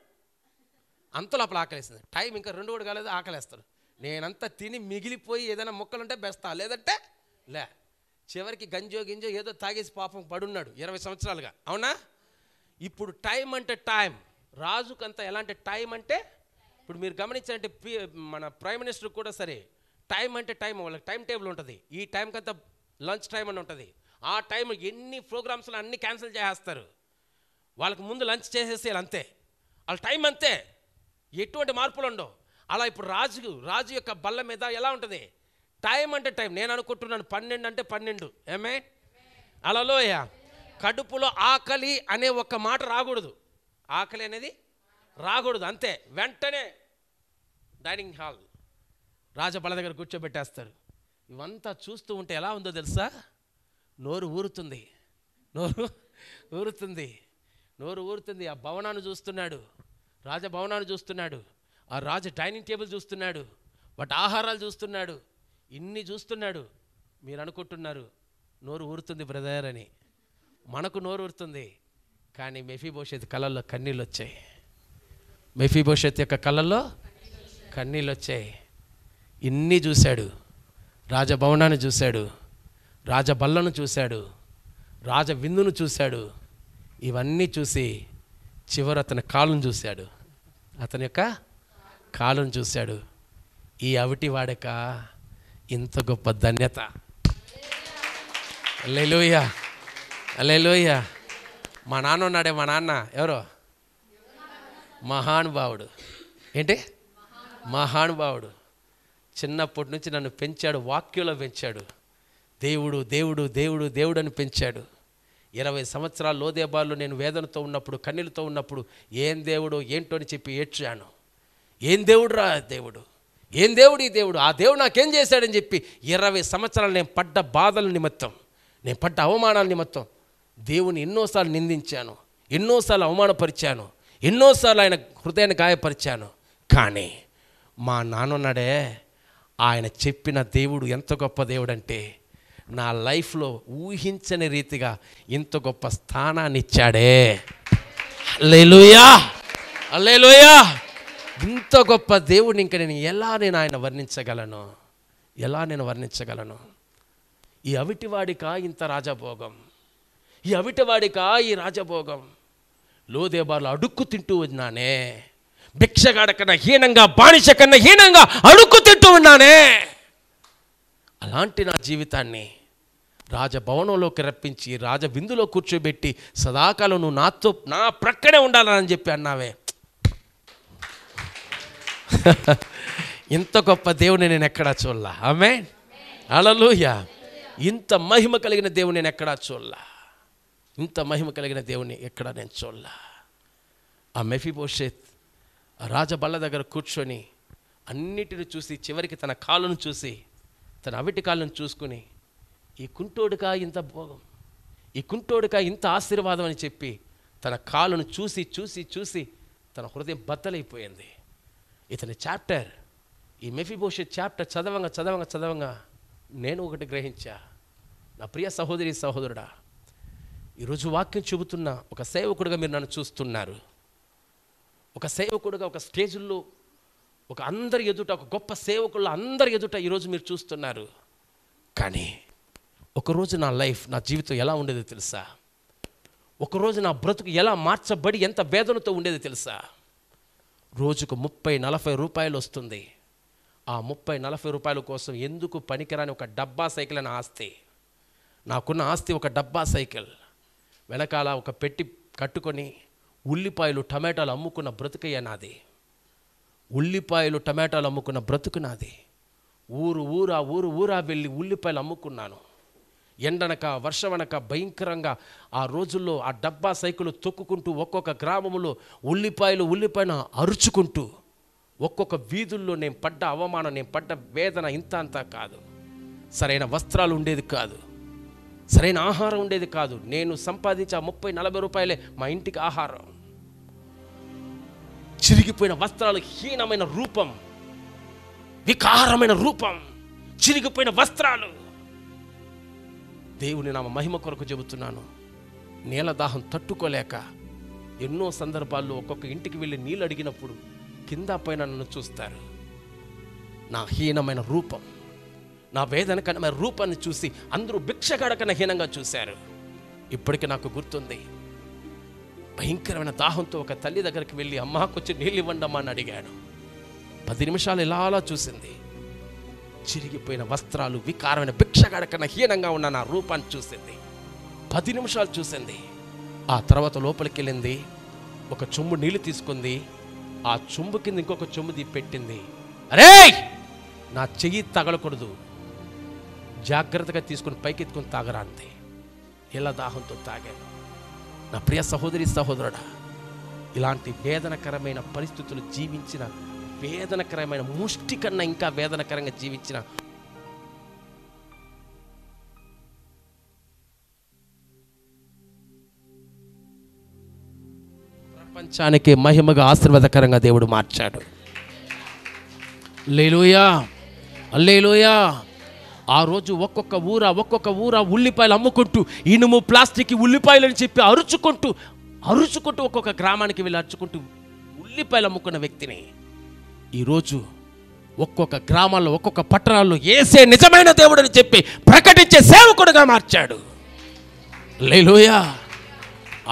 అంతలో అప్పుడు ఆకలేస్తుంది. టైం ఇంకా 2 కూడా కాలేదు, ఆకలేస్తాడు. నేనంతా తిని మిగిలిపోయి ఏదైనా మొక్కలుంటే బెస్తా, లేదంటే లే. చివరికి గంజో గింజో ఏదో తాగేసి పాపం పడున్నాడు 20 సంవత్సరాలుగా. అవునా? ఇప్పుడు టైం అంటే టైం. రాజుకంతా ఎలాంటి టైం అంటే, ఇప్పుడు మీరు గమనించాలంటే మన ప్రైమ్ మినిస్టర్ కూడా సరే, టైం అంటే టైం, వాళ్ళకి టైం టేబుల్ ఉంటుంది. ఈ టైంకంతా లంచ్ టైం అని ఉంటుంది. ఆ టైం ఎన్ని ప్రోగ్రామ్స్లో అన్నీ క్యాన్సిల్ చేసేస్తారు. వాళ్ళకి ముందు లంచ్ చేసేసేయాలి అంతే, వాళ్ళ టైం అంతే, ఎటువంటి మార్పులు ఉండవు. అలా ఇప్పుడు రాజు యొక్క బల్ల మీద ఎలా ఉంటుంది, టైం అంటే టైం. నేను అనుకుంటున్నాను 12 అంటే 12. ఏమే హల్లెలూయా. కడుపులో ఆకలి అనే ఒక్క మాట రాకూడదు, ఆకలి అనేది రాకూడదు, అంతే. వెంటనే డైనింగ్ హాల్ రాజబల్ల దగ్గర కూర్చోబెట్టేస్తారు. ఇవంతా చూస్తూ ఉంటే ఎలా ఉందో తెలుసా, నోరు ఊరుతుంది, నోరు ఊరుతుంది, నోరు ఊరుతుంది. ఆ భవనాన్ని చూస్తున్నాడు, రాజభవనాన్ని చూస్తున్నాడు, ఆ రాజు డైనింగ్ టేబుల్ చూస్తున్నాడు, వాటి ఆహారాలు చూస్తున్నాడు, ఇన్ని చూస్తున్నాడు. మీరు అనుకుంటున్నారు నోరు ఊరుతుంది బ్రదర్ అని. మనకు నోరు ఊరుతుంది, కానీ మెఫీబోషెత్ కళ్ళల్లో కన్నీళ్ళు వచ్చాయి. మెఫీబోషెత్ యొక్క కళ్ళల్లో కన్నీళ్ళు వచ్చాయి. ఇన్ని చూశాడు, రాజభవనాన్ని చూశాడు, రాజబల్లను చూశాడు, రాజ విందును చూశాడు. ఇవన్నీ చూసి చివరి అతని కాలును చూశాడు, అతని యొక్క కాలును చూశాడు. ఈ అవిటి వాడక ఇంత గొప్ప ధన్యత. హల్లెలూయా, హల్లెలూయా. మా నాన్న ఉన్నాడే, మా నాన్న ఎవరో మహానుభావుడు. ఏంటి మహానుభావుడు. చిన్నప్పటి నుంచి నన్ను పెంచాడు, వాక్యంలో పెంచాడు. దేవుడు దేవుడు దేవుడు దేవుడు అని పెంచాడు. 20 సంవత్సరాలు లోదేబార్లో నేను వేదనతో ఉన్నప్పుడు, కన్నీళ్ళతో ఉన్నప్పుడు, ఏం దేవుడు ఏంటో అని చెప్పి ఏడ్చాను. ఏం దేవుడు రా దేవుడు, ఏం దేవుడు ఈ దేవుడు, ఆ దేవుడు నాకేం చేశాడని చెప్పి 20 సంవత్సరాలు నేను పడ్డ బాధల నిమిత్తం, నేను పడ్డ అవమానాల నిమిత్తం దేవుని ఎన్నోసార్లు నిందించాను, ఎన్నోసార్లు అవమానపరిచాను, ఎన్నోసార్లు ఆయన హృదయాన్ని గాయపరిచాను. కానీ మా నాన్నన్నాడే, ఆయన చెప్పిన దేవుడు ఎంత గొప్ప దేవుడు అంటే, నా లైఫ్లో ఊహించని రీతిగా ఇంత గొప్ప స్థానాన్ని ఇచ్చాడే. హల్లెలూయా, హల్లెలూయా. ఇంత గొప్ప దేవుడిని ఇంకా నేను ఆయన వర్ణించగలను, ఎలా నేను వర్ణించగలను? ఈ అవిటివాడికా ఇంత రాజభోగం, ఈ అవిటివాడికా ఈ రాజభోగం. లోదేబార్లో అడుక్కు తింటూ ఉన్నానే, భిక్షగాడ కన్నా హీనంగా, బానిస కన్నా హీనంగా అడుక్కు తింటూ ఉన్నానే. అలాంటి నా జీవితాన్ని రాజభవనంలోకి రప్పించి, రాజ విందులో కూర్చోబెట్టి, సదాకాలం నువ్వు నా ప్రక్కనే ఉండాలని చెప్పి అన్నావే. ఇంత గొప్ప దేవుని నేను ఎక్కడా చూడలా. ఆమేన్, హల్లెలూయా. ఇంత మహిమ కలిగిన దేవుని నేను ఎక్కడా చూడలా, ఇంత మహిమ కలిగిన దేవుని ఎక్కడా నేను చూడలా. ఆ మెఫీబోషెత్ రాజబల్ల దగ్గర కూర్చొని అన్నిటిని చూసి, చివరికి తన కాళ్ళను చూసి, తన అవిటి కాళ్ళను చూసుకుని, ఈ కుంటోడుగా ఇంత భోగం, ఈ కుంటోడుగా ఇంత ఆశీర్వాదం అని చెప్పి తన కాళ్ళను చూసి చూసి చూసి తన హృదయం బద్దలైపోయింది. ఇతని చాప్టర్, ఈ మెఫీబోషెత్ చాప్టర్ చదవంగా నేను ఒకటి గ్రహించా. నా ప్రియ సహోదరి సహోదరుడా, ఈరోజు వాక్యం చెబుతున్న ఒక సేవకుడిగా మీరు నన్ను చూస్తున్నారు. ఒక సేవకుడిగా ఒక స్టేజ్లో ఒక అందరి ఎదుట, ఒక గొప్ప సేవకుల్లో అందరి ఎదుట ఈరోజు మీరు చూస్తున్నారు. కానీ ఒకరోజు నా లైఫ్, నా జీవితం ఎలా ఉండేదో తెలుసా? ఒకరోజు నా బ్రతుకు ఎలా మార్చబడి ఎంత వేదనతో ఉండేదో తెలుసా? రోజుకు 30-40 రూపాయలు వస్తుంది. ఆ 30-40 రూపాయల కోసం ఎందుకు పనికిరాని ఒక డబ్బా సైకిల్ అనే ఆస్తి, నాకున్న ఆస్తి ఒక డబ్బా సైకిల్, వెనకాల ఒక పెట్టి కట్టుకొని ఉల్లిపాయలు టమాటాలు అమ్ముకున్న బ్రతుకయ్యా నాది. ఉల్లిపాయలు టమాటాలు అమ్ముకున్న బ్రతుకు నాది. ఊరా వెళ్ళి ఉల్లిపాయలు అమ్ముకున్నాను. ఎండనక వర్షమనక భయంకరంగా ఆ రోజుల్లో ఆ డబ్బా సైకిల్ తొక్కుకుంటూ ఒక్కొక్క గ్రామంలో ఉల్లిపాయలు అరుచుకుంటూ ఒక్కొక్క వీధుల్లో నేను పడ్డ అవమానం, నేను పడ్డ వేదన ఇంత అంతా కాదు. సరైన వస్త్రాలు ఉండేది కాదు, సరైన ఆహారం ఉండేది కాదు. నేను సంపాదించే 30-40 రూపాయలే మా ఇంటికి ఆహారం. చిరిగిపోయిన వస్త్రాలు, హీనమైన రూపం, వికారమైన రూపం, చిరిగిపోయిన వస్త్రాలు. దేవుని నామ మహిమ కొరకు చెబుతున్నాను. నీళ్ళ దాహం తట్టుకోలేక ఎన్నో సందర్భాల్లో ఒక్కొక్క ఇంటికి వెళ్ళి నీళ్ళు అడిగినప్పుడు కింద పైన నన్ను చూస్తారు. నా హీనమైన రూపం, నా వేదనకరమైన రూపాన్ని చూసి అందరూ భిక్షగాడకన్నా హీనంగా చూశారు. ఇప్పటికీ నాకు గుర్తుంది, భయంకరమైన దాహంతో ఒక తల్లి దగ్గరికి వెళ్ళి అమ్మాకొచ్చి నీళ్ళు ఇవ్వండి అమ్మా అని అడిగాను. 10 నిమిషాలు ఇలా చూసింది. చిరిగిపోయిన వస్త్రాలు, వికారమైన భిక్షగాడకన్నా హీనంగా ఉన్న నా రూపాన్ని చూసింది. 10 నిమిషాలు చూసింది. ఆ తర్వాత లోపలికి వెళ్ళింది, ఒక చెంబు నీళ్ళు తీసుకుంది. ఆ చెంబు కింద ఇంకొక చెంబు పెట్టింది. అరే, నా చెయ్యి తగలకూడదు, జాగ్రత్తగా తీసుకుని పైకి ఎత్తుకొని తాగరా అంతే. ఇలా దాహంతో తాగాను. నా ప్రియ సహోదరి సహోదరుడా, ఇలాంటి వేదనకరమైన పరిస్థితులు జీవించిన, వేదనకరమైన ముష్టి కన్నా ఇంకా వేదనకరంగా జీవించిన ప్రపంచానికి మహిమగా ఆశీర్వాదకరంగా దేవుడు మార్చాడు. హల్లెలూయా, హల్లెలూయా. ఆ రోజు ఒక్కొక్క ఊర ఉల్లిపాయలు అమ్ముకుంటూ, ఇనుము ప్లాస్టిక్ ఉల్లిపాయలు అని చెప్పి అరుచుకుంటూ ఒక్కొక్క గ్రామానికి వెళ్ళి అరుచుకుంటూ ఉల్లిపాయలు అమ్ముకున్న వ్యక్తిని ఈరోజు ఒక్కొక్క గ్రామాల్లో, ఒక్కొక్క పట్టణాల్లో యేసే నిజమైన దేవుడు అని చెప్పి ప్రకటించే సేవకుడుగా మార్చాడు. హల్లెలూయా.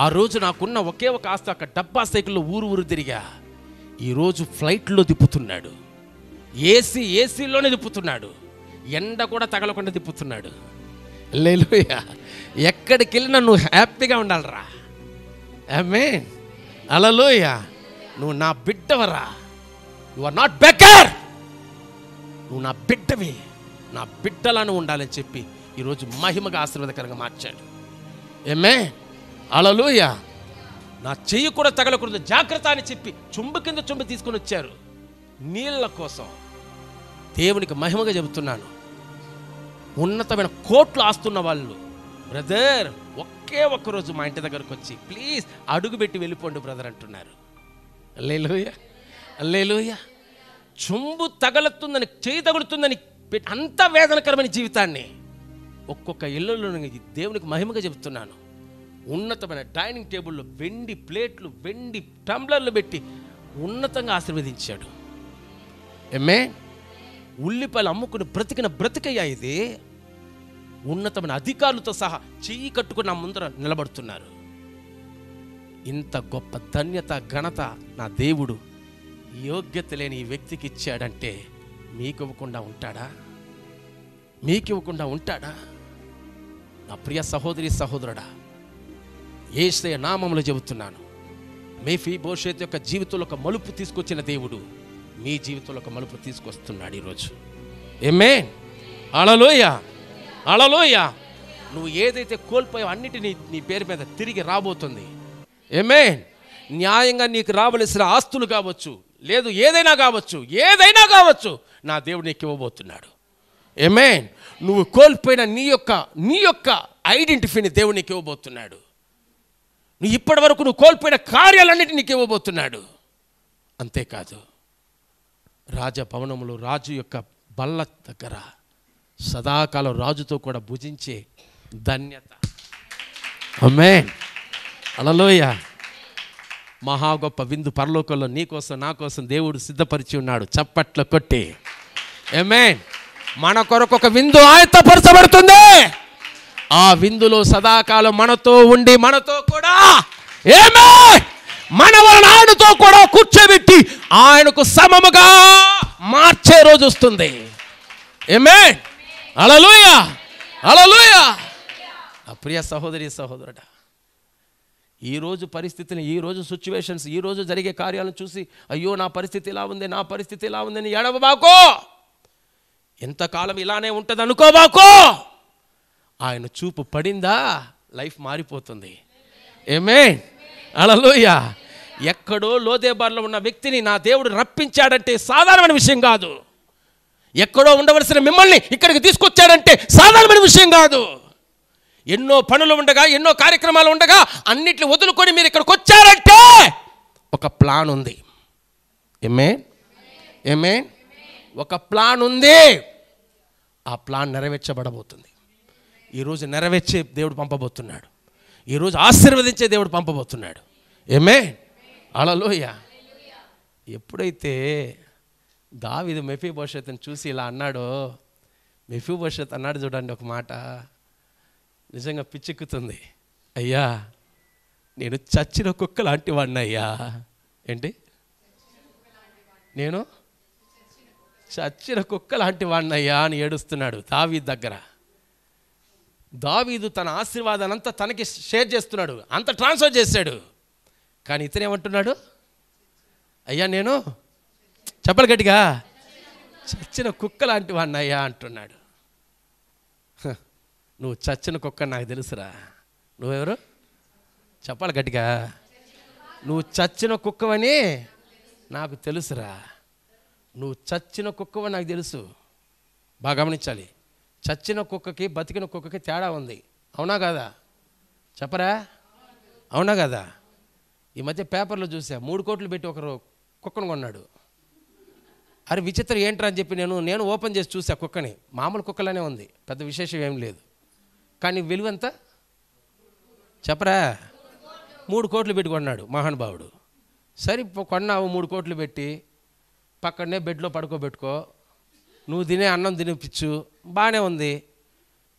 ఆ రోజు నాకున్న ఒకే ఒక ఆస్తి, అక్కడ డబ్బా సైకిల్లో ఊరు తిరిగా. ఈరోజు ఫ్లైట్లో తిప్పుతున్నాడు, ఏసీలోనే తిప్పుతున్నాడు, ఎండ కూడా తగలకుండా తిప్పుతున్నాడు. హల్లెలూయా. ఎక్కడికి వెళ్ళినా నువ్వు హ్యాపీగా ఉండాలిరా. ఆమేన్. హల్లెలూయా. నువ్వు నా బిడ్డవరా, యు ఆర్ నాట్ బెకర్, నువ్వు నా బిడ్డవి, నా బిడ్డలాను ఉండాలని చెప్పి ఈరోజు మహిమగా ఆశీర్వాదకరంగా మార్చాడు. ఆమేన్. హల్లెలూయా. నా చెయ్యి కూడా తగలకూడదు, జాగ్రత్త అని చెప్పి చెంబు కింద చెంబు తీసుకొని వచ్చారు నీళ్ళ కోసం. దేవునికి మహిమగా చెబుతున్నాను, ఉన్నతమైన కోట్లు ఆస్తున్న వాళ్ళు, బ్రదర్ ఒకే ఒక్కరోజు మా ఇంటి దగ్గరకు వచ్చి ప్లీజ్ అడుగు పెట్టి వెళ్ళిపోండి బ్రదర్ అంటున్నారు. హల్లెలూయా, హల్లెలూయా. చెంబు తగలుతుందని, చేయి తగులుతుందని అంత వేదనకరమైన జీవితాన్ని ఒక్కొక్క ఇళ్ళలో దేవునికి మహిమగా చెబుతున్నాను. ఉన్నతమైన డైనింగ్ టేబుల్లో వెండి ప్లేట్లు, వెండి టంబ్లర్లు పెట్టి ఉన్నతంగా ఆశీర్వదించాడు. ఆమేన్. ఉల్లిపాయలు అమ్ముకుని బ్రతికయ్యా ఇది. ఉన్నతమైన అధికారులతో సహా చెయ్యి కట్టుకుని నా ముందర నిలబడుతున్నారు. ఇంత గొప్ప ధన్యత, ఘనత నా దేవుడు యోగ్యత లేని ఈ వ్యక్తికి ఇచ్చాడంటే మీకు ఇవ్వకుండా ఉంటాడా? మీకు ఇవ్వకుండా ఉంటాడా? నా ప్రియ సహోదరి సహోదరుడా, యేసయ్య నామములో చెబుతున్నాను, మెఫీబోషెతు యొక్క జీవితంలో ఒక మలుపు తీసుకొచ్చిన దేవుడు మీ జీవితంలో ఒక మలుపు తీసుకొస్తున్నాడు ఈరోజు. ఆమేన్. హల్లెలూయా, హల్లెలూయా. నువ్వు ఏదైతే కోల్పోయావో అన్నిటినీ నీ పేరు మీద తిరిగి రాబోతుంది. ఆమేన్. న్యాయంగా నీకు రావలసిన ఆస్తులు కావచ్చు, లేదు ఏదైనా కావచ్చు, నా దేవుడు నీకు ఇవ్వబోతున్నాడు. ఆమేన్. నువ్వు కోల్పోయిన నీ యొక్క ఐడెంటిటీని దేవుడు నీకు ఇవ్వబోతున్నాడు. నువ్వు ఇప్పటి వరకు నువ్వు కోల్పోయిన కార్యాలన్నిటినీ నీకు ఇవ్వబోతున్నాడు. అంతేకాదు రాజభవనములు రాజు యొక్క బల్ల దగ్గర సదాకాలం రాజుతో కూడా భుజించే ధన్యత. ఆమేన్. హల్లెలూయా. మహా గొప్ప విందు పరలోకంలో నీకోసం నా కోసం దేవుడు సిద్ధపరిచి ఉన్నాడు. చప్పట్లు కొట్టి ఆమేన్. మన కొరకు ఒక విందు ఆయత్తపరచబడుతుంది. ఆ విందులో సదాకాలం మనతో ఉండి మనతో కూడా ఆమేన్ మన ఆయనతో కూడా కూర్చోబెట్టి ఆయనకు సమముగా మార్చే రోజు వస్తుంది. ఆమేన్. హల్లెలూయా. హల్లెలూయా. ప్రియ సహోదరి సహోదరుడా, ఈరోజు పరిస్థితిని, ఈరోజు సిచ్యువేషన్స్, ఈరోజు జరిగే కార్యాలను చూసి అయ్యో నా పరిస్థితి ఇలా ఉంది, నా పరిస్థితి ఇలా ఉందని ఎడవబాకో. ఎంతకాలం ఇలానే ఉంటుంది అనుకోబాకో. ఆయన చూపు పడిందా లైఫ్ మారిపోతుంది. ఆమేన్. హల్లెలూయా. ఎక్కడో లోదేబార్లో ఉన్న వ్యక్తిని నా దేవుడు రప్పించాడంటే సాధారణమైన విషయం కాదు. ఎక్కడో ఉండవలసిన మిమ్మల్ని ఇక్కడికి తీసుకొచ్చాడంటే సాధారణమైన విషయం కాదు. ఎన్నో పనులు ఉండగా, ఎన్నో కార్యక్రమాలు ఉండగా అన్నిటిని వదులుకొని మీరు ఇక్కడికి వచ్చారంటే ఒక ప్లాన్ ఉంది. ఆమేన్. ఆమేన్. ఒక ప్లాన్ ఉంది. ఆ ప్లాన్ నెరవేర్చబడబోతుంది. ఈరోజు నెరవేర్చే దేవుడు పంపబోతున్నాడు. ఈరోజు ఆశీర్వదించే దేవుడు పంపబోతున్నాడు. ఆమేన్. హల్లెలూయా. ఎప్పుడైతే దావీదు మెఫీబోషెతుని చూసి ఇలా అన్నాడో, మెఫీబోషెత్ అన్నాడు చూడండి ఒక మాట, నిజంగా పిచ్చెక్కుతుంది. అయ్యా నేను చచ్చిన కుక్క లాంటి వాడిని అయ్యా. ఏంటి? నేను చచ్చిన కుక్క లాంటి వాడిని అయ్యా అని ఏడుస్తున్నాడు దావీదు దగ్గర. దావీదు తన ఆశీర్వాదాన్ని అంతా తనకి షేర్ చేస్తున్నాడు, అంత ట్రాన్స్ఫర్ చేశాడు. కానీ ఇతనేమంటున్నాడు? అయ్యా నేను చెప్పలు గట్టిగా చచ్చిన కుక్క లాంటి వాడిని అయ్యా అంటున్నాడు. నువ్వు చచ్చిన కుక్క నాకు తెలుసురా. నువ్వెవరు? చెప్పాలి గట్టిగా. నువ్వు చచ్చిన కుక్కవని నాకు తెలుసురా. నువ్వు చచ్చిన కుక్కవని నాకు తెలుసు. బాగా గమనించాలి. చచ్చిన కుక్కకి బతికిన కుక్కకి తేడా ఉంది. అవునా కాదా? చెప్పరా? అవునా కదా? ఈ మధ్య పేపర్లో చూసా, 3 కోట్లు పెట్టి ఒకరు కుక్కను కొన్నాడు. అరే విచిత్రం ఏంట్రా అని చెప్పి నేను ఓపెన్ చేసి చూసా కుక్కని. మామూలు కుక్కలానే ఉంది, పెద్ద విశేషం ఏం లేదు. కానీ విలువంత చెప్పరా? 3 కోట్లు పెట్టి కొన్నాడు మహానుభావుడు. సరే కొన్నావు 3 కోట్లు పెట్టి, పక్కనే బెడ్లో పడుకోబెట్టుకో, నువ్వు తినే అన్నం తినిపించు, బాగానే ఉంది.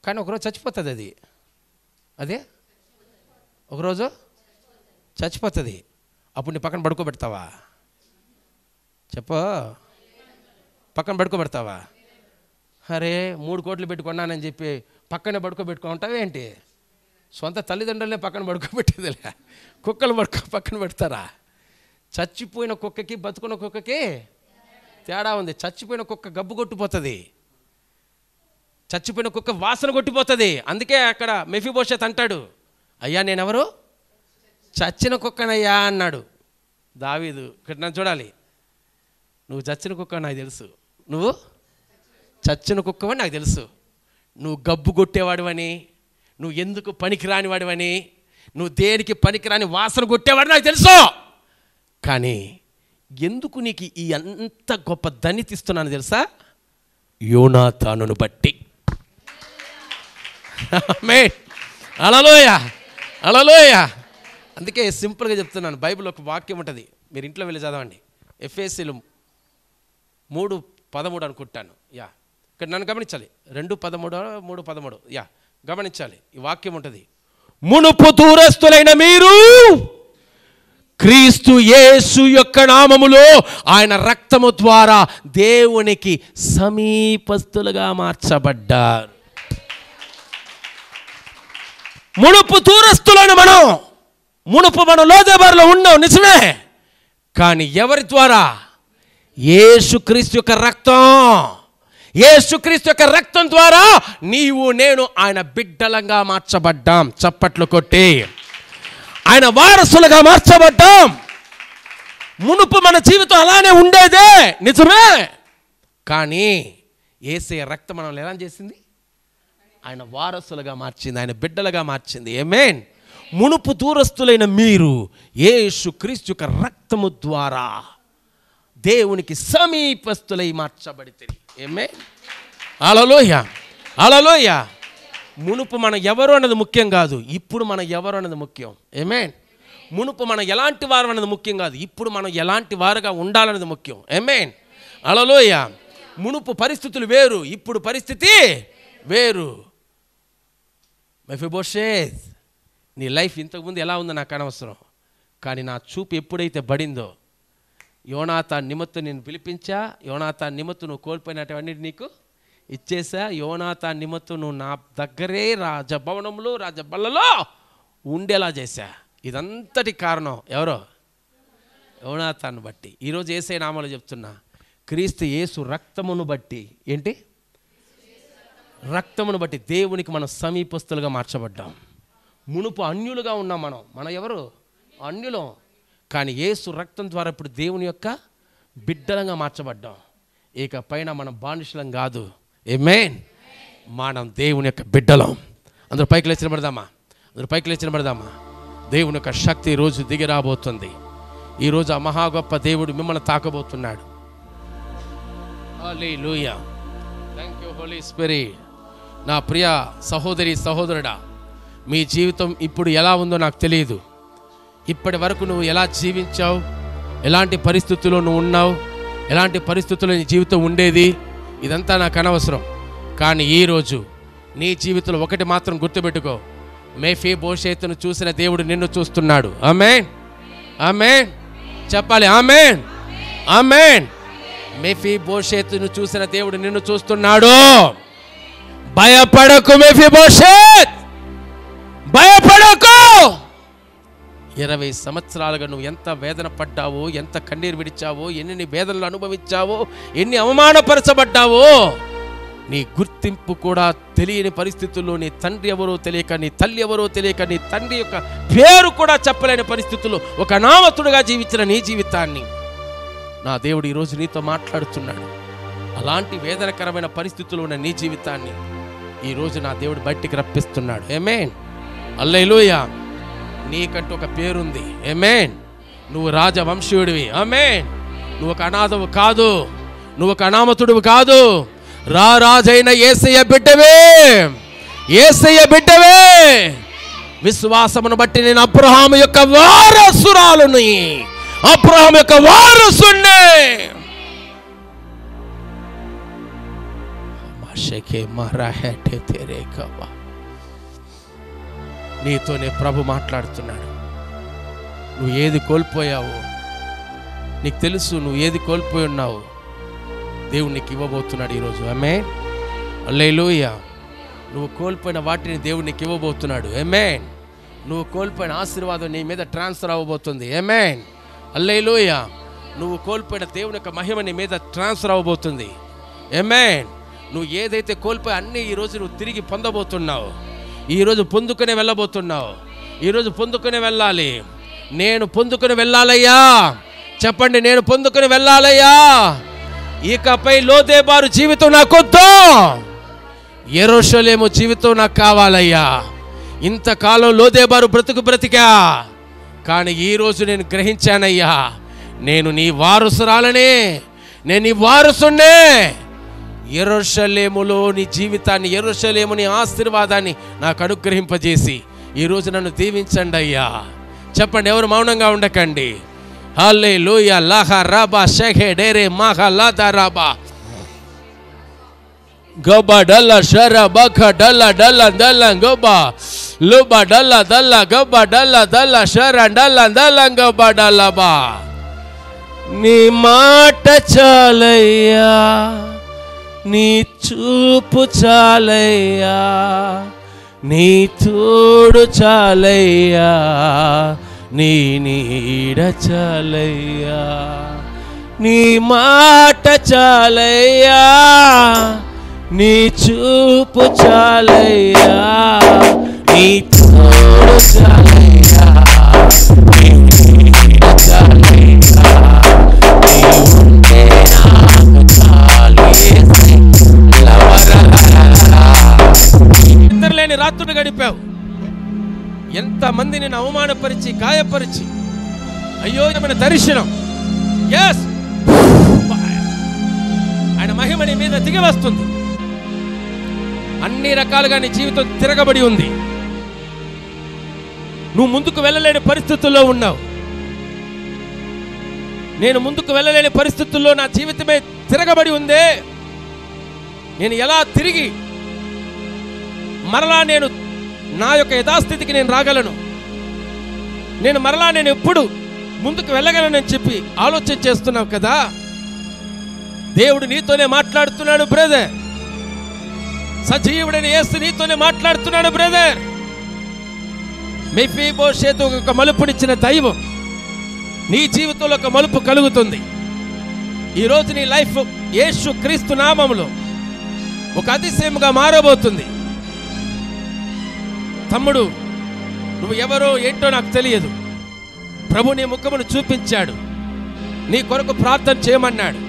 కానీ ఒకరోజు చచ్చిపోతుంది అది. అదే ఒకరోజు చచ్చిపోతుంది. అప్పుడు నీ పక్కన పడుకోబెడతావా? చెప్పు, పక్కన పడుకోబెడతావా? అరే 3 కోట్లు పెట్టి కొన్నానని చెప్పి పక్కనే పడుకోబెట్టుకుంటావా ఏంటి? సొంత తల్లిదండ్రులనే పక్కన పడుకోబెట్టేదిలే, కుక్కలు పక్కన పెడతారా? చచ్చిపోయిన కుక్కకి బతుకున్న కుక్కకి తేడా ఉంది. చచ్చిపోయిన కుక్క గబ్బు కొట్టిపోతుంది, చచ్చిపోయిన కుక్క వాసన కొట్టిపోతుంది. అందుకే అక్కడ మెఫీబోషెత్ అంటాడు, అయ్యా నేనెవరు? చచ్చిన కుక్కనయ్యా అన్నాడు దావీదు. ఇక్కడ నన్ను చూడాలి. నువ్వు చచ్చిన కుక్క నాకు తెలుసు. నువ్వు చచ్చిన కుక్కవని నాకు తెలుసు. నువ్వు గబ్బు కొట్టేవాడివని, నువ్వు ఎందుకు పనికిరాని వాడివని, నువ్వు దేనికి పనికిరాని వాసన కొట్టేవాడు నాకు తెలుసు. కానీ ఎందుకు నీకు ఈ అంత గొప్ప ధన్యత ఇస్తున్నాను తెలుసా? యోనాతానును బట్టి. ఆమేన్. హల్లెలూయా. హల్లెలూయా. అందుకే సింపుల్గా చెప్తున్నాను. బైబిల్ ఒక వాక్యం ఉంటుంది, మీరు ఇంట్లో వెళ్ళి చదవండి. ఎఫెసీలు 3:13 అనుకుంటాను. యా, ఇక్కడ నన్ను గమనించాలి. 2:13 3:13 యా గమనించాలి. ఈ వాక్యం ఉంటుంది, మునుపు దూరస్తులైన మీరు క్రీస్తు యేసు యొక్క నామములో ఆయన రక్తము ద్వారా దేవునికి సమీపస్తులుగా మార్చబడ్డారు. మునుపు దూరస్తులైన మునుపు మనం లోదేబారులో ఉన్నాం నిజమే. కానీ ఎవరి ద్వారా? యేసుక్రీస్తు యొక్క రక్తం. యేసుక్రీస్తు యొక్క రక్తం ద్వారా నీవు నేను ఆయన బిడ్డలంగా మార్చబడ్డాం. చప్పట్లు కొట్టి ఆయన వారసులుగా మార్చబడ్డాం. మునుపు మన జీవితం అలానే ఉండేదే నిజమే. కానీ యేసయ్య రక్తం మనల్ని ఎలా చేసింది? ఆయన వారసులుగా మార్చింది, ఆయన బిడ్డలుగా మార్చింది. ఆమేన్. మునుపు దూరస్తులైన మీరు యేసుక్రీస్తు యొక్క రక్తము ద్వారా దేవునికి సమీపస్తులై మార్చబడితే. ఆమేన్. హల్లెలూయా, హల్లెలూయా. మునుపు మనం ఎవరు అన్నది ముఖ్యం కాదు, ఇప్పుడు మనం ఎవరు అన్నది ముఖ్యం. ఆమేన్. మునుపు మనం ఎలాంటి వారు అన్నది ముఖ్యం కాదు, ఇప్పుడు మనం ఎలాంటి వారుగా ఉండాలన్నది ముఖ్యం. ఆమేన్. హల్లెలూయా. మునుపు పరిస్థితులు వేరు, ఇప్పుడు పరిస్థితి వేరు. మెఫీబోషెత్, నీ లైఫ్ ఇంతకుముందు ఎలా ఉందో నాకు అనవసరం, కానీ నా చూపు ఎప్పుడైతే పడిందో, యోనాతాను నిమిత్తం నేను పిలిపించా, యోనాతాను నిమిత్తం నువ్వు కోల్పోయినటువంటి నీకు ఇచ్చేసా, యోనాతాను నిమిత్తం నువ్వు నా దగ్గరే రాజభవనంలో రాజబల్లలో ఉండేలా చేశా. ఇదంతటి కారణం ఎవరో? యోనాతాను బట్టి. ఈరోజు యేసయ్య నామములో చెప్తున్నా, క్రీస్తు యేసు రక్తమును బట్టి, ఏంటి? రక్తమును బట్టి దేవునికి మనం సమీపస్తులుగా మార్చబడ్డాం. మునుపు అన్యులుగా ఉన్నాం. మనం ఎవరు? అన్యులం. కానీ యేసు రక్తం ద్వారా ఇప్పుడు దేవుని యొక్క బిడ్డలంగా మార్చబడ్డాం. ఇక పైన మనం బానిసలం కాదు. ఆమేన్. మనం దేవుని యొక్క బిడ్డలం. అందరూ పైకి లేచి నిలబడదామా? అందరూ పైకి లేచి నిలబడదామా? దేవుని యొక్క శక్తి ఈరోజు దిగి రాబోతుంది. ఈరోజు ఆ మహా గొప్ప దేవుడు మిమ్మల్ని తాకబోతున్నాడు. Hallelujah. Thank you holy spirit. నా ప్రియ సహోదరి సహోదరుడా, మీ జీవితం ఇప్పుడు ఎలా ఉందో నాకు తెలియదు. ఇప్పటి వరకు నువ్వు ఎలా జీవించావు, ఎలాంటి పరిస్థితుల్లో నువ్వు ఉన్నావు, ఎలాంటి పరిస్థితుల్లో నీ జీవితం ఉండేది, ఇదంతా నాకు అనవసరం. కానీ ఈరోజు నీ జీవితంలో ఒకటి మాత్రం గుర్తుపెట్టుకో, మెఫీబోషెతును చూసిన దేవుడు నిన్ను చూస్తున్నాడు. ఆమేన్, ఆమేన్ చెప్పాలి. ఆమేన్, ఆమేన్. మెఫీబోషెతును చూసిన దేవుడు నిన్ను చూస్తున్నాడు. భయపడకు మెఫీబోషెత్, భయపడకు. 20 సంవత్సరాలుగా నువ్వు ఎంత వేదన పడ్డావో, ఎంత కన్నీరు విడిచావో, ఎన్ని వేదనలు అనుభవించావో, ఎన్ని అవమానపరచబడ్డావో, నీ గుర్తింపు కూడా తెలియని పరిస్థితుల్లో, నీ తండ్రి ఎవరో తెలియక, నీ తల్లి ఎవరో తెలియక, నీ తండ్రి యొక్క పేరు కూడా చెప్పలేని పరిస్థితుల్లో ఒక అనామతుడుగా జీవించిన నీ జీవితాన్ని నా దేవుడు ఈరోజు నీతో మాట్లాడుతున్నాడు. అలాంటి వేదనకరమైన పరిస్థితుల్లో ఉన్న నీ జీవితాన్ని ఈరోజు నా దేవుడు బయటికి రప్పిస్తున్నాడు. ఆమేన్, హల్లెలూయా. నీకంటూ ఒక పేరుంది. ఆమేన్. నువ్వు రాజవంశీయుడివి. ఆమేన్. నువ్వు ఒక అనాథవు కాదు, నువ్వు ఒక అనామతుడివి కాదు. రాజైన యేసయ్య బిడ్డవే, యేసయ్య బిడ్డవే. విశ్వాసమును బట్టి నేను అబ్రహాము యొక్క వారసురాలుని, అబ్రహాము యొక్క వారసుని. నీతోనే ప్రభు మాట్లాడుతున్నాడు. నువ్వు ఏది కోల్పోయావు నీకు తెలుసు. నువ్వు ఏది కోల్పోయి ఉన్నావు దేవుడు నీకు ఇవ్వబోతున్నాడు ఈరోజు. ఆమేన్, హల్లెలూయా. నువ్వు కోల్పోయిన వాటిని దేవుడు నీకు ఇవ్వబోతున్నాడు. ఆమేన్. నువ్వు కోల్పోయిన ఆశీర్వాదం నీ మీద ట్రాన్స్ఫర్ అవ్వబోతుంది. ఆమేన్, హల్లెలూయా. నువ్వు కోల్పోయిన దేవుని యొక్క మహిమ నీ మీద ట్రాన్స్ఫర్ అవ్వబోతుంది. ఆమేన్. నువ్వు ఏదైతే కోల్పోయి అన్నీ ఈరోజు నువ్వు తిరిగి పొందబోతున్నావు. ఈరోజు పొందుకునే వెళ్ళబోతున్నావు. ఈరోజు పొందుకునే వెళ్ళాలి. నేను పొందుకుని వెళ్ళాలయ్యా. చెప్పండి, నేను పొందుకుని వెళ్ళాలయ్యా. ఇకపై లోదేబారు జీవితం నాకొద్దు, యెరూషలేము జీవితం నాకు కావాలయ్యా. ఇంతకాలం లోదేబారు బ్రతికా, కానీ ఈరోజు నేను గ్రహించానయ్యా, నేను నీ వారసురాలనే, నేను నీ వారసునే. యెరూషలేములో నీ జీవితాన్ని, యెరూషలేము నీ ఆశీర్వాదాన్ని నాకు అనుగ్రహింపజేసి ఈరోజు నన్ను దీవించండి అయ్యా. చెప్పండి, ఎవరు మౌనంగా ఉండకండి. హల్లెలూయా. లహ రబా షెహె డెరే మహ లద రబా గబా డల్ల షర బఖ డల్ల డల్ల దల్ల గబా లుబా డల్ల దల్ల గబా డల్ల దల్ల షర డల్ల దల్ల గబా డల్లబా. నీ మాట చాలయ్యా, నీ చూపు చాలయ్యా, నీ తోడు చాలయ్యా, నీ నీడ చాలయ్యా. నీ మాట చాలయ్యా, నీ చూపు చాలయ్యా, నీ తోడు చాలయ్యా, నీ నీడ చాలయ్యా. నీ ఉంటే నాకు చాలు యేసయ్యా. నిద్రలేని రాత్రులు గడిపావు. ఎంతమంది నేను అవమానపరిచి, గాయపరిచి, అయ్యో ఏమైనా దర్శనం. ఎస్, ఆయన మహిమ నీ మీద దిగి వస్తుంది. అన్ని రకాలుగా నీ జీవితం తిరగబడి ఉంది. నువ్వు ముందుకు వెళ్ళలేని పరిస్థితుల్లో ఉన్నావు. నేను ముందుకు వెళ్ళలేని పరిస్థితుల్లో నా జీవితమే తిరగబడి ఉందే, నేను ఎలా తిరిగి మరలా నేను నా యొక్క యథాస్థితికి నేను రాగలను, నేను ఎప్పుడు ముందుకు వెళ్ళగలనని చెప్పి ఆలోచన చేస్తున్నావు కదా. దేవుడు నీతోనే మాట్లాడుతున్నాడు బ్రదర్. సజీవుడైన యేసు నీతోనే మాట్లాడుతున్నాడు బ్రదర్. మెఫీబోషేతు ఒక మలుపునిచ్చిన దైవం నీ జీవితంలో ఒక మలుపు కలుగుతుంది. ఈరోజు నీ లైఫ్ యేసు క్రీస్తు నామములో ఒక అతిశయముగా మారబోతుంది. తమ్ముడు, నువ్వు ఎవరో ఏంటో నాకు తెలియదు. ప్రభు నీ ముఖమును చూపించాడు, నీ కొరకు ప్రార్థన చేయమన్నాడు.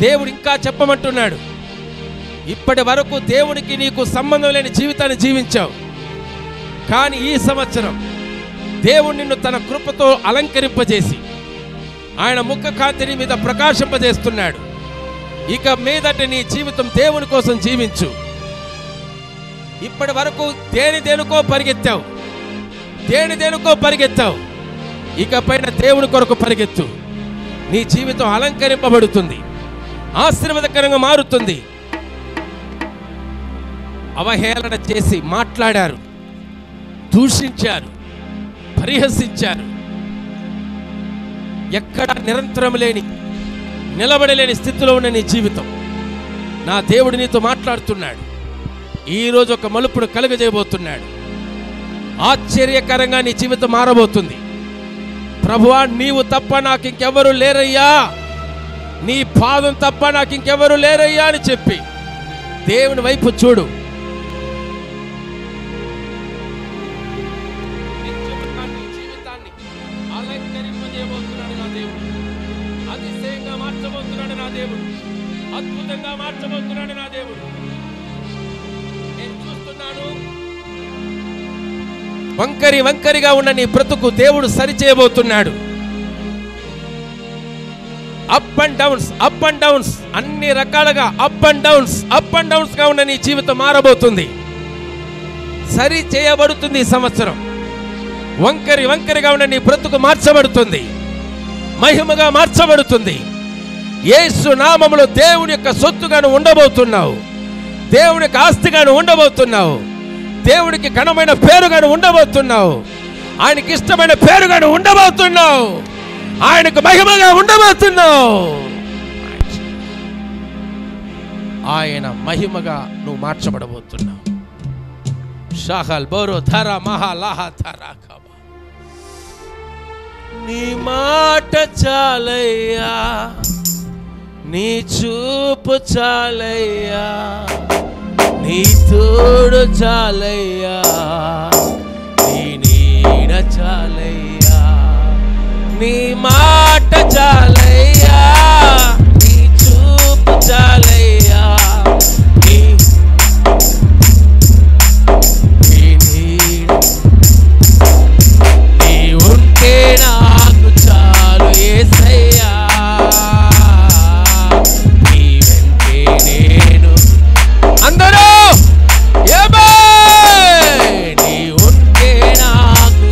దేవుడు ఇంకా చెప్పమంటున్నాడు. ఇప్పటి వరకు దేవునికి నీకు సంబంధం లేని జీవితాన్ని జీవించావు, కానీ ఈ సంవత్సరం దేవుడు నిన్ను తన కృపతో అలంకరింపజేసి ఆయన ముఖ కాంతిని మీద ప్రకాశింపజేస్తున్నాడు. ఇక మీదట నీ జీవితం దేవుని కోసం జీవించు. ఇప్పటి వరకు దేనికో పరిగెత్తావు, ఇక పైన దేవుని కొరకు పరిగెత్తు. నీ జీవితం అలంకరింపబడుతుంది, ఆశీర్వాదకరంగా మారుతుంది. అవహేళన చేసి మాట్లాడారు, దూషించారు, పరిహసించారు. ఎక్కడ నిరంతరం లేని నిలబడలేని స్థితిలో ఉన్న నీ జీవితం నా దేవుడు నీతో మాట్లాడుతున్నాడు. ఈరోజు ఒక మలుపును కలుగజేయబోతున్నాడు. ఆశ్చర్యకరంగా నీ జీవితం మారబోతుంది. ప్రభువా, నీవు తప్ప నాకు ఇంకెవరు లేరయ్యా, నీ పాదం తప్ప నాకు ఇంకెవరు లేరయ్యా అని చెప్పి దేవుని వైపు చూడు. జీవితాన్ని అలంకరింపజేయబోతున్నాడు నా దేవుడు. అతిశయంగా మార్చబోతున్నాడు నా దేవుడు. అద్భుతంగా మార్చబోతున్నాడు నా దేవుడు. నేను చూస్తున్నాను. వంకరిగా ఉన్న నీ బ్రతుకు దేవుడు సరిచేయబోతున్నాడు. అప్ అండ్ డౌన్స్ అన్ని రకాలుగా అప్ అండ్ డౌన్స్ గా ఉన్న నీ జీవితం మారబోతుంది. సరి చేయబడుతుంది. ఈ సంవత్సరం వంకరిగా ఉన్న నీ బ్రతుకు మార్చబడుతుంది, మహిమగా మార్చబడుతుంది. యేసు నామములో దేవుని యొక్క సొత్తుగాను ఉండబోతున్నావు, దేవుని యొక్క ఆస్తిగాను ఉండబోతున్నావు, దేవుడికి ఘనమైన పేరుగాను ఉండబోతున్నావు, ఆయనకి ఇష్టమైన పేరుగాను ఉండబోతున్నావు, ఆయనకు మహిమగా ఉండబోతున్నావు. ఆయన మహిమగా నువ్వు మార్చబడబోతున్నావు. షాహల్ బోరో ధర మహాలాహ ధర. నీ మాట చాలయ్యా, నీ చూపు చాలయ్యా, నీ తోడు చాలయ్యా, నీ నీడ చాలయ్యా. నీ మాట చాలయ్యా, నీ చూపు చాలయ్యా, నీ నీడ. నీ ఉంటే నాకు చాలు యేసయ్యా, నీ వెంటే నేను. అందరూ నీ ఉంటే నాకు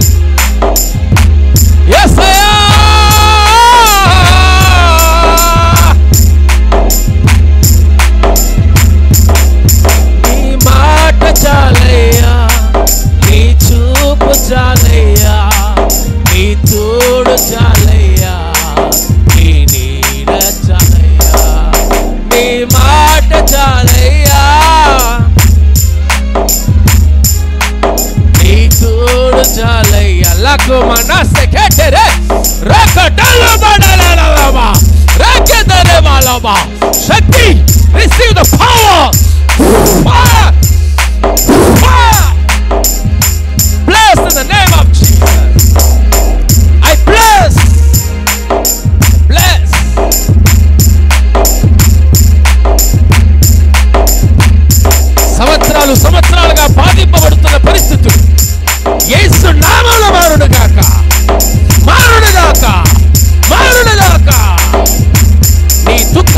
యేసయ్యా. నీ మాట చాలయ్యా, నీ చూపు చాలయ్యా, నీ తోడు చాలయ్యా, నీ నీడ చాలయ్యా. నీ మాట చాలయ్యా, నీ తోడు చాలయ్యా. లక్కు మనసే కేటరే రకటలు బడలలమా రకదరే మాలమా. శక్తి, receive the power. Fire. Bless in the name of Jesus. I bless. సంవత్సరాలుగా బాధింపబడుతున్న పరిస్థితులు యేసు నామములో మారునుగాక. నీ దుఃఖ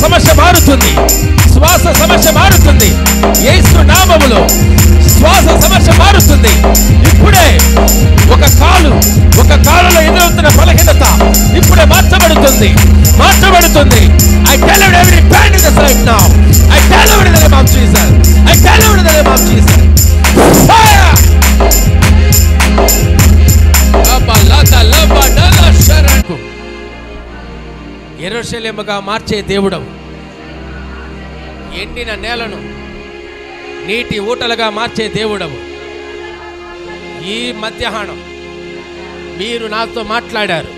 సమస్య మారుతుంది, శ్వాస సమస్య మారుతుంది. యేసు నామములో శ్వాస సమస్య మారుతుంది. ఇప్పుడే ఒక కాలులో ఎదురవుతున్న బలహీనత ఇప్పుడే మార్చబడుతుంది. I tell you every pain in this right now. I tell you in the name of Jesus. I tell you in the name of Jesus. Fire! యెరూషలేముగా మార్చే దేవుడవు, ఎండిన నేలను నీటి ఊటలుగా మార్చే దేవుడవు. ఈ మధ్యాహ్నం మీరు నాతో మాట్లాడారు.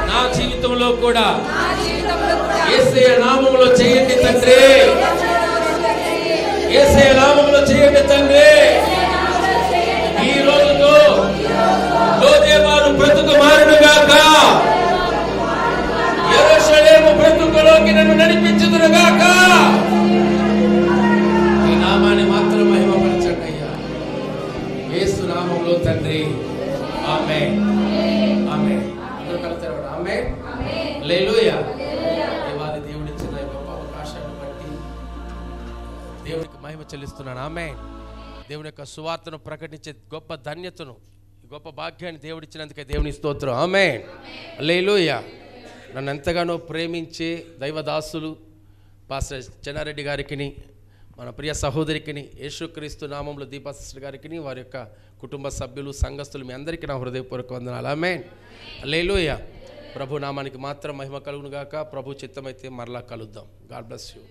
నా జీవితంలో కూడా యేసయ్య నామములో చేయండి తండ్రి, యేసయ్య నామములో చేయండి తండ్రి. ఈ రోజుతో లోదేవారు బ్రతుకు మారునుగాక, యెరూషలేము బ్రతుకులోకి నన్ను నడిపించుదురుగాక. ఈ నామాన్ని మాత్రం మహిమపరచండి అయ్యా, యేసు నామములో తండ్రి. ఆమేన్, ఆమేన్. అందరూ కలుగుతారు. ఆమేన్, హల్లెలూయా. దేవాది దేవుడిచ్చిన గొప్ప అవకాశాన్ని బట్టి దేవునికి మహిమ చెల్లిస్తున్నాను. ఆమేన్. దేవుని యొక్క సువార్తను ప్రకటించే గొప్ప ధన్యతను, గొప్ప భాగ్యాన్ని దేవుడిచ్చినందుకే దేవుని స్తోత్రం. ఆమేన్, హల్లెలూయా. నన్ను ఎంతగానో ప్రేమించే దైవదాసులు పాస్టర్ చెన్నారెడ్డి గారికి, మన ప్రియ సహోదరికి, యేసుక్రీస్తు నామంలో దీపా సిస్టర్ గారికి, వారి యొక్క కుటుంబ సభ్యులు, సంఘస్థులు, మీ అందరికీ నా హృదయపూర్వక వందనాలు. ఆమేన్, హల్లెలూయా. ప్రభు నామానికి మాత్రం మహిమ కలుగును గాక. ప్రభు చిత్తమైతే మరలా కలుద్దాం. God bless you.